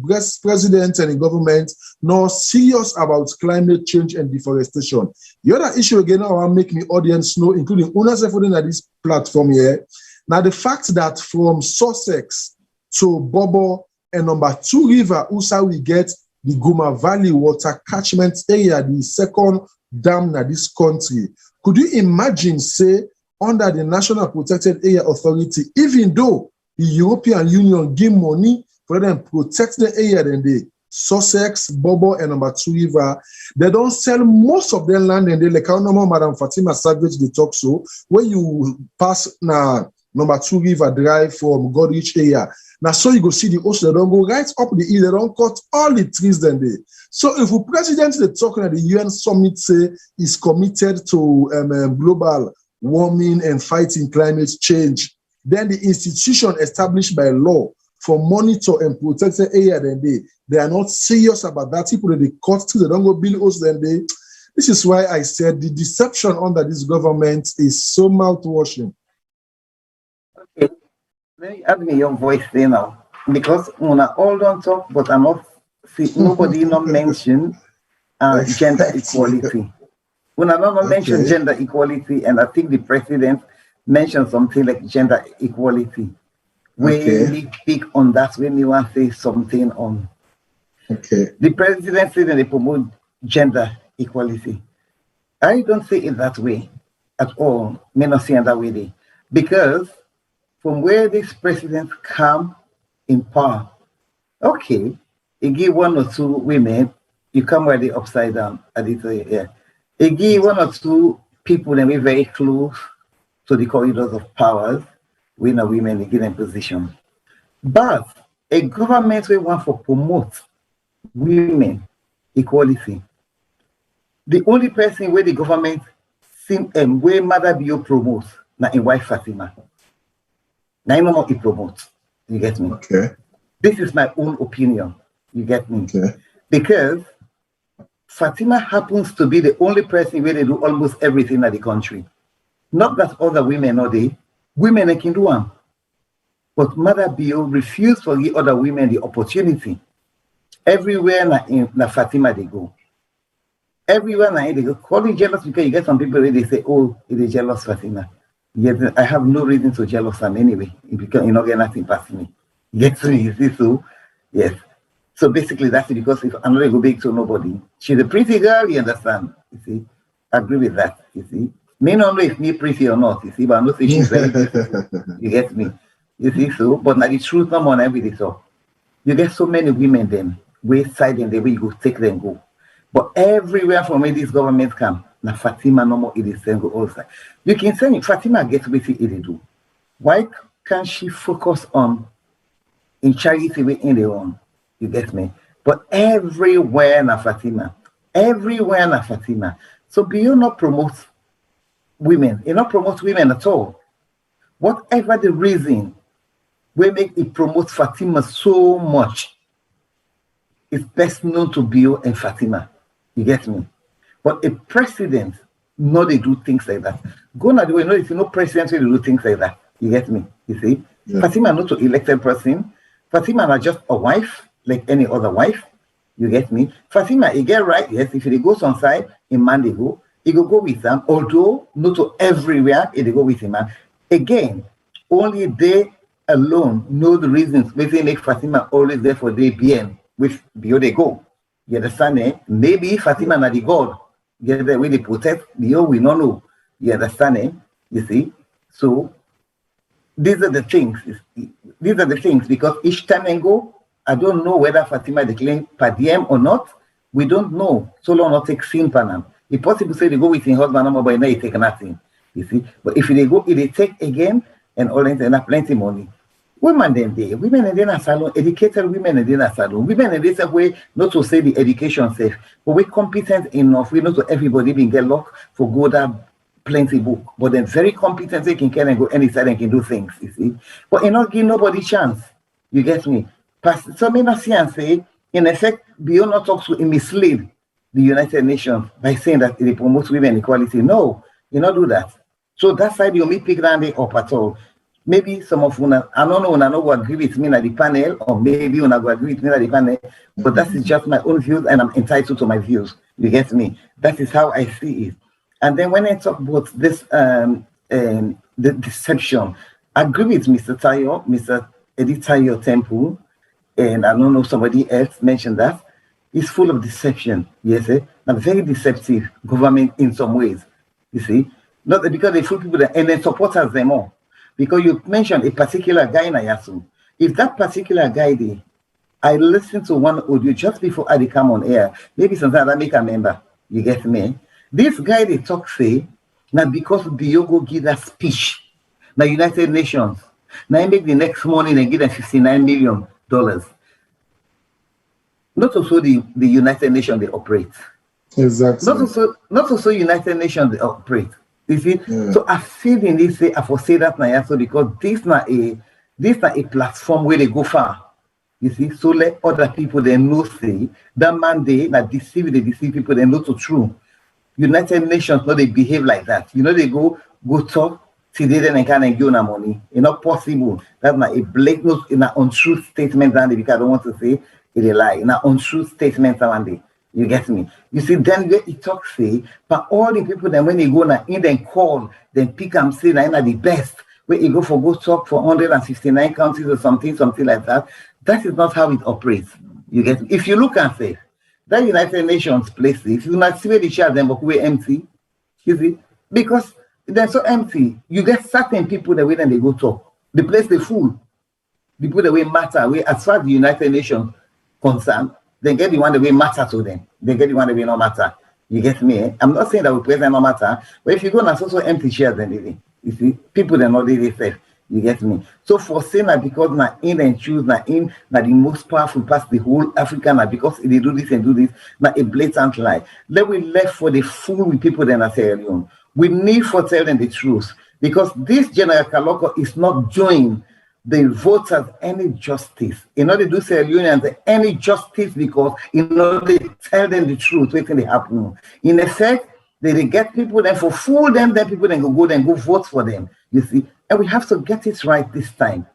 president and the government are serious about climate change and deforestation. The other issue again, I want to make the audience know, including owners at this platform here. Now the fact that from Sussex to Bobo and number 2 river, also we get the Guma Valley water catchment area, the second dam in this country. Could you imagine, say, under the National Protected Area Authority, even though the European Union give money for them protect the area, then they Sussex, Bobo, and number 2 river, they don't sell most of their land, and they like how normal Madam Fatima Savage they talk so when you pass now number 2 river drive from Godrich area. Now, so you go see the ocean, they don't go right up the hill, they don't cut all the trees then they. So if the president they talking at the UN summit say is committed to global warming and fighting climate change, then the institution established by law for monitor and protect the area, then they are not serious about that. People that they cut trees, they don't go build us, then they. This is why I said the deception under this government is so mouthwashing. Okay. Let me add me your voice there now, because when I all don't talk, but I'm not see nobody not mention gender equality. When I not mention gender equality, and I think the president mentioned something like gender equality. We speak on that when you want to say something on. The president said that they promote gender equality. I don't say it that way at all. May not say it that way, because from where this president come in power, okay, he give 1 or 2 women, you come where they upside down at this area. He give 1 or 2 people that we very close to the corridors of powers, we know women, they give them position. But a government we want to promote women equality. The only person where the government seem and where Mother Bio promotes, now in wife Fatima. Now I know what it promotes. You get me? This is my own opinion. You get me? Because Fatima happens to be the only person where they do almost everything in the country. Not that other women know they. Women they can do one. But Mother Bio refused to give other women the opportunity. Everywhere na Fatima they go. Everywhere na they go. Calling jealous because you get some people where they say, oh, it is jealous Fatima. Yet I have no reason to jealous them anyway, because you not get nothing past me. Get me, you see, so yes. So basically that's because if I'm not go big to nobody, she's a pretty girl, you understand? You see, I agree with that, you see. May not know if me pretty or not, you see, but I'm not saying she's very beautiful. You get me? You see, so, but now the truth no more every day. So you get so many women then, wayside and the way you go take them go. But everywhere from where these governments come, now Fatima no more it is go also. You can say Fatima gets with it do. Why can't she focus on in charity within their own? You get me? But everywhere na Fatima. Everywhere na Fatima. So Bio not promote women. It not promote women at all. Whatever the reason, we make it promote Fatima so much. It's best known to Bio and Fatima. You get me? But a president, no, they do things like that. Go now the way, no, if you know presidents, they do things like that. You get me? You see? Yeah. Fatima not an elected person. Fatima not just a wife, like any other wife. You get me? Fatima, he get right, yes, if he goes on side, in man they go, he go with them, although not to everywhere, he go with him. Man. Again, only they alone know the reasons why they make Fatima always there for their BN, with Bio they go. You understand, eh? Maybe Fatima not the God, get the way they protect the we don't know. You understand? You see? So these are the things. These are the things because each time I go, I don't know whether Fatima declared per diem or not. We don't know. So long not take sin panam. It's possible to say they go with his husband, but now he take nothing. You see? But if they go, if they take again and all that, and have plenty money. Women then they, women and then a salon, educated women and then a salon. Women and this way, not to say the education safe, but we're competent enough. We know to everybody being get locked for go that plenty book, but then very competent, they can and go any side and can do things, you see. But you not give nobody chance. You get me? So many and say, in effect, beyond not talks to mislead the United Nations by saying that they promote women equality. No, you not do that. So that side you may pick down up at all. Maybe some of you, I don't know, I will agree with me at the panel, or maybe you will agree with me at the panel, but that is just my own views, and I'm entitled to my views. You get me? That is how I see it. And then when I talk about this, the deception, I agree with Mr. Tayo, Mr. Eddie Tayo Temple, and I don't know somebody else mentioned that. It's full of deception, yes, and very deceptive government in some ways, you see. Not because they fool people and then supporters them all. Because you mentioned a particular guy in Ayasu. If that particular guy there, I listened to one audio just before I come on air, maybe sometimes I make a member, you get me? This guy they talk say, now because Diogo give that speech, now United Nations, now make the next morning and give them $59 million. Not also the United Nations they operate. Exactly. Not also United Nations they operate. You see, so I feel in this way, I foresee that now so because this not a platform where they go far. You see, so let other people they know say that man they deceive people, they know to true. United Nations, no, they behave like that. You know, they go talk, today then they can't give no money. It's not possible. That's not a blatant, in an untrue statement, and because I don't want to say it's a lie. In an untrue statement, and you get me? You see, then where it talks say, but all the people then when they go now in then call, then pick and say that are the best. Where you go for go talk for 169 countries or something like that. That is not how it operates. You get me? If you look and say, that United Nations places, you not see where the chairs them but we're empty. You see? Because they're so empty. You get certain people the way then they go talk. The place they full. The people the way matter. As far as the United Nations concerned, they get the one the way matter to them. They get the one the way no matter. You get me? Eh? I'm not saying that we present no matter, but if you go and so empty chairs then they you see, people they're not really safe. You get me? So for saying that because na in and choose na in na the most powerful past the whole Africa na because they do this and do this, na a blatant lie. Then we left for the fool with people then I say earlier on. We need for tell them the truth because this General Kaloko is not doing the voters any justice. In order to do say unions any justice because in order to tell them the truth, what can happen? In effect, they get people then for fool them, then people then go vote for them. You see, and we have to get it right this time.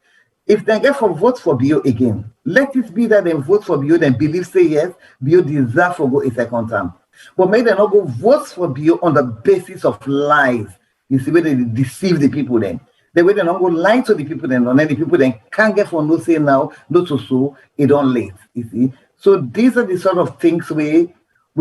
If they get for vote for Bio again, let it be that they vote for Bio, then believe say yes, Bio deserve for go a second time. But maybe they not go vote for Bio on the basis of lies. You see, where they deceive the people then. The way they not go lie to the people then, and then the people then can't get for no say now, not to so it don't late. You see, so these are the sort of things we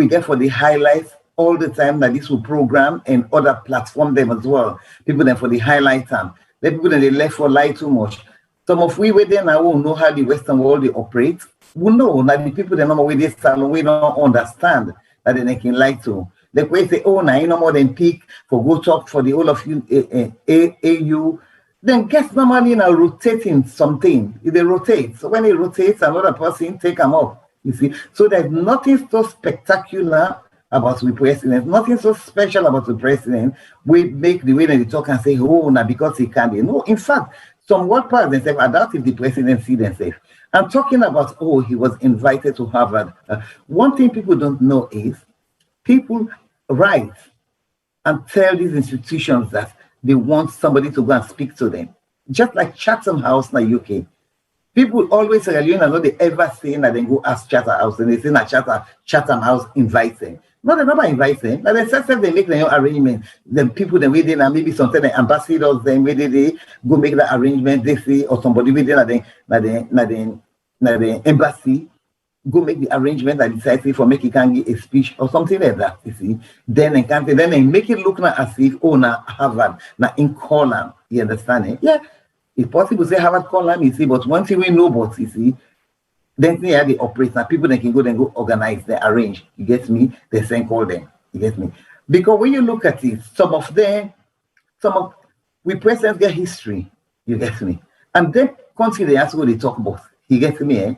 get for the highlights all the time that this will program and other platform them as well. People then for the highlight time. The people then they left for lie too much. Some of we then I won't know how the Western world they operate. We know that the people they know where they stand, we don't understand that they can lie to. The way say, oh, now you no more than peak for go talk for the whole of you AU. Then guess normally now rotating something. If they rotate, so when it rotates, another person take them up. You see, so there's nothing so spectacular about the president, nothing so special about the president. We make the way that they talk and say, oh, now because he can't be. No, in fact, some world parts themselves, I doubt if the president see themselves. I'm talking about, oh, he was invited to Harvard. One thing people don't know is people write and tell these institutions that they want somebody to go and speak to them. Just like Chatham House in the UK. People always say, you know, they ever say that they go ask Chatham House and they say that Chatham House invites them. No, they never invite them. But they say they make their own arrangement. Then people then wait and maybe sometimes the ambassadors then where they go make the arrangement, they say, or somebody within the embassy. go make the arrangement and decide for make it can give a speech or something like that, you see. Then they can't then they make it look now as if now Harvard, now in column, you understand it? Yeah, it's possible to say Harvard column, you see, but one thing we know about, you see, then they have the operate now people they can go organize, they arrange, you get me? They send call them, you get me? Because when you look at it, we presidents get history, you get me? And then consider that's what they talk about, you get me? Eh?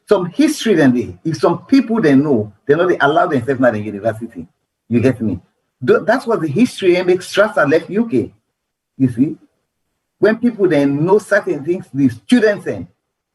Some history then if some people they know they allow themselves now in university, you get me? That's what the history and makes Strasser left UK, you see? When people then know certain things, the students then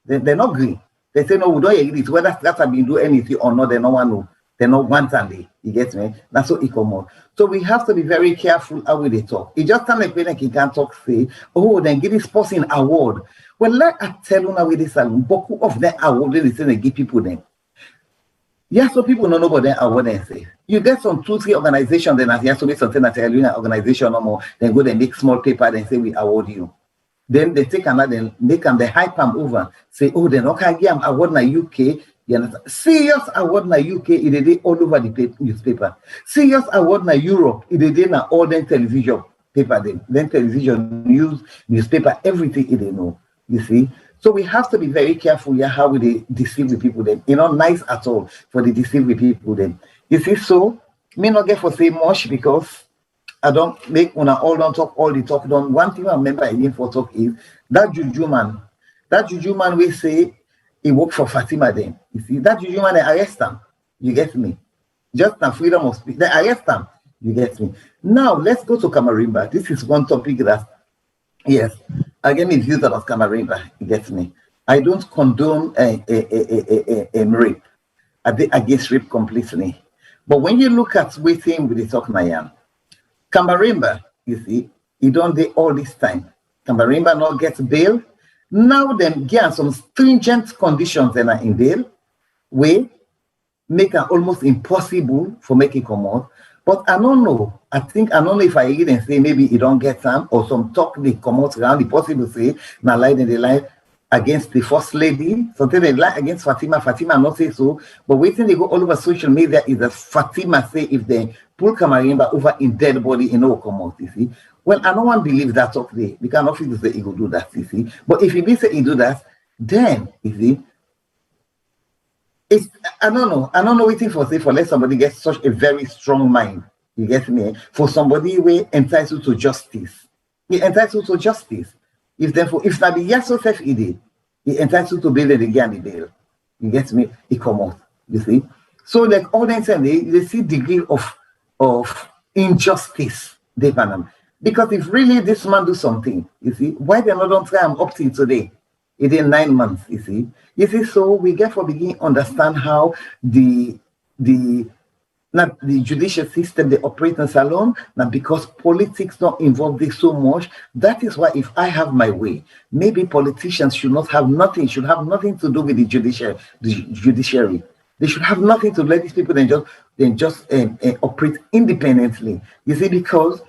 they're not agree. They say no, we don't agree. Whether Strasser been do anything or not, they don't want to. They not want and you get me? That's what it come out. So we have to be very careful how we talk. It just like when you can't talk, say, oh, then give this person award. Well, like I tell you now with this Salone, boku of them award they say they give people them. Yeah, so people don't know about them award and say. You get some 2-3 organizations, then as you have to be something that tell you an organization no more, then go and make small paper, then say we award you. Then they take another, then make them the hype them over, say, oh, then okay, give them award in the UK. You understand? Serious award in the UK, it is all over the newspaper. Serious award in Europe, it is in all the television paper, then television, news, newspaper, everything it they know. You see? So we have to be very careful how we deceive the people then. You know, nice at all for the deceive the people then. You see, so me not get for say much because I don't make when I all don't talk all the talk done. One thing I remember I need for talk is that juju man. That juju man we say he worked for Fatima then. You see, that juju man they arrest him. You get me? Just the freedom of speech. They arrest him. You get me? Now let's go to Camarimba. This is one topic that yes, again it's used as Camarimba. You get me? I don't condone rape. I against rape completely. But when you look at with him with the talk Nayan, Camarimba, you see, he don't do all this time. Camarimba not get bail. Now them get some stringent conditions that are in bail, we make it almost impossible for making come out. But I don't know. I don't know if I read and say maybe he don't get some or some talk they come out around the possible say now lie in the lie against the first lady. Something they lie against Fatima. Fatima not say so. But waiting they go all over social media is that Fatima say if they pull Camarimba over in dead body, you know, come out, you see. Well, I don't want to believe that talk there. Because not feel say he will do that, you see. But if he did say he do that, then you see. It's, I don't know waiting for say for let somebody get such a very strong mind. You get me? For somebody we entitled to justice. He entitled to justice. If therefore if not be yes so self he entitled to bail and again the bail. You get me? He come out. You see? So like all them saying they see degree of injustice they panam. Because if really this man do something, you see, why they not don't try him up till today? It is 9 months, you see. You see, so we get for begin understand how the judicial system they operate in Salone, now because politics not involved this so much. That is why if I have my way, maybe politicians should have nothing to do with the judiciary. They should have nothing to let these people then just operate independently. You see, because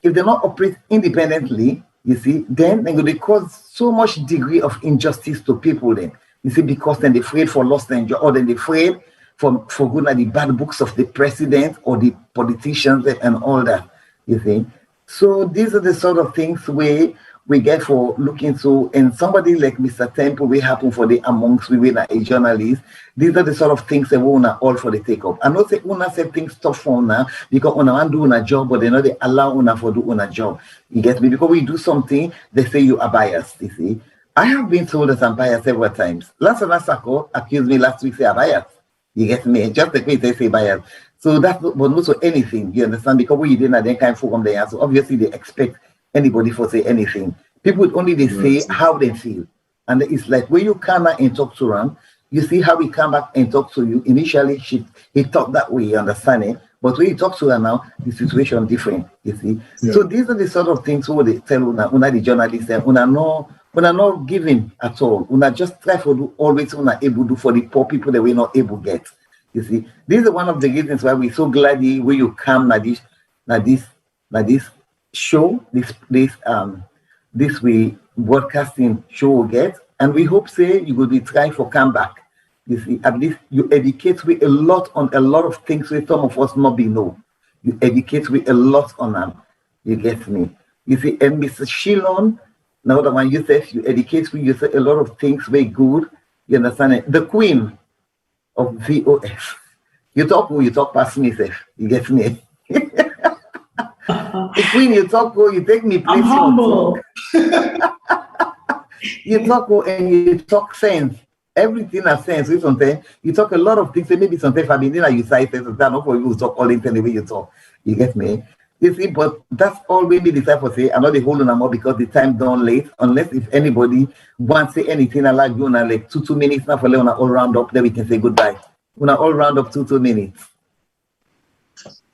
if they not operate independently, you see, then they're going to cause so much degree of injustice to people then. You see, because then they're afraid for lost and job, or then they're afraid for good like the bad books of the president or the politicians and all that, you see. So these are the sort of things we get for looking to, and somebody like Mr. Temple, we happen for the amongst we were a journalist. These are the sort of things that we want all for the take up. I know say una say things tough for una because una want do una job, but they know they allow una for do una job. You get me? Because we do something, they say you are biased, you see. I have been told that I'm biased several times. Last Sako accused me last week say I'm biased. You get me? Just the way they say biased. So that's but not so anything, you understand? Because we didn't have that kind of forum there. So obviously they expect anybody for say anything. People only they say how they feel. And it's like when you come back and talk to them, you see how he come back and talk to you. Initially, he talked that way, you understand it? But when you talk to her now, the situation different, you see? Yeah. So these are the sort of things who they tell una the journalists, una not giving at all. Una just try to do always una able to do for the poor people that we're not able to get. You see? This is one of the reasons why we're so glad when you come this show, this we broadcasting show will get, and we hope say you will be trying for come back. You see, at least you educate me a lot on a lot of things where some of us not be know. You educate me a lot on them. You get me? You see, and Mr. Shilon, now that one you say you educate me, you say a lot of things very good. You understand it? The queen of VOS. You talk past me, sir. You get me? The queen, you take me place. I'm humble. You talk and you talk sense. Everything has sense. You talk a lot of things. Maybe sometimes I mean, you say things. Not for you to talk all the way you talk. You get me? You see, but that's all we decide for say. I'm not the whole more because the time done late. Unless if anybody wants to say anything, I like you now like 2 minutes now for let all round up. Then we can say goodbye. We're all round up 2 minutes.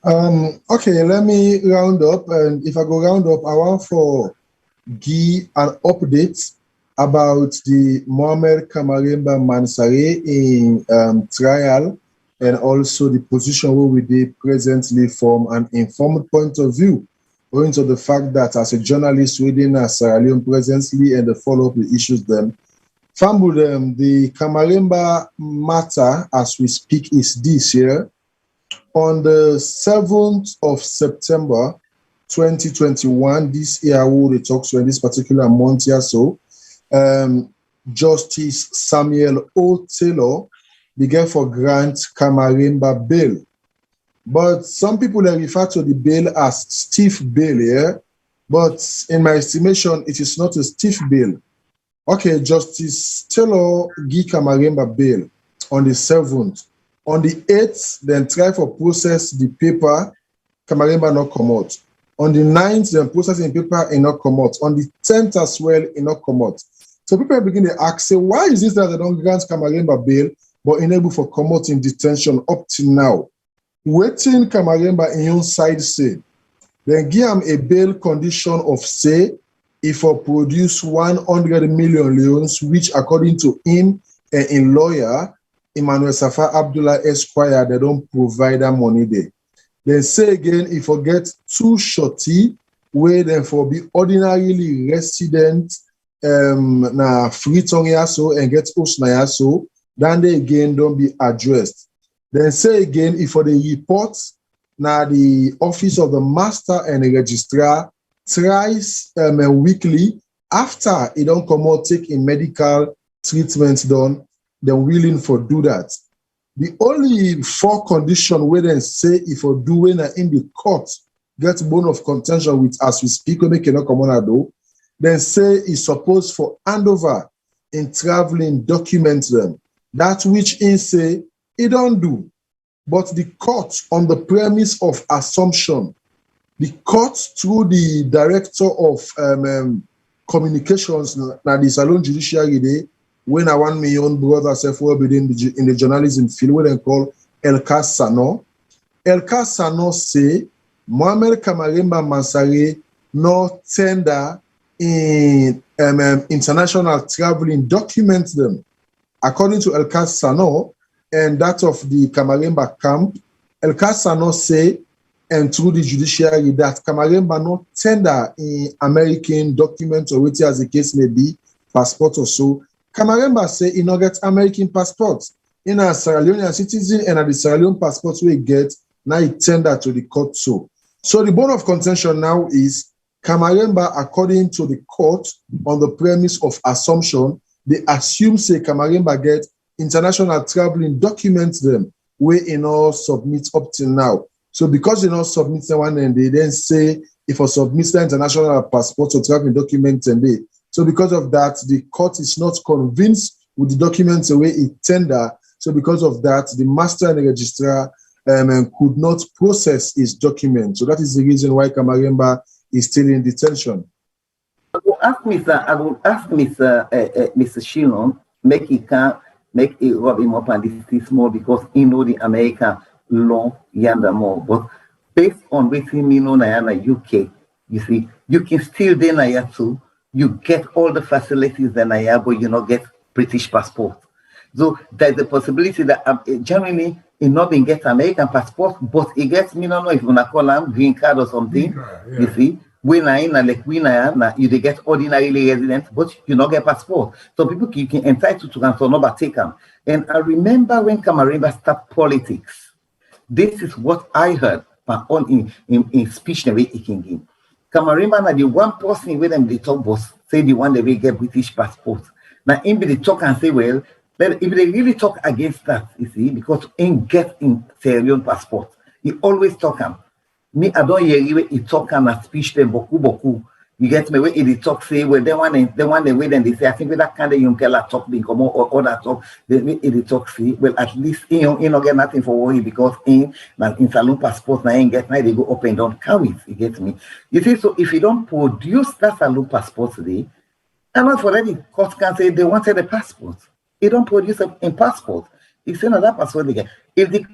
Okay, let me round up. And if I go round up, I want for give an update about the Mohamed Kamaremba Mansare in trial, and also the position where we did presently from an informed point of view, owing to the fact that as a journalist within Sierra Leone presently and the follow-up the issues then. The Kamaremba matter as we speak is this year. On the 7th of September 2021, this year we talks in this particular month here, so Justice Samuel O. Taylor began for grant Kamaremba bail. But some people refer to the bail as stiff bail here, but in my estimation, it is not a stiff bail. Okay, Justice Taylor give Kamaremba bail on the 7th. On the 8th, then try for process the paper, Kamaremba not come out. On the 9th, then processing paper and not come out. On the 10th as well, it not come out. So people begin to ask, say, why is it that they don't grant Kamaremba bail, but enable for come out in detention up till now? Waiting Kamaremba in your side say, then give him a bail condition of say, if I produce 100 million leons, which according to him and in lawyer, Emmanuel Safa Abdullah Esquire, they don't provide that money there. Then say again, if I get 2 shorty, where then for be ordinarily resident na Freetown yaso and get host na yaso, then they again don't be addressed. Then say again, if for the report, now the office of the master and the registrar tries weekly after it don't come out take a medical treatment done, they're willing for do that. The only 4 conditions where they say if you're doing in the court get bone of contention with as we speak, when they cannot come on a do, then say it's supposed for handover in traveling documents them. That which in say it don't do. But the court on the premise of assumption, the court through the director of communications na the Salone Judiciary Day, when I want my own brother self in the journalism field, what they call Elka Sano. Elka Sano say Mohamed Kamaremba Mansare no tender in international traveling documents them. According to Elka Sano and that of the Kamaremba camp, Elka Sano say and through the judiciary that Kamaremba no tender in American documents or whatever as the case may be, passport or so. Kamaremba say he no get American passports. In a Sierra Leonean citizen and the Sierra Leone passports we get, now he tender to the court so. So the bone of contention now is Kamaremba, according to the court, on the premise of assumption, they assume say Kamaremba get international traveling documents them where in all submit up till now. So because they not submit one and they then say if I submit the international passport or traveling documents and they. So because of that, the court is not convinced with the documents the way it tender. So because of that, the master and the registrar could not process his documents. So that is the reason why Kamaremba is still in detention. I will ask Mr. Shilon, make it rub him up and this more because he know the American law yonder more. But based on what we know in UK, you see, you can still then too. You get all the facilities that I have, but you not get British passport. So there's a possibility that Germany is not being get American passport, but it gets me no know if you wanna call them green card or something. You see, when I in like we na you they get ordinarily resident, but you not get passport. So people you can entitled to transfer number take them. And I remember when Camarilla start politics, this is what I heard in speech the way he can give. Camarilla na the one person with them they talk boss say the one that will get British passport. Now in they talk and say, well, if they really talk against that, you see, because in get in Sierra Leone passport, he always talk him. Me, I don't hear he talk and a speech them boku. You get me where he talk say, well, they want the way then they say, I think with that kind of young girl talk being come or other talk, they talk say, well, at least you don't get nothing for worry because in Salone passport now ain't get now they go up and down carry. You get me? You see, so if you don't produce that Salone passport today, and not for that the court can say they wanted the passport. You don't produce a passport. It's another passport they get. If the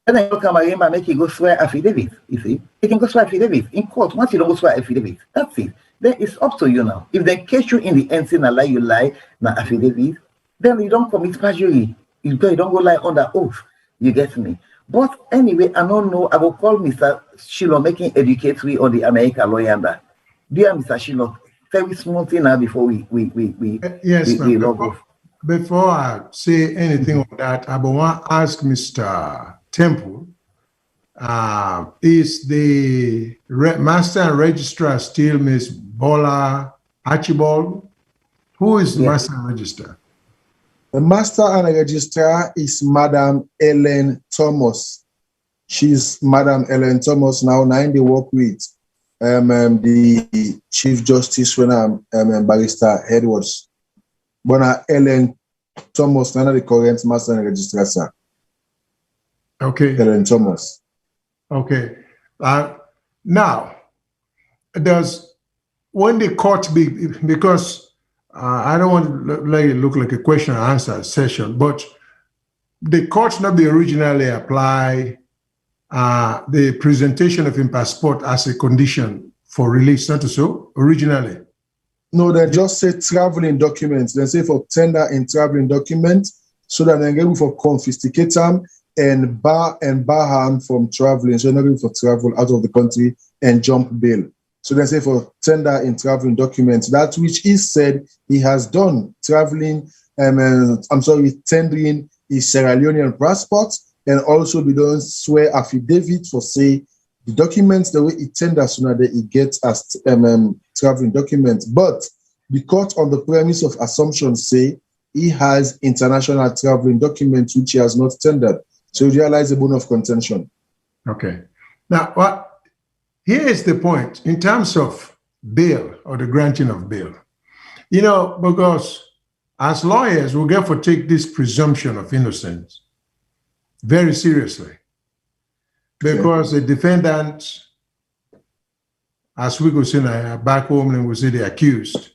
then you come and make you go swear affidavit. You see, you can go swear affidavit in court. Once you don't go swear affidavit, that's it. Then it's up to you now. If they catch you in the end saying a lie, you lie, na affidavit, then you don't commit perjury. You don't go lie under oath. You get me? But anyway, I don't know. I will call Mr. Shilo making educate me on the American lawyer. Dear Mr. Shilo, very small thing now before we log off. Before I say anything on that, I want to ask Mr. Temple, is the master and registrar still Miss Bola Archibald? Who is the master and registrar? The master and registrar is Madam Ellen Thomas. She's Madam Ellen Thomas now in the work with the Chief Justice when Barrister Edwards. But Ellen Thomas, now the current master and registrar, sir. Okay. Ellen Thomas. Okay. Now, when the court because I don't want to let it look like a question and answer session, but the court not be originally apply the presentation of in passport as a condition for release, not so originally. No, they just say traveling documents. They say for tender in traveling documents so that they're able for confiscate them and bar harm from traveling. So they're not able for travel out of the country and jump bail. So they say for tender in traveling documents, that which is said he has done traveling, tendering his Sierra Leonean passport and also be done swear affidavit for say the documents the way he tenders so that he gets as traveling documents. But the court on the premise of assumption say he has international traveling documents which he has not tendered. So you realize the bone of contention. Okay. Now, here is the point in terms of bail or the granting of bail. You know, because as lawyers, we therefore take this presumption of innocence very seriously. Because the defendant, as we go say back home and we say the accused,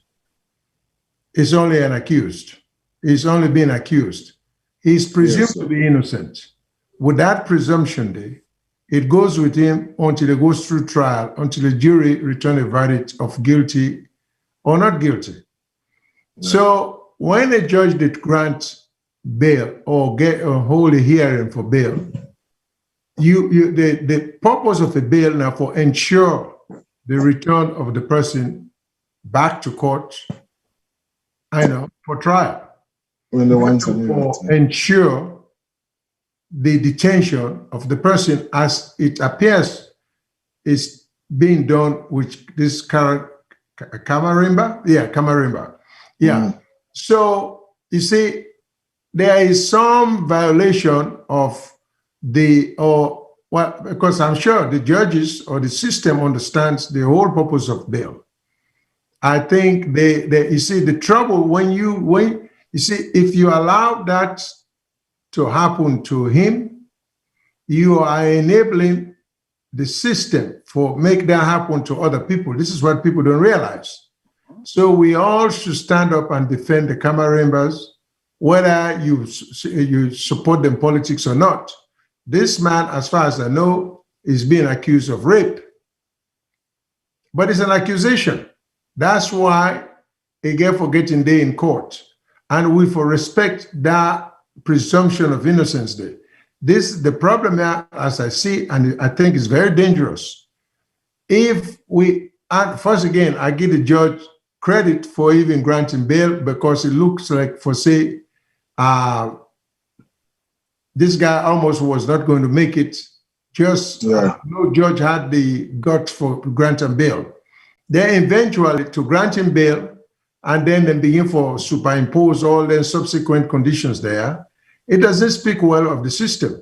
is only an accused. He's only been accused. He's presumed to be innocent. With that presumption, it goes with him until it goes through trial, until the jury return a verdict of guilty or not guilty. Yeah. So when a judge did grant bail or hold a hearing for bail, the purpose of the bail now for ensure the return of the person back to court, for trial. For ensure the detention of the person as it appears is being with this current Camarimba. Yeah, Camarimba. Yeah. So you see, there is some violation of because I'm sure the judges or the system understands the whole purpose of bail. I think you see the trouble when you see if you allow that to happen to him, you are enabling the system for make that happen to other people. This is what people don't realize. So we all should stand up and defend the Camarimbas, whether you support them politics or not. This man, as far as I know, is being accused of rape. But it's an accusation. That's why again for getting there in court. And we for respect that presumption of innocence there. The problem here, as I see, and I think is very dangerous, if we, and first again, I give the judge credit for even granting bail, because it looks like, for say, this guy almost was not going to make it. Just no judge had the guts for granting bail. Then eventually to grant him bail, and then begin for superimpose all the subsequent conditions there, it doesn't speak well of the system.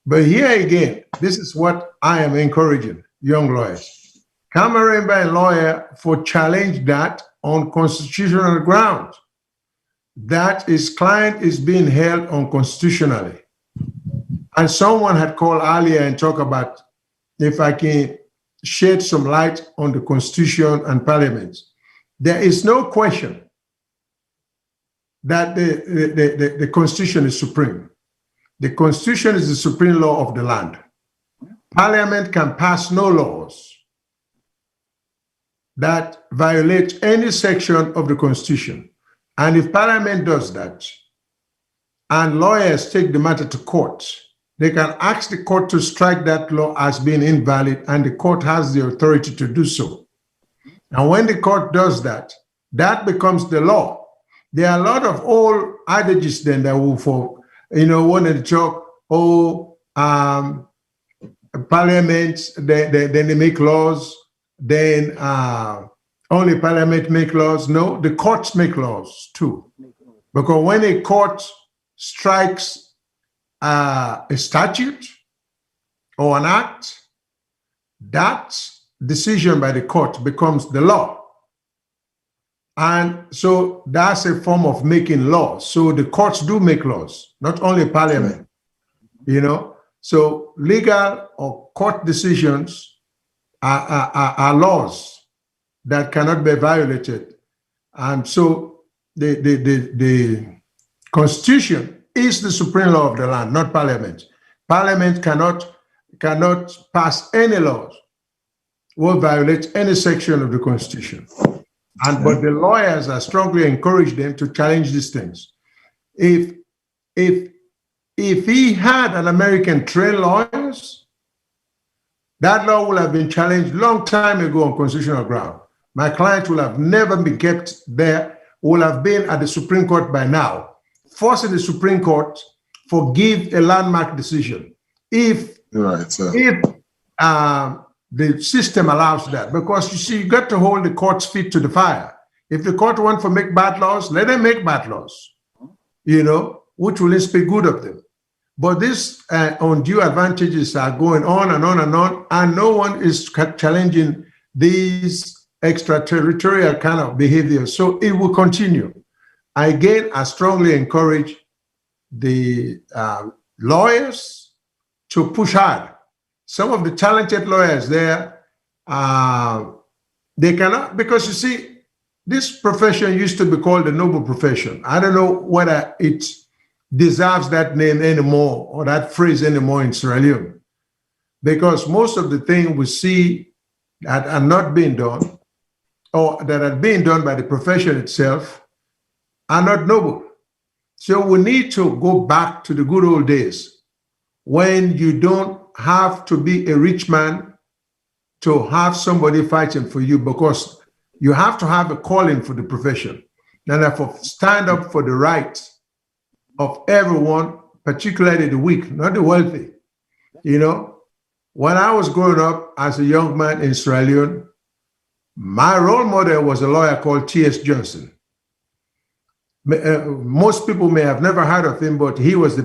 But here again, this is what I am encouraging young lawyers. Come and remember a lawyer for challenge that on constitutional grounds, that his client is being held unconstitutionally. And someone had called earlier and talked about if I can shed some light on the Constitution and Parliament. There is no question that the Constitution is supreme. The Constitution is the supreme law of the land. Parliament can pass no laws that violate any section of the Constitution. And if Parliament does that, and lawyers take the matter to court, they can ask the court to strike that law as being invalid, and the court has the authority to do so. And when the court does that, that becomes the law. There are a lot of old adages then that will, for, when they talk, Parliament, then they make laws, then only Parliament make laws. No, the courts make laws too. Because when a court strikes a statute or an act, that decision by the court becomes the law. And so that's a form of making laws. So the courts do make laws, not only Parliament, So legal or court decisions are laws that cannot be violated. And so the Constitution is the supreme law of the land, not Parliament. Parliament cannot pass any laws or violate any section of the Constitution. But the lawyers are strongly encourage them to challenge these things. If he had an American trained lawyers, that law would have been challenged long time ago on constitutional ground. My client will have never been kept there, will have been at the Supreme Court by now, forcing the Supreme Court forgive a landmark decision if the system allows that. Because you see, you got to hold the court's feet to the fire. If the court wants to make bad laws, let them make bad laws, which will speak good of them. But these undue advantages are going on and on and on, and no one is challenging these extraterritorial kind of behavior. So it will continue. Again, I strongly encourage the lawyers to push hard. Some of the talented lawyers there, they cannot, because you see, this profession used to be called the noble profession. I don't know whether it deserves that name anymore or that phrase anymore in Sierra Leone, because most of the things we see that are not being done or that are being done by the profession itself are not noble. So we need to go back to the good old days when you don't have to be a rich man to have somebody fighting for you, because you have to have a calling for the profession. And therefore stand up for the rights of everyone, particularly the weak, not the wealthy. When I was growing up as a young man in Sierra Leone, my role model was a lawyer called T.S. Johnson. Most people may have never heard of him, but he was the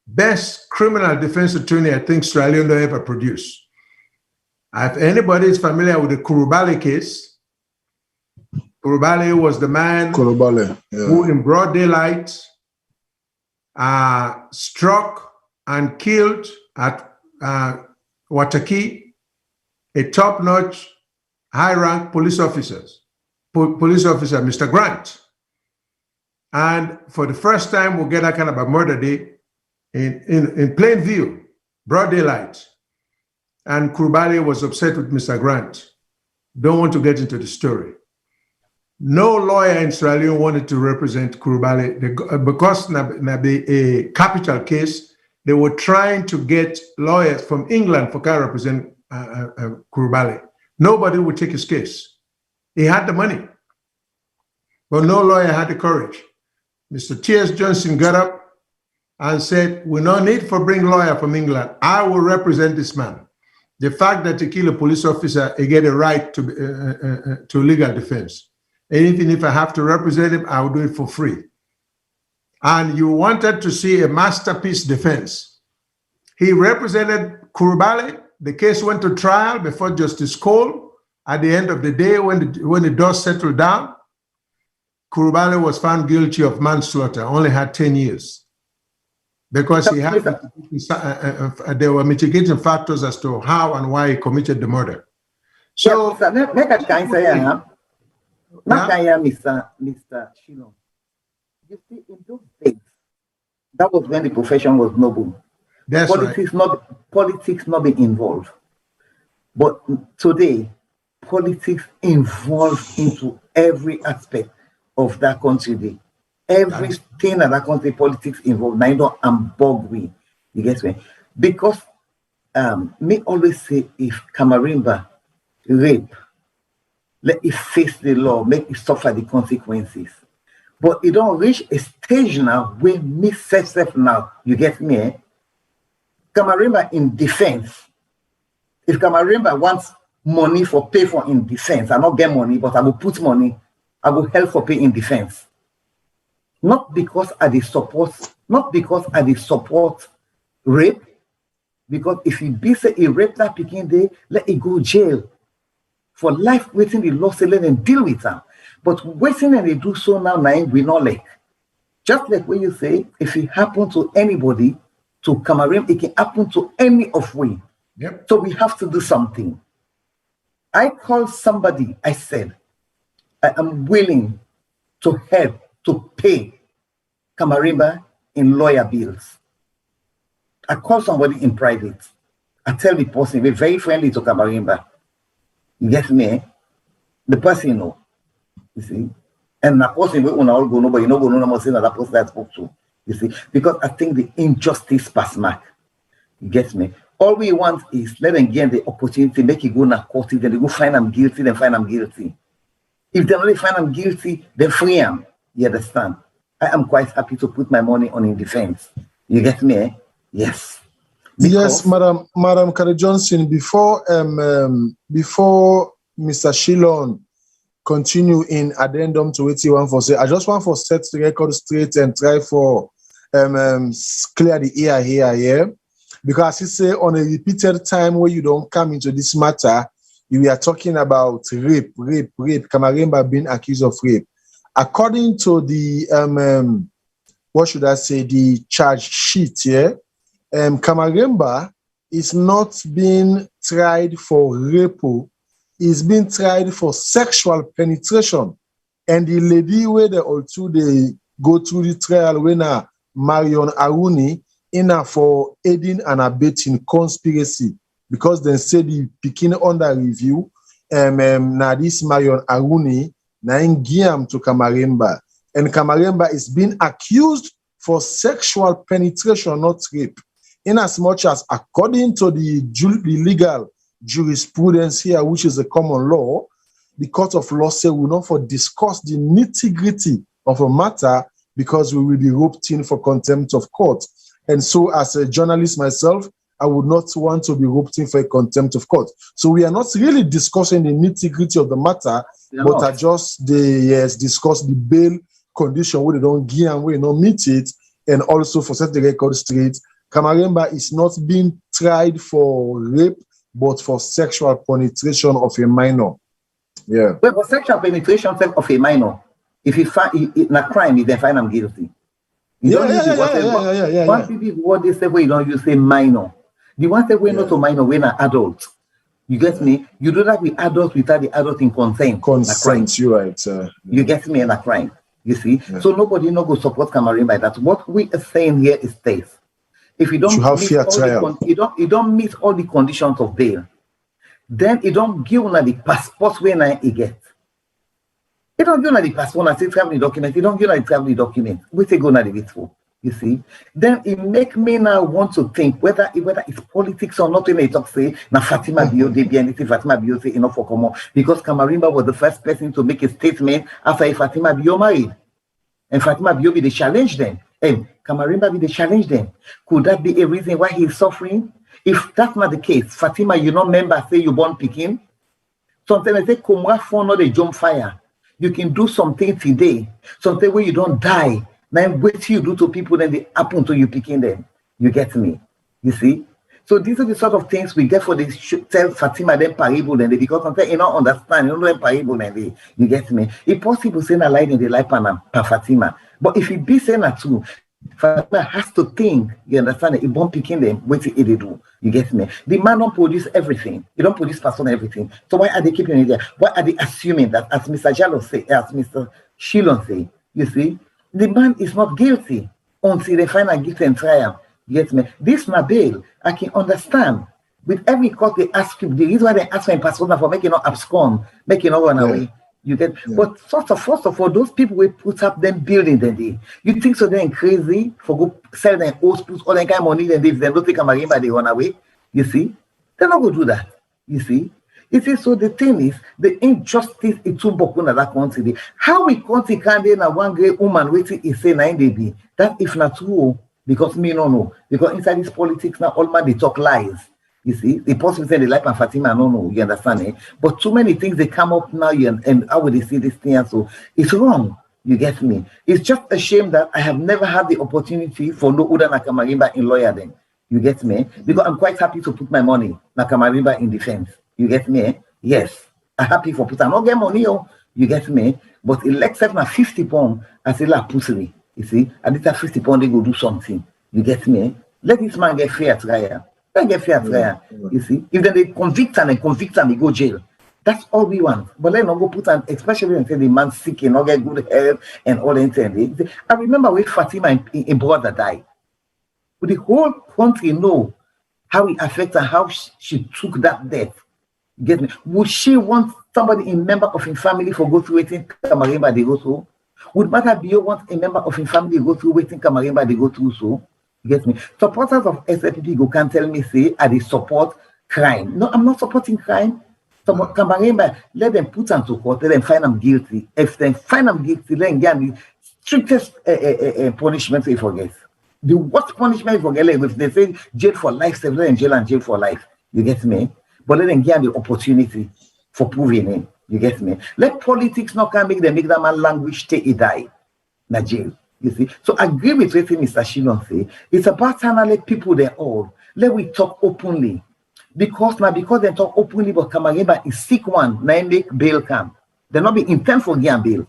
best criminal defense attorney I think Sierra Leone ever produced. If anybody is familiar with the Kurubale case, Kurubale was the man who in broad daylight struck and killed at Wataki a top-notch, high-rank police officer, Mr. Grant. And for the first time, we'll get that kind of a murder day in plain view, broad daylight. And Kurubale was upset with Mr. Grant. Don't want to get into the story. No lawyer in Sierra Leone wanted to represent Kurubale because a capital case, they were trying to get lawyers from England for represent Kurubale. Nobody would take his case. He had the money, but no lawyer had the courage. Mr. T.S. Johnson got up and said, we no need for bring lawyer from England. I will represent this man. The fact that to kill a police officer, he get a right to legal defense. Anything if I have to represent him, I will do it for free. And you wanted to see a masterpiece defense. He represented Kurubale. The case went to trial before Justice Cole. At the end of the day, when the dust settled down, Kurubale was found guilty of manslaughter, only had 10 years. Because he had, there were mitigating factors as to how and why he committed the murder. So, make a kind say, Mr. Shino. You see, in those days, that was when the profession was noble. That's politics right. Politics not be involved. But today, politics involves into every aspect of that country. Everything in that country, politics involved. Now, you know, I'm boggy. You get me? Because me always say, if Kamarimba rape, let it face the law, make it suffer the consequences. But it don't reach a stage now where me self now, you get me? Eh? Kamarimba in defense. If Kamarimba wants money for pay for in defense, I not get money, but I will put money, I will help for pay in defense. Not because I support rape, because if he be say a rape that picking day, let it go jail. For life waiting the law say let them deal with them. But waiting and they do so now we not like. Just like when you say, if it happen to anybody, to Cameroon, it can happen to any of we. Yep. So we have to do something. I called somebody, I said, I am willing to help to pay Kamarimba in lawyer bills. I call somebody in private. I tell the person, we're very friendly to Kamarimba. You get me? The person you know. You see? And the person we all go, nobody no go no more saying that person I spoke to. You see? Because I think the injustice pass mark. You get me? All we want is let them get the opportunity, make it go to court, then they go find them guilty, then find them guilty. If they only find them guilty, they free them. You understand? I am quite happy to put my money on in defense. You get me? Eh? Yes. Because yes, Madam Kari Johnson, before Mr. Shilon continue in addendum to 81 for say, I just want for set the record straight and try for clear the ear here. Because he say on a repeated time where you don't come into this matter, you are talking about rape, Kamarimba being accused of rape. According to the what should I say, the charge sheet here, Kamarimba is not being tried for rape, is being tried for sexual penetration. And the lady where they also they go through the trial when Marion Aruni in for aiding and abetting conspiracy, because they say the picking under review now this Marion Aruni na Giam to Kamarimba, and Kamarimba is being accused for sexual penetration, not rape. In as much as according to the legal jurisprudence here, which is a common law, the court of law say we not for discuss the nitty-gritty of a matter because we will be roped in for contempt of court. And so as a journalist myself, I would not want to be roped in for a contempt of court. So we are not really discussing the nitty-gritty of the matter, but I just discuss the bail condition where they don't give and where they don't meet it, and also for set the record straight, Kamarimba is not being tried for rape, but for sexual penetration of a minor. Yeah. Well, for sexual penetration of a minor, if you find in a crime, you then find them guilty. You don't use one thing is what they say where you don't use a minor. The one say we're not a minor, we're an adult. You get me? You do that with adults without the adult in consent. Consent, you're right. You get me in a crime. You see? Yeah. So nobody no go support Kamarimba by that. What we are saying here is this. If you don't meet all you don't meet all the conditions of bail, then you don't give on the passport when I get. You don't give on the passport and say traveling document. You don't give on the traveling document. We say go on the bit for. You see, then it make me now want to think whether it's politics or not. When they talk say now Fatima Bio they be anything Fatima Bio say enough for common because Kamarimba was the first person to make a statement after Fatima Bio married, and Fatima Bio be the challenge them, and Kamarimba be the challenge them. Could that be a reason why he's suffering? If that's not the case, Fatima, you know, member say you born Peking. Sometimes they say Kumra for not a jump fire. You can do something today, something where you don't die. Now, what you do to people, then they happen to you picking them. You get me? You see? So these are the sort of things we get for the tell Fatima then parable then because sometimes you don't understand, you don't know parable then you get me? It's possible saying a lie in the life per Fatima. But if it be saying a true, Fatima has to think, you understand it won't picking them, what it do. You get me? The man don't produce everything. He don't produce person everything. So why are they keeping it there? Why are they assuming that as Mr. Jallo say, as Mr. Shilon say, you see? The man is not guilty until they find a guilty and trial. You get me? This my bail. I can understand. With every court they ask you, the reason why they ask for persona for making not abscond, making not run away. You get but first of all, those people will put up them building the day. You think so they're crazy for go sell their host, put all that kind of money, then they don't take a marimba, they run away. You see? They're not gonna do that. You see? It is so the thing is the injustice is too bokun at that country. How we country can they now one great woman waiting is say 9 baby. That if not true, because me no know. Because inside this politics now all man they talk lies. You see, the possible say the life of Fatima, no, you understand it. But too many things they come up now and how would they see this thing? So it's wrong. You get me? It's just a shame that I have never had the opportunity for no Uda Nakamarimba in lawyer then. You get me? Because I'm quite happy to put my money Nakamarimba in defense. You get me? Yes. I'm happy for put. I not get money, oh. You get me? But except na 50 pounds, I say la pussy. You see? And this 50 pounds they go do something. You get me? Let this man get fair trial. Let get fair trial. You see? If they convict and he go jail. That's all we want. But let not go put on, especially when the man sick and not get good health and all that thing. I remember when Fatima in brother died. But the whole country know how it affected how she took that death. Get me? Would she want somebody in member of her family for go through waiting Kamarimba they go through? Would Mother Bio want a member of her family to go through waiting Kamarimba they go through so? Get me? Supporters of SLPP go can't tell me say I they support crime. No, I'm not supporting crime. So Kamarimba, let them put them to court, let them find them guilty. If they find them guilty, then get the strictest punishment they forget. The worst punishment for get if they say jail for life, they in jail and jail for life. You get me? But let them get the opportunity for proving it. You get me? Let politics not come make that man language take a die. Na jail. You see? So I agree with what Mr. Shilon say. It's about time to let people they all. Let we talk openly. Because they talk openly about Kamarimba is sick one, now make bail come. They not be intent for getting bail.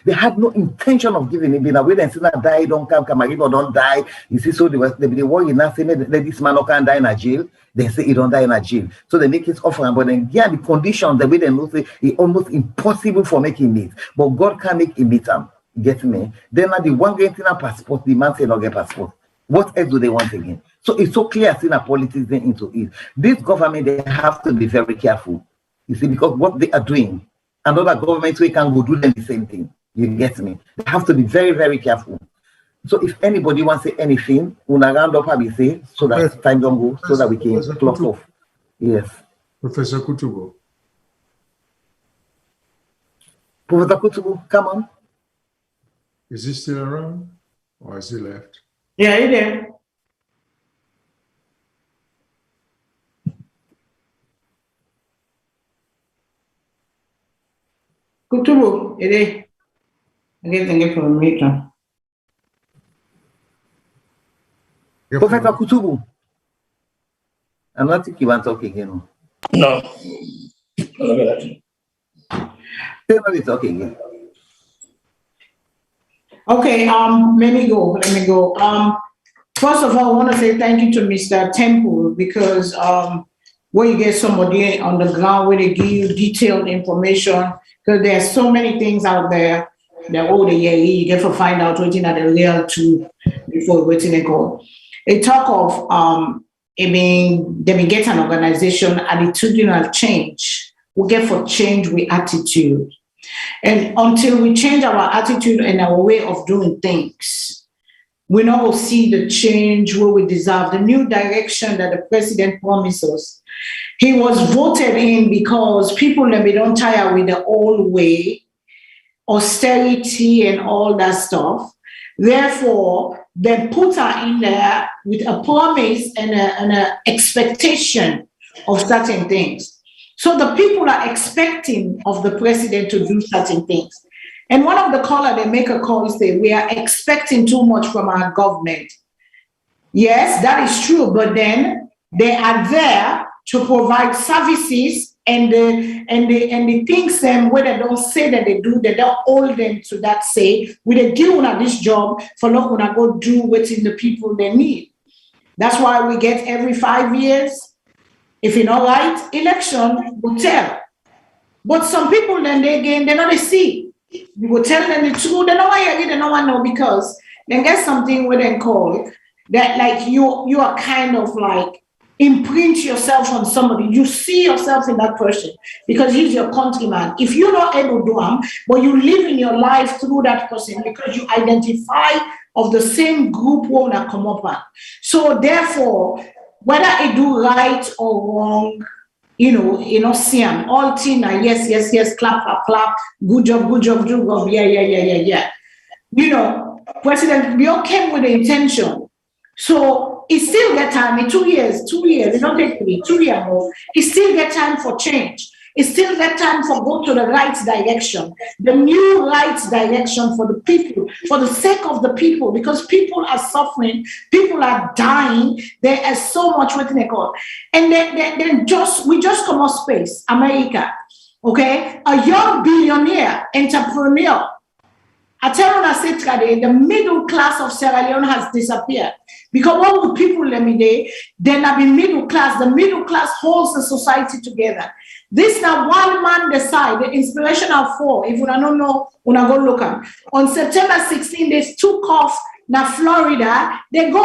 They had no intention of giving him bail. When they say that die, don't come, Kamarimba don't die. You see, so they worry now saying that this man not can die in a jail. They say he don't die in a jail. So they make his offering, but then yeah, the conditions, the way they know say it's almost impossible for making meet. But God can make him meet them. Get me? Then the one getting a passport, the man say not get passport. What else do they want again? So it's so clear seeing a politics into it. This government, they have to be very careful. You see, because what they are doing, another government we can go do them the same thing. You get me? They have to be very, very careful. So if anybody wants to say anything, we'll round up and say so that time don't go, so that we can clock off. Yes. Professor Kutubo. Professor Kutubo, come on. Is he still around or has he left? Yeah, he there. Kutubu, it is. I get from a meter. Professor Kutubu. I'm not thinking you want to talk again. No. Let me talk again. Okay, let me go. First of all, I want to say thank you to Mr. Temple because when you get somebody on the ground where they give you detailed information, because there are so many things out there that you get to find out waiting at the real truth before waiting and go. A talk of they get an organization, attitudinal change. We get for change with attitude. And until we change our attitude and our way of doing things, we not will see the change where we deserve, the new direction that the president promises. He was voted in because people that we don't tire with the old way, austerity and all that stuff. Therefore, they put her in there with a promise and an expectation of certain things. So the people are expecting of the president to do certain things. And one of the callers, they make a call and say, we are expecting too much from our government. Yes, that is true, but then they are there to provide services and the things them where they don't say that they do, they don't hold them to that say, we they give on this job for not gonna go do what's in the people they need. That's why we get every 5 years, if you're not right, election will tell. But some people then they again, they not see. You will tell them the truth, they know why they don't want to know because they get something where they call that like you are kind of like imprint yourself on somebody. You see yourself in that person because he's your countryman. If you're not able to do him, but you live in your life through that person because you identify of the same group who wanna come up on. So therefore, whether it do right or wrong, you know, see him. All things are yes, clap, clap, clap, good job, good job, yeah. You know, President Bill came with the intention. So he still get time in 2 years, it don't take 2 years more. He still get time for change. He still get time for go to the right direction, the new right direction for the people, for the sake of the people, because people are suffering, people are dying. There is so much what they call, and then we just come off space, America, okay? A young billionaire entrepreneur. I tell you, I said today, the middle class of Sierra Leone has disappeared. Because all the people let me there, then have been middle class. The middle class holds the society together. This now one man decide, the inspirational four, if you don't know, when I go look at. On September 16, they took off now Florida. They go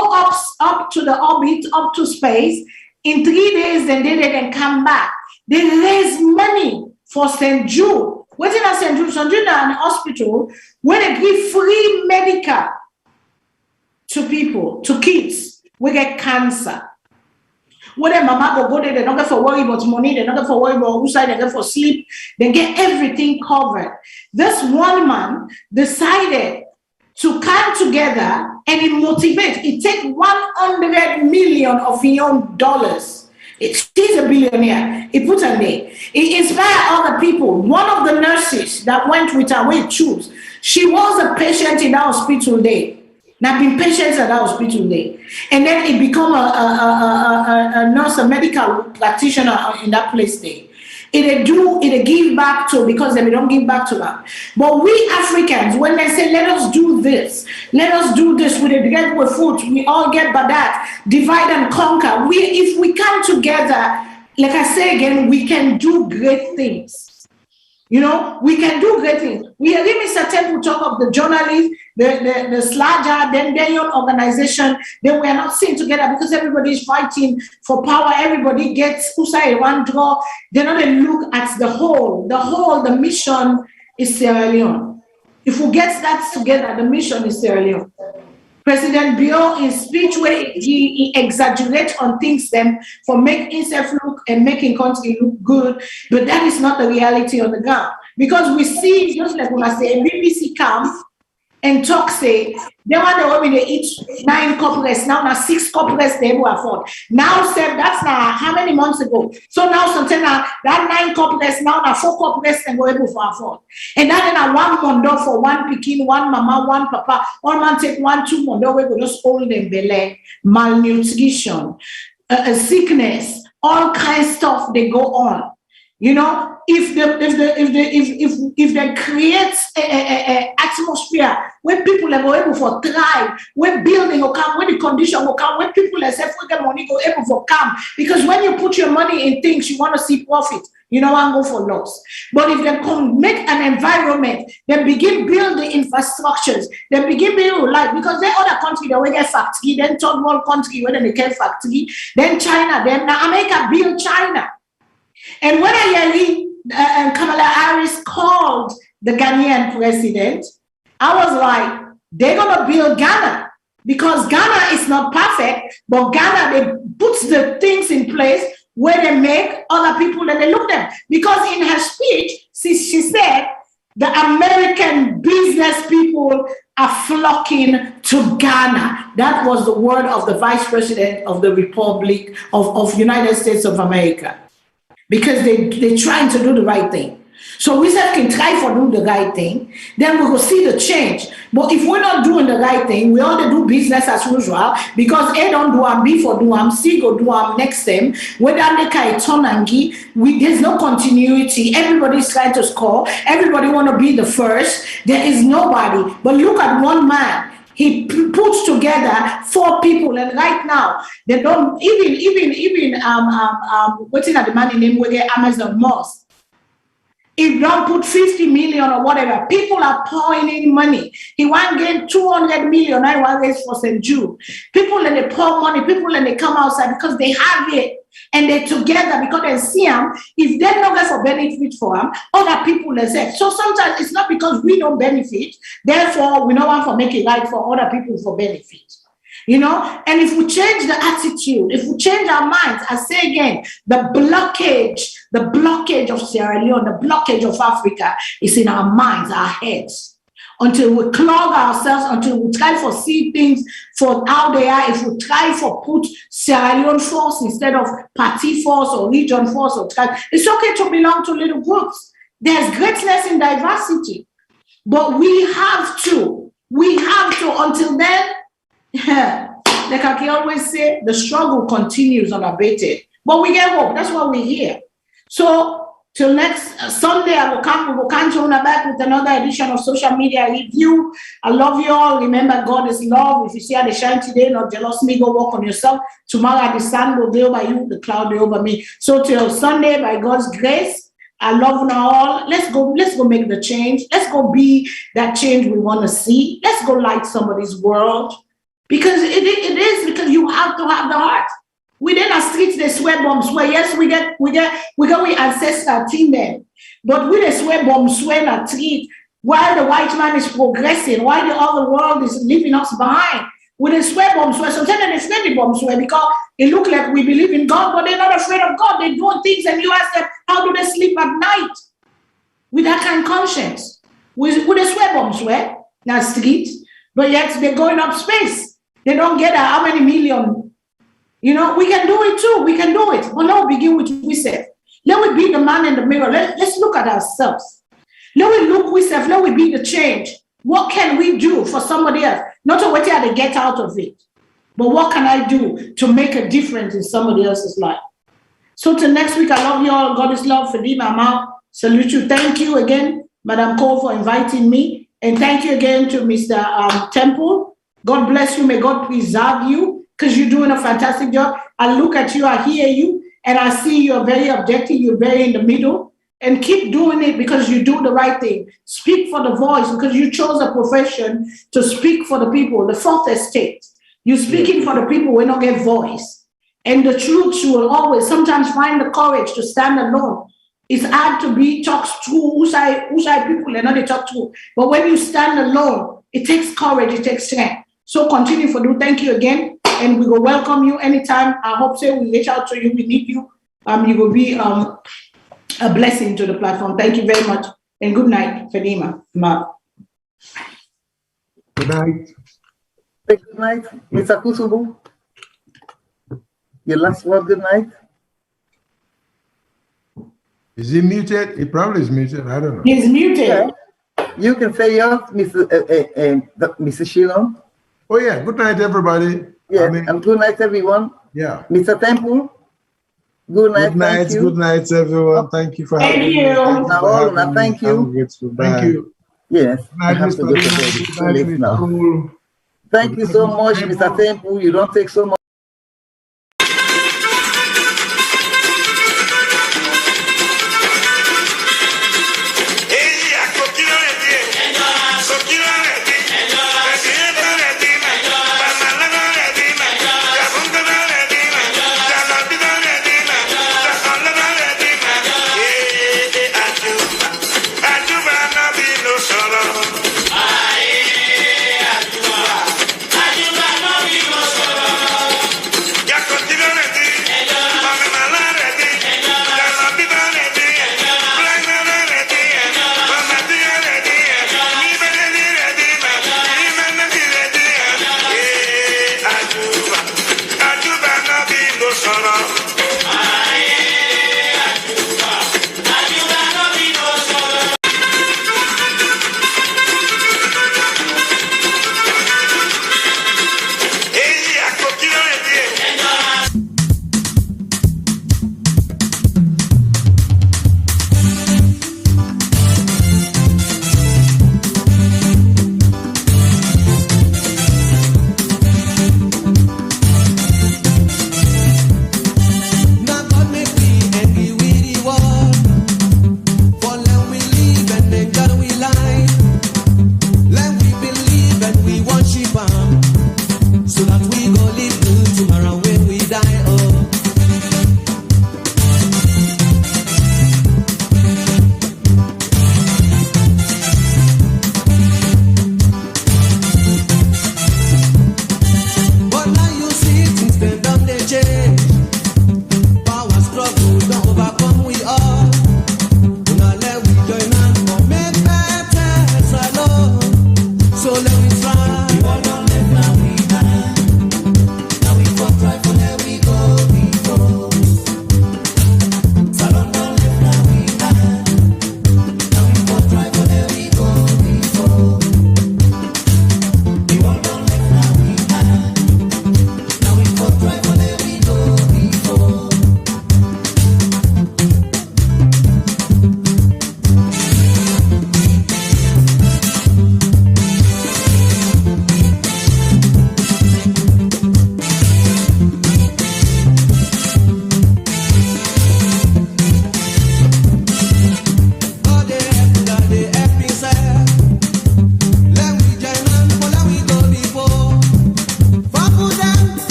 up to the orbit, up to space. In 3 days, then they can come back. They raise money for St. Jude. What's in St. Jude? St. Jude is an hospital where they give free medical to people, to kids who get cancer. When their mama go there, they don't get for worry about money, they don't get for worry about who side, they get for sleep, they get everything covered. This one man decided to come together and it motivate. It take 100 million of his own dollars. He's a billionaire. He put her there. He inspired other people. One of the nurses that went with her, we choose. She was a patient in that hospital there. Now, been patients at that hospital there. And then it become a nurse, a medical practitioner in that place there. It give back to, because they don't give back to them. But we Africans, when they say, let us do this with the get with food, we all get by that, divide and conquer. If we come together, like I say again, we can do great things. You know, we can do great things. We are giving certain to talk of the journalists, the Slaja, then their own organization. Then we are not seen together because everybody is fighting for power. Everybody gets Usai one draw. They not look at the whole. The mission is Sierra Leone. If we get that together, the mission is Sierra Leone. President Bio, in speech where he exaggerates on things them for making himself look and making country look good, but that is not the reality on the ground. Because we see, just like when I say, BBC comes and talk say, they want the women to eat 9 corporates, now 6 corporates they will afford. Now said that's now how many months ago? So now something that 9 corporates now 4 corporates and go able to afford. And then one mondo for one pikin, one mama, one papa, one man take 1, 2 mondo we go just hold them belly, malnutrition, sickness, all kinds of stuff they go on. You know, if they create a atmosphere where people are able to thrive, where building will come, where the condition will come, where people are safe, where the money go able to come. Because when you put your money in things, you want to see profit. You don't want to go for loss. But if they can make an environment, they begin build the infrastructures, they begin build life. Because there are other countries that will get factory, then third world country where they get factory, then China, then America build China. And when I heard Kamala Harris called the Ghanaian president, I was like, they're going to build Ghana. Because Ghana is not perfect, but Ghana, they put the things in place where they make other people and they look at them. Because in her speech, she said, the American business people are flocking to Ghana. That was the word of the Vice President of the Republic of United States of America. Because they're trying to do the right thing. So we can try for do the right thing, then we will see the change. But if we're not doing the right thing, we only do business as usual, because A don't do am, B for do am, C go do am next time. Whether they can turn and give, there's no continuity. Everybody's trying to score. Everybody want to be the first. There is nobody. But look at one man. He puts together 4 people, and right now they don't even what's in the money name with the Amazon Moss. If don't put 50 million or whatever, people are pouring in money. He want to get 200 million. I want raise for St. Jude. People and they pour money. People and they come outside because they have it and they're together because they see them. If they're not going for benefit for them, other people they say. So sometimes it's not because we don't benefit. Therefore, we don't want to make it right for other people for benefit. You know, and if we change the attitude, if we change our minds, I say again, the blockage of Sierra Leone, the blockage of Africa is in our minds, our heads. Until we clog ourselves, until we try to see things for how they are, if we try to put Sierra Leone force instead of party force or region force, it's okay to belong to little groups. There's greatness in diversity. But we have to, until then, like I can always say, the struggle continues unabated. But we get hope. That's why we're here. So till next Sunday, we will come to back with another edition of Social Media Review. I love you all. Remember, God is love. If you see how they shine today, not jealous me, go work on yourself. Tomorrow, the sun will be over you, the cloud will be over me. So till Sunday, by God's grace, I love you all. Let's go make the change. Let's go be that change we want to see. Let's go light somebody's world. Because it is because you have to have the heart. We then our streets they swear bombs swear. Yes, we got we ancestor team them. But we they swear bombs swear a treat while the white man is progressing, while the other world is leaving us behind. We they swear bombs swear. Sometimes they swear the bombs swear because it look like we believe in God, but they're not afraid of God. They do things and you ask them, how do they sleep at night? With that kind of conscience. We they swear bombs swear in our street, but yet they're going up space. They don't get how many million. You know, we can do it too. We can do it. But now we begin with we say. Let we be the man in the mirror. Let's look at ourselves. Let we look we say. Let we be the change. What can we do for somebody else? Not to wait till they get out of it. But what can I do to make a difference in somebody else's life? So till next week, I love you all. God is love. Fadima Mama. Salute you. Thank you again, Madam Cole, for inviting me. And thank you again to Mr. Temple. God bless you. May God preserve you because you're doing a fantastic job. I look at you, I hear you, and I see you're very objective. You're very in the middle. And keep doing it because you do the right thing. Speak for the voice because you chose a profession to speak for the people, the fourth estate. You're speaking for the people when don't get voice. And the truth, you will always sometimes find the courage to stand alone. It's hard to be talked to Usai people and not they talk to. But when you stand alone, it takes courage, it takes strength. So continue for do. Thank you again. And we will welcome you anytime. I hope so we reach out to you. We need you. You will be a blessing to the platform. Thank you very much. And good night, Fadima. Good night. Good night, Mr. Kusubu. Your last word, good night. Is he muted? He probably is muted. I don't know. He's muted. Yeah. You can say yours, Mr. Shilon. Oh, yeah. Good night, everybody. Yeah, and good night, everyone. Yeah. Mr. Temple, good night. Good night, thank you. Good night, everyone. Thank you for having me. Thank you. Thank you. Yes. Good night, Mr. Thank you so much, Mr. Temple. You don't take so much.